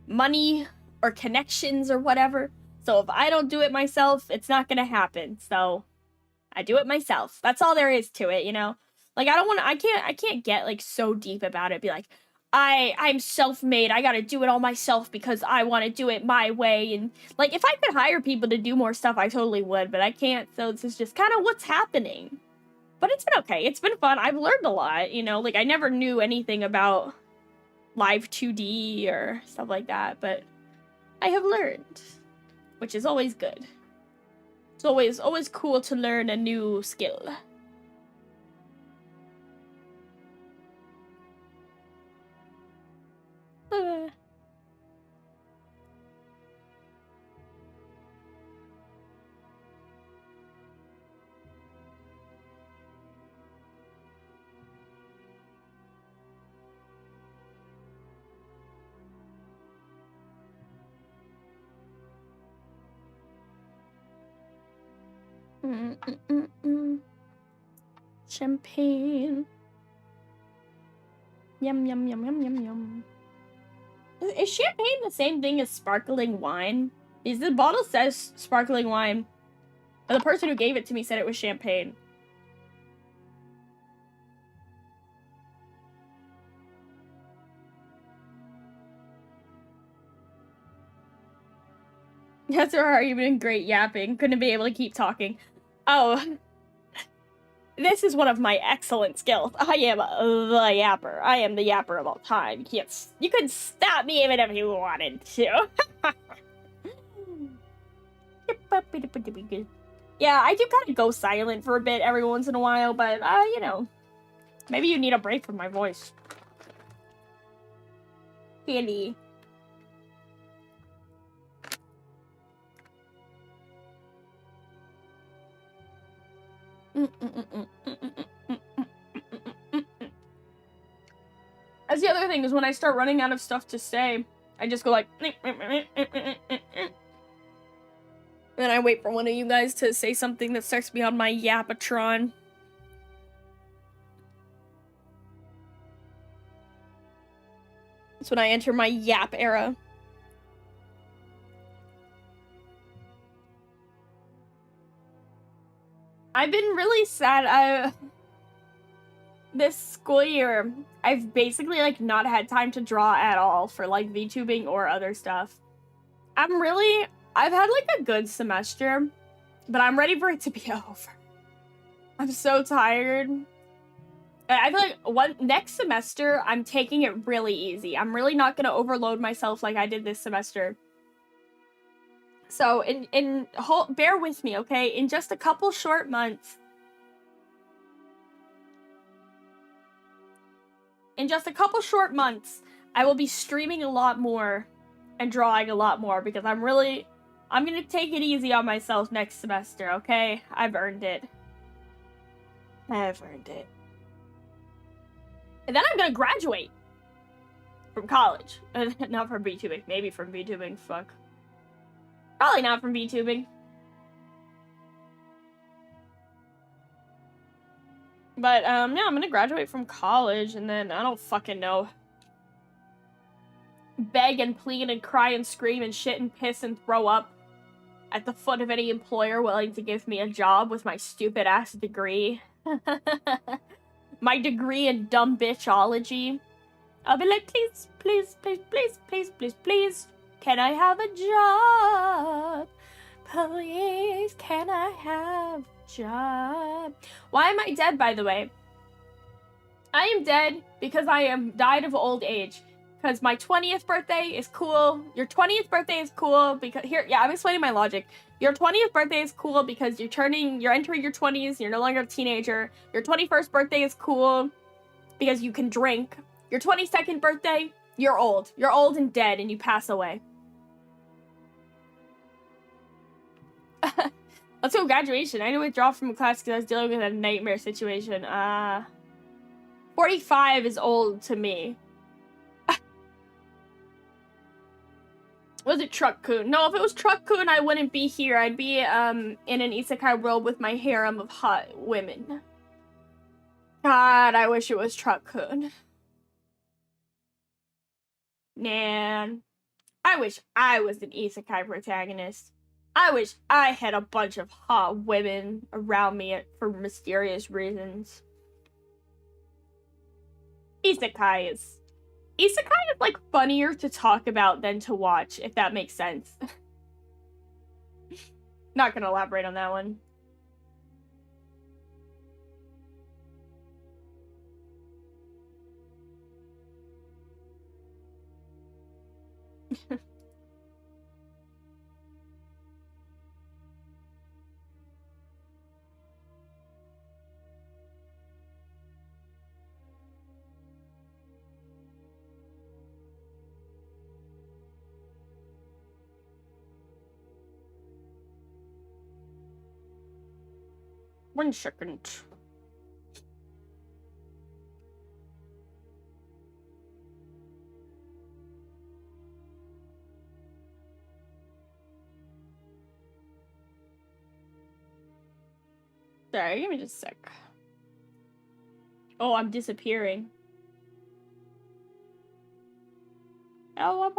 money or connections or whatever, so if I don't do it myself, it's not gonna happen, so I do it myself. That's all there is to it, you know? Like, I can't get, like, so deep about it, be like, I'm self-made, I gotta do it all myself because I want to do it my way, and, like, if I could hire people to do more stuff, I totally would, but I can't, so this is just kind of what's happening. But it's been okay, it's been fun, I've learned a lot, you know, like, I never knew anything about live 2D or stuff like that, but I have learned, which is always good. It's always cool to learn a new skill. Champagne. Yum, yum, yum, yum, yum, yum. Is champagne the same thing as sparkling wine? Because the bottle says sparkling wine, but the person who gave it to me said it was champagne. That's our argument. Great yapping. Couldn't be able to keep talking. Oh. This is one of my excellent skills. I am the yapper. I am the yapper of all time. You could stop me even if you wanted to. Yeah, I do kind of go silent for a bit every once in a while, but, you know, maybe you need a break from my voice. Candy. That's the other thing, is when I start running out of stuff to say, I just go like, and then I wait for one of you guys to say something that starts me on my yapatron. That's when I enter my yap era. I've been really sad. This school year, I've basically, like, not had time to draw at all for, like, VTubing or other stuff. I've had, like, a good semester, but I'm ready for it to be over. I'm so tired. I feel like next semester, I'm taking it really easy. I'm really not gonna overload myself like I did this semester. So, bear with me, okay? In just a couple short months, I will be streaming a lot more and drawing a lot more because I'm gonna take it easy on myself next semester, okay? I've earned it. And then I'm gonna graduate from college. Not from VTubing. Maybe from VTubing, fuck. Probably not from VTubing. But, yeah, I'm gonna graduate from college, and then, I don't fucking know. Beg and plead and cry and scream and shit and piss and throw up at the foot of any employer willing to give me a job with my stupid-ass degree. My degree in dumb bitchology. I'll be like, please, please, please, please, please, please, please, can I have a job? Please, can I have a job? Why am I dead, by the way? I am dead because I am died of old age. because my 20th birthday is cool. Your 20th birthday is cool because I'm explaining my logic. Your 20th birthday is cool because you're entering your 20s, you're no longer a teenager. Your 21st birthday is cool because you can drink. Your 22nd birthday, you're old. You're old and dead and you pass away. Let's go graduation. I had to withdraw from a class because I was dealing with a nightmare situation. 45 is old to me. Was it Truck-kun? No, if it was Truck-kun, I wouldn't be here. I'd be in an isekai world with my harem of hot women. God, I wish it was Truck-kun. Man, I wish I was an isekai protagonist. I wish I had a bunch of hot women around me for mysterious reasons. Isekai is like funnier to talk about than to watch, if that makes sense. Not gonna elaborate on that one. One second. Sorry, give me just a sec. Oh, I'm disappearing. Oh,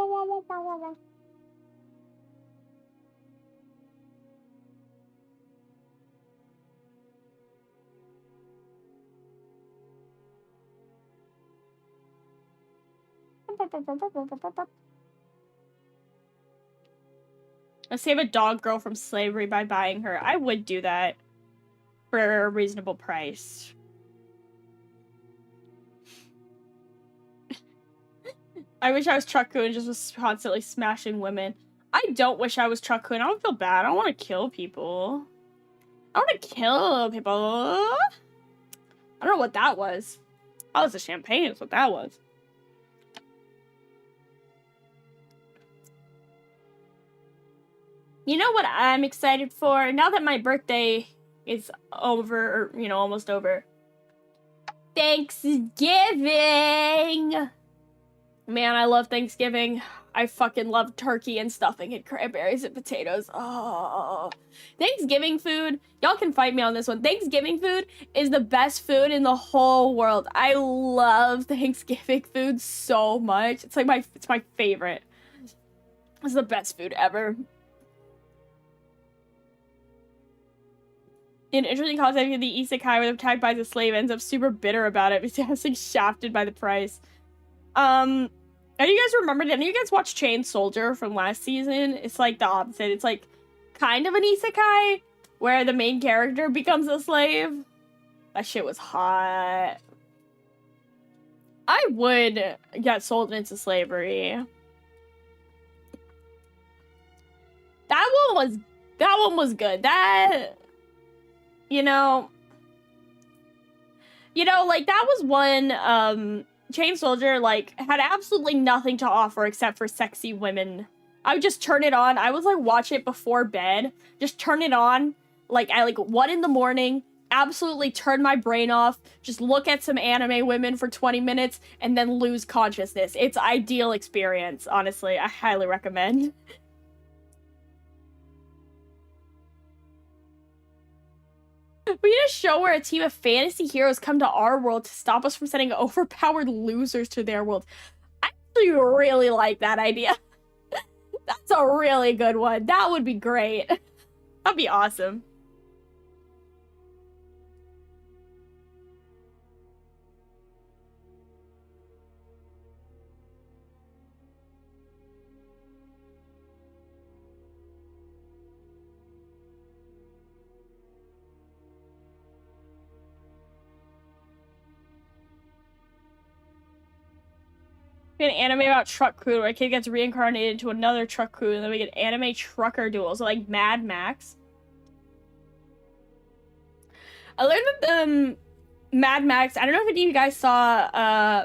I'll save a dog girl from slavery by buying her. I would do that for a reasonable price. I wish I was Truck-kun and just was constantly smashing women. I don't wish I was Truck-kun. I don't feel bad. I don't want to kill people. I want to kill people. I don't know what that was. That was a champagne is what that was. You know what I'm excited for? Now that my birthday is over, or, you know, almost over. Thanksgiving! Man, I love Thanksgiving. I fucking love turkey and stuffing and cranberries and potatoes. Oh. Thanksgiving food, y'all can fight me on this one. Thanksgiving food is the best food in the whole world. I love Thanksgiving food so much. It's like it's my favorite. It's the best food ever. In interesting concept, the isekai where the attacked by the slave ends up super bitter about it because he's like shafted by the price. Do you guys remember? Did you guys watch Chain Soldier from last season? It's like the opposite. It's like kind of an isekai where the main character becomes a slave. That shit was hot. I would get sold into slavery. That one was good. That, you know, like that was one, Chain Soldier, like, had absolutely nothing to offer except for sexy women. I would just turn it on. I would, like, watch it before bed. Just turn it on, like, at, like, 1 in the morning. Absolutely turn my brain off. Just look at some anime women for 20 minutes and then lose consciousness. It's ideal experience, honestly. I highly recommend. We need a show where a team of fantasy heroes come to our world to stop us from sending overpowered losers to their world. I actually really like that idea. That's a really good one. That would be great. That'd be awesome. We get an anime about truck crew where a kid gets reincarnated into another truck crew, and then we get anime trucker duels, so like Mad Max. I learned that Mad Max, I don't know if any of you guys saw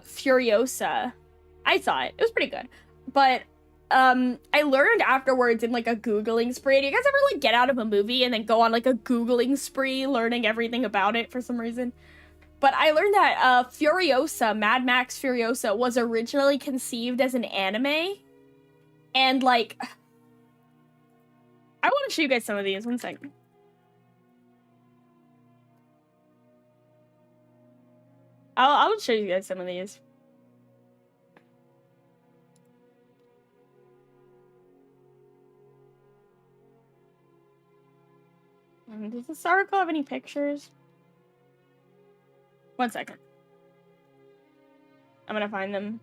Furiosa. I saw it. It was pretty good. But I learned afterwards in like a Googling spree. Do you guys ever like get out of a movie and then go on like a Googling spree learning everything about it for some reason? But I learned that Furiosa, Mad Max Furiosa, was originally conceived as an anime. And like, I want to show you guys some of these. One second. I'll show you guys some of these. Does this article have any pictures? One second. I'm gonna find them.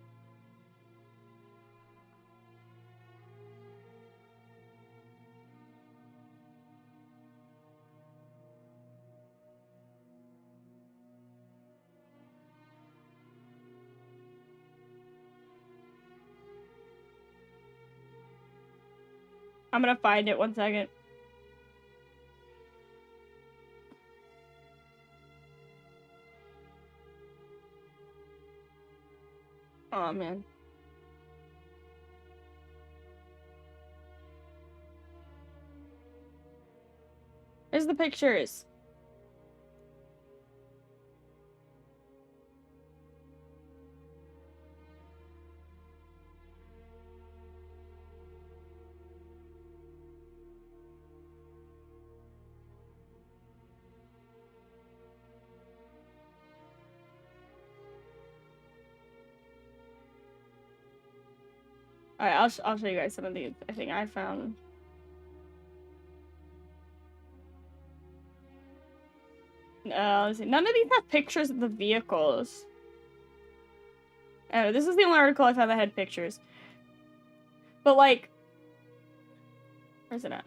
I'm gonna find it. One second. Oh, man. There's the pictures. Alright, I'll show you guys some of the thing I found. Let's see. None of these have pictures of the vehicles. Oh, this is the only article I found that had pictures. But like, where's it at?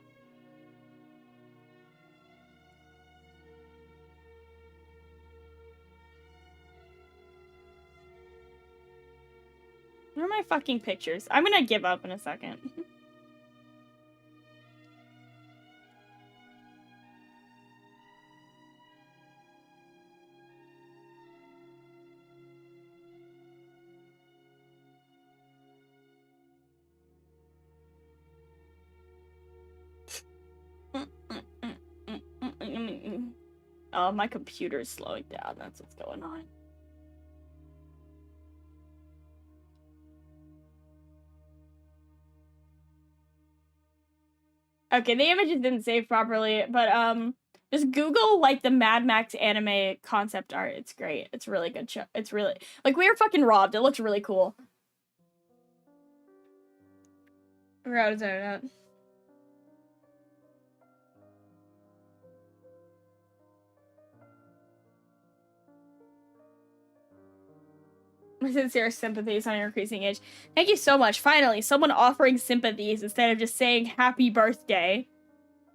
Where are my fucking pictures? I'm gonna give up in a second. Oh, my computer's slowing down. That's what's going on. Okay, the images didn't save properly, but just Google like the Mad Max anime concept art. It's great. It's really good show. It's really like we were fucking robbed. It looks really cool. We're out of internet. My sincere sympathies on your increasing age. Thank you so much. Finally, someone offering sympathies instead of just saying happy birthday.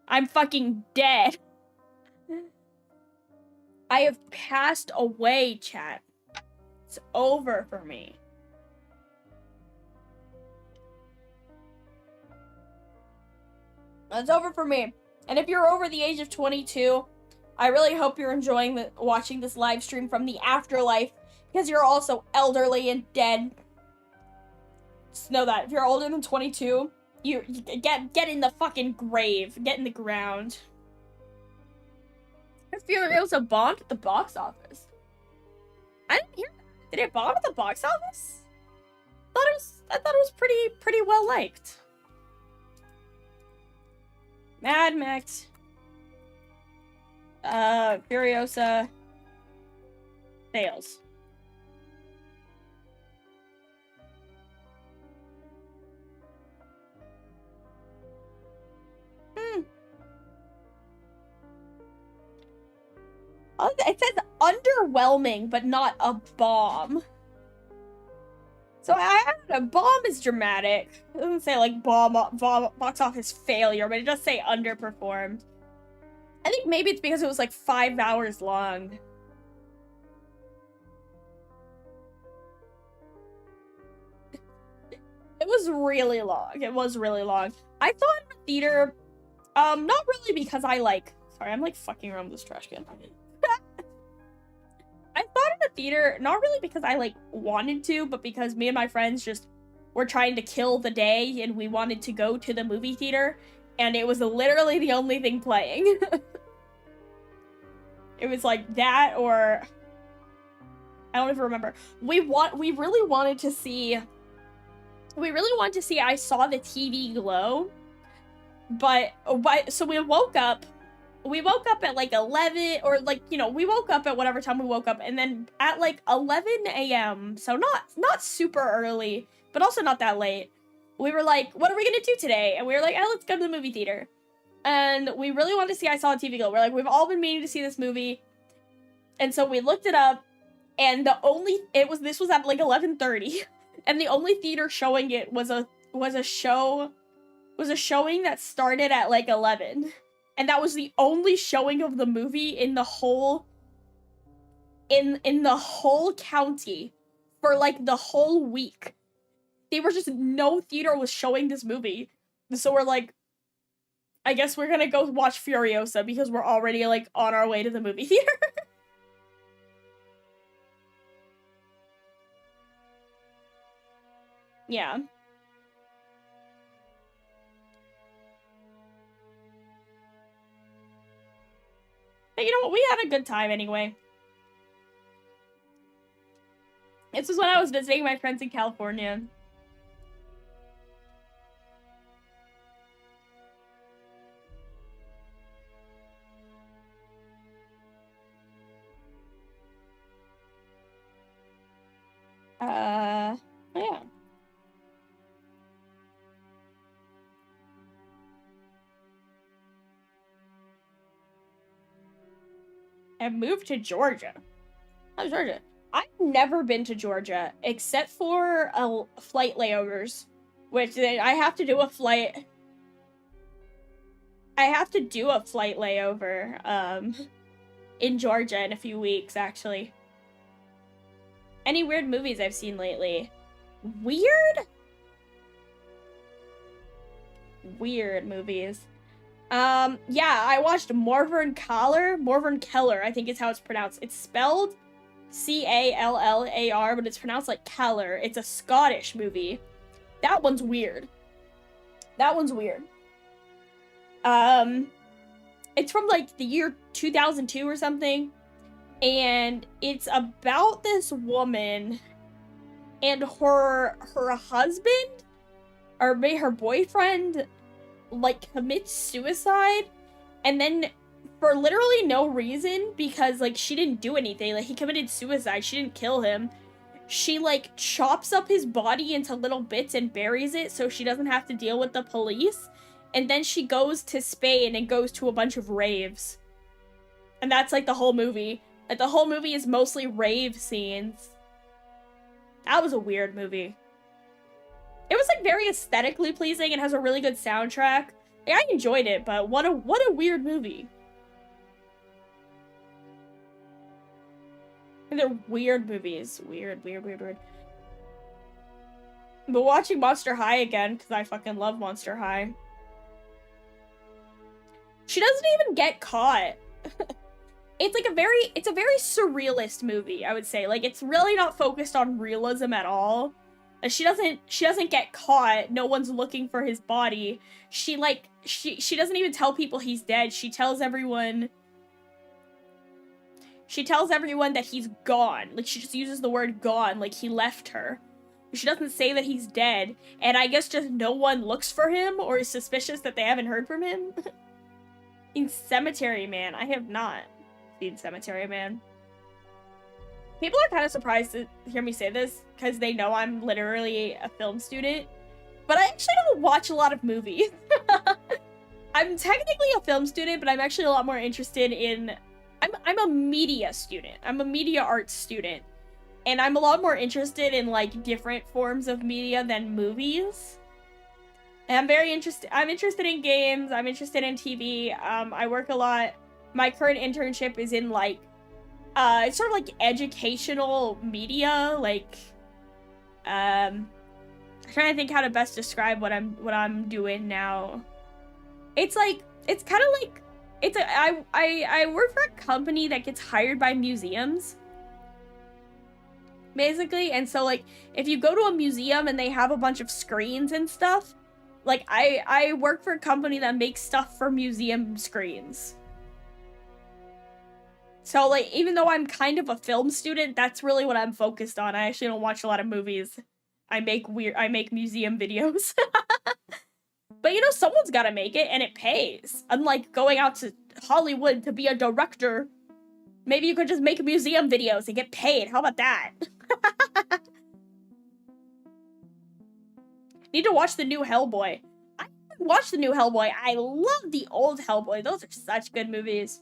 I'm fucking dead. I have passed away, chat. It's over for me. It's over for me. And if you're over the age of 22, I really hope you're enjoying watching this live stream from the afterlife. Because you're also elderly and dead. Just know that. If you're older than 22, you get in the fucking grave. Get in the ground. I feel it was a bomb at the box office. I didn't hear that. Did it bomb at the box office? I thought it was pretty well liked. Mad Max. Furiosa. Fails. It says underwhelming, but not a bomb. So a bomb is dramatic. It doesn't say like bomb box office failure, but it does say underperformed. I think maybe it's because it was like 5 hours long. It was really long. It was really long. I saw it in a theater, not really because I like... Sorry, I'm like fucking around with this trash can. I saw it in a theater, not really because I like wanted to, but because me and my friends just were trying to kill the day and we wanted to go to the movie theater, and it was literally the only thing playing. It was like that, or... I don't even remember. We really wanted to see I Saw the TV Glow. But so we woke up at like 11, or like, you know, we woke up at whatever time we woke up, and then at like 11 a.m., so not super early, but also not that late, we were like, what are we gonna do today? And we were like, oh, let's go to the movie theater. And we really wanted to see I Saw the TV Glow. We're like, we've all been meaning to see this movie. And so we looked it up, and this was at like 11:30, and the only theater showing it was a showing that started at like 11, and that was the only showing of the movie in the whole county for like the whole week. They were just, no theater was showing this movie, so we're like, I guess we're gonna go watch Furiosa because we're already like on our way to the movie theater. Yeah. But you know what? We had a good time anyway. This was when I was visiting my friends in California. Yeah. I moved to Georgia. How's Georgia? I've never been to Georgia except for flight layovers, which I have to do a flight. I have to do a flight layover in Georgia in a few weeks, actually. Any weird movies I've seen lately? Weird movies. Yeah, I watched Morvern Keller, I think is how it's pronounced. It's spelled C-A-L-L-A-R, but it's pronounced like Keller. It's a Scottish movie. That one's weird. It's from like the year 2002 or something, and it's about this woman and her husband, or maybe her boyfriend, like commits suicide, and then for literally no reason, because like she didn't do anything, like he committed suicide, she didn't kill him, she like chops up his body into little bits and buries it so she doesn't have to deal with the police, and then she goes to Spain and goes to a bunch of raves, and that's like the whole movie. Like the whole movie is mostly rave scenes. That was a weird movie. It was like very aesthetically pleasing and has a really good soundtrack. Like, I enjoyed it, but what a weird movie. And they're weird movies. Weird. But watching Monster High again, because I fucking love Monster High. She doesn't even get caught. It's like it's a very surrealist movie, I would say. Like, it's really not focused on realism at all. She doesn't get caught. No one's looking for his body. She doesn't even tell people he's dead. She tells everyone that he's gone. Like, she just uses the word gone, like he left her. She doesn't say that he's dead, and I guess just no one looks for him or is suspicious that they haven't heard from him. In Cemetery Man, I have not seen Cemetery Man. People are kind of surprised to hear me say this, because they know I'm literally a film student, but I actually don't watch a lot of movies. I'm technically a film student, but I'm actually a lot more interested in... I'm a media student. I'm a media arts student, and I'm a lot more interested in, like, different forms of media than movies. And I'm interested in games, I'm interested in TV, I work a lot. My current internship is in, like, it's sort of like educational media, like, I'm trying to think how to best describe what I'm doing now. It's like, it's kind of like, I work for a company that gets hired by museums, basically, and so, like, if you go to a museum and they have a bunch of screens and stuff, like, I work for a company that makes stuff for museum screens. So, like, even though I'm kind of a film student, that's really what I'm focused on. I actually don't watch a lot of movies. I make museum videos. But, you know, someone's gotta make it, and it pays. Unlike going out to Hollywood to be a director, maybe you could just make museum videos and get paid. How about that? Need to watch the new Hellboy. I haven't watched the new Hellboy. I love the old Hellboy. Those are such good movies.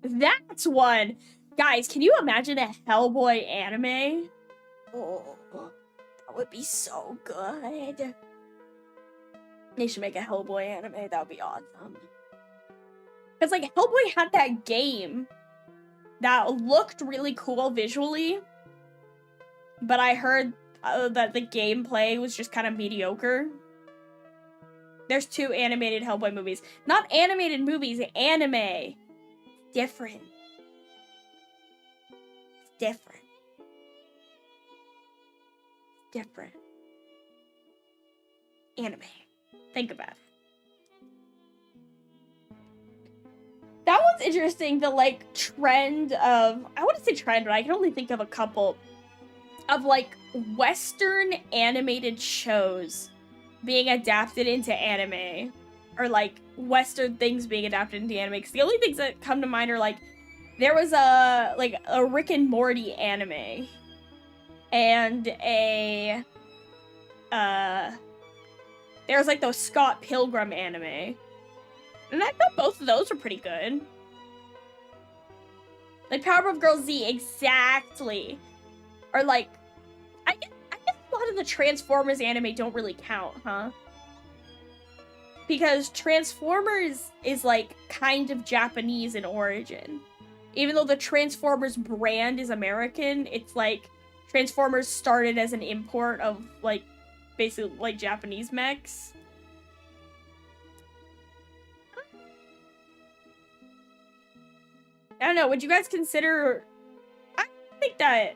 That's one. Guys, can you imagine a Hellboy anime? Oh, that would be so good. They should make a Hellboy anime. That would be awesome. Because, like, Hellboy had that game that looked really cool visually, but I heard that the gameplay was just kind of mediocre. There's 2 animated Hellboy movies. Not animated movies, anime. Different. Different. Different. Anime. Think about it. That one's interesting, the, like, trend of... I wouldn't say trend, but I can only think of a couple of, like, Western animated shows being adapted into anime. Or, like, Western things being adapted into anime. Because the only things that come to mind are, like, there was a Rick and Morty anime. And a... there was, like, those Scott Pilgrim anime. And I thought both of those were pretty good. Like, Powerpuff Girls Z, exactly. Or, like, I guess a lot of the Transformers anime don't really count, huh? Because Transformers is, like, kind of Japanese in origin. Even though the Transformers brand is American, it's, like, Transformers started as an import of, like, basically, like, Japanese mechs. I don't know, would you guys consider... I think that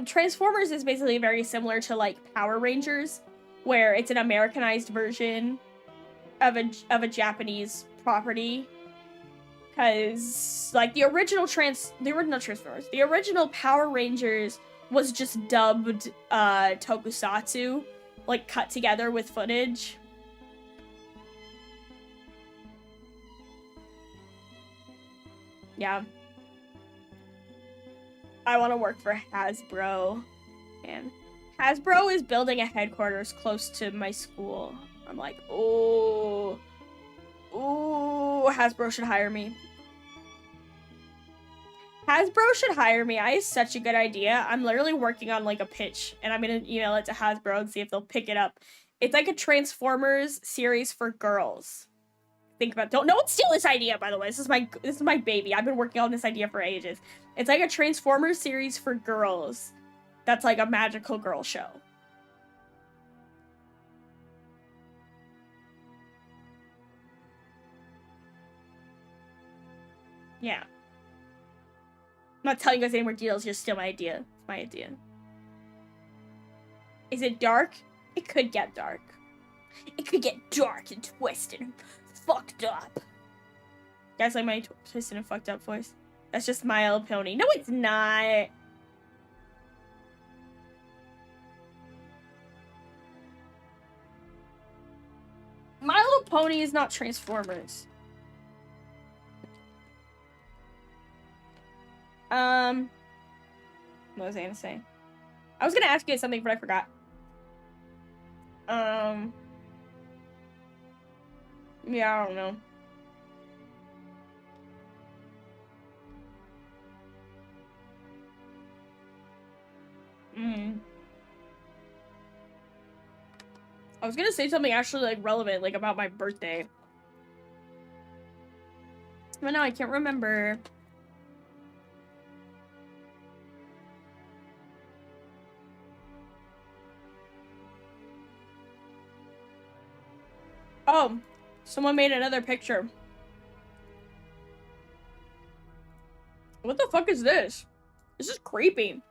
Transformers is basically very similar to, like, Power Rangers, where it's an Americanized version of a Japanese property. Because, like, the original Transformers, the original Power Rangers was just dubbed tokusatsu, like, cut together with footage. Yeah. I want to work for Hasbro. And Hasbro is building a headquarters close to my school. I'm like, ooh, Hasbro should hire me. Hasbro should hire me. I have such a good idea. I'm literally working on, like, a pitch, and I'm gonna email it to Hasbro and see if they'll pick it up. It's like a Transformers series for girls. Think about it. Don't no one steal this idea, by the way. This is my baby. I've been working on this idea for ages. It's like a Transformers series for girls. That's like a magical girl show. Yeah. I'm not telling you guys any more details, just steal my idea. It's my idea. Is it dark? It could get dark. It could get dark and twisted and fucked up. You guys like my twisted and fucked up voice? That's just My Little Pony. No, it's not. My Little Pony is not Transformers. What was I gonna say? I was gonna ask you something, but I forgot. Yeah, I don't know. I was gonna say something actually, like, relevant, like, about my birthday. But no, I can't remember. Oh, someone made another picture. What the fuck is this? This is creepy.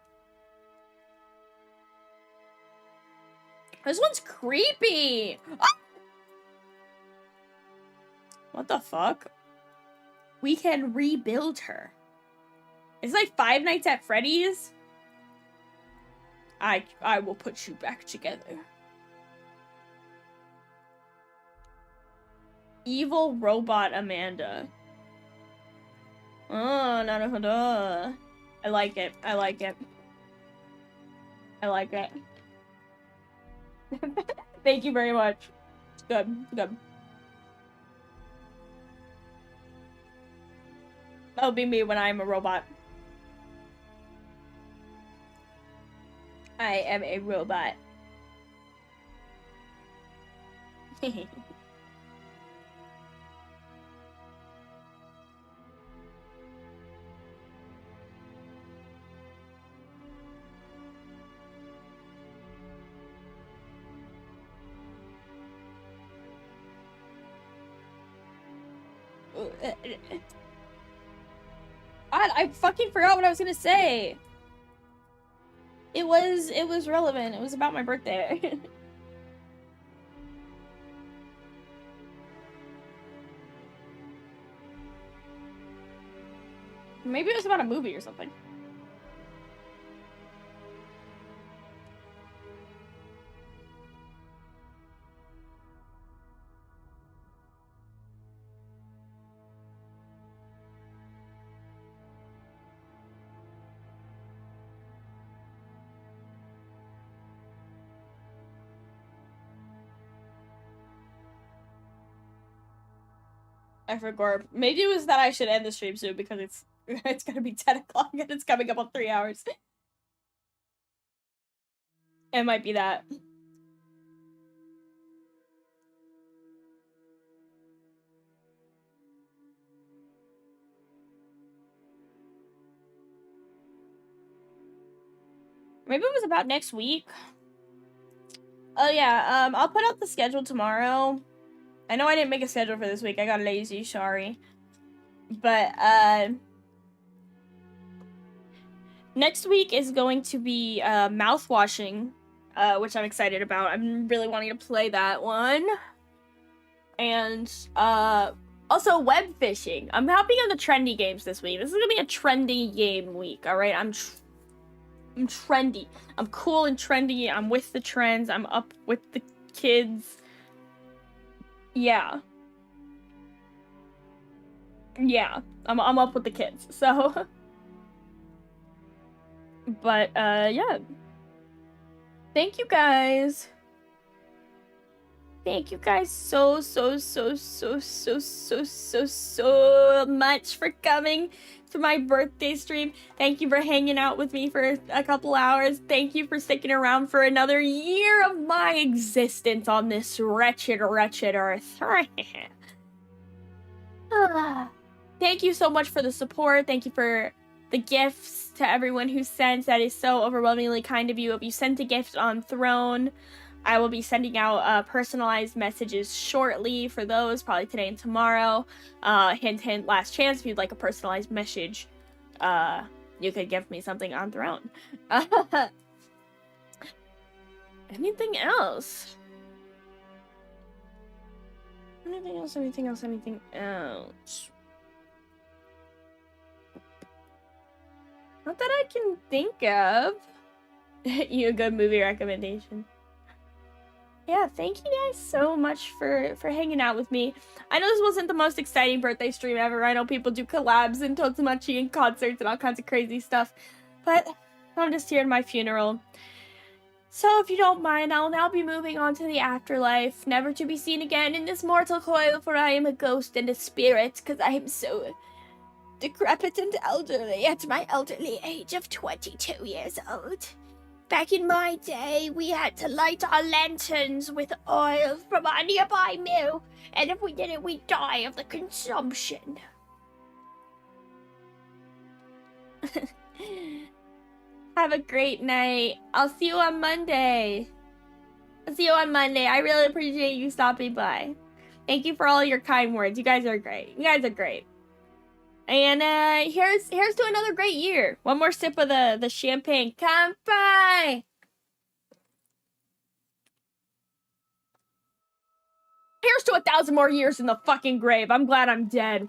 This one's creepy. Ah! What the fuck? We can rebuild her. It's like Five Nights at Freddy's. I will put you back together. Evil robot Amanda. Oh, naruhodo. I like it. I like it. I like it. Thank you very much. It's good. It's good. That'll be me when I'm a robot. I am a robot. I fucking forgot what I was gonna say. It was relevant. It was about my birthday. Maybe it was about a movie or something. I forgot. Maybe it was that I should end the stream soon because it's gonna be 10 o'clock and it's coming up on 3 hours. It might be that. Maybe it was about next week. Oh yeah, I'll put out the schedule tomorrow. I know I didn't make a schedule for this week. I got lazy, sorry. But, next week is going to be, mouth washing, which I'm excited about. I'm really wanting to play that one. And, also web fishing. I'm hopping on the trendy games this week. This is gonna be a trendy game week, alright? I'm trendy. I'm cool and trendy. I'm with the trends. I'm up with the kids. Yeah. Yeah. I'm up with the kids. So but yeah. Thank you guys. Thank you guys so much for coming to my birthday stream. Thank you for hanging out with me for a couple hours. Thank you for sticking around for another year of my existence on this wretched earth. Thank you so much for the support. Thank you for the gifts to everyone who sent. That is so overwhelmingly kind of you. If you sent a gift on Throne, I will be sending out personalized messages shortly for those, probably today and tomorrow. Hint, hint, last chance. If you'd like a personalized message, you could give me something on Throne. Anything else? Anything else? Anything else? Anything else? Not that I can think of. You a good movie recommendation. Yeah, thank you guys so much for hanging out with me. I know this wasn't the most exciting birthday stream ever. I know people do collabs and Totsumuchi and concerts and all kinds of crazy stuff. But I'm just here at my funeral. So if you don't mind, I'll now be moving on to the afterlife, never to be seen again in this mortal coil, for I am a ghost and a spirit, because I am so decrepit and elderly at my elderly age of 22 years old. Back in my day, we had to light our lanterns with oil from our nearby mill, and if we didn't, we'd die of the consumption. Have a great night. I'll see you on Monday. I really appreciate you stopping by. Thank you for all your kind words. You guys are great. You guys are great. And here's to another great year. One more sip of the champagne. Kanpai! Here's to 1,000 more years in the fucking grave. I'm glad I'm dead.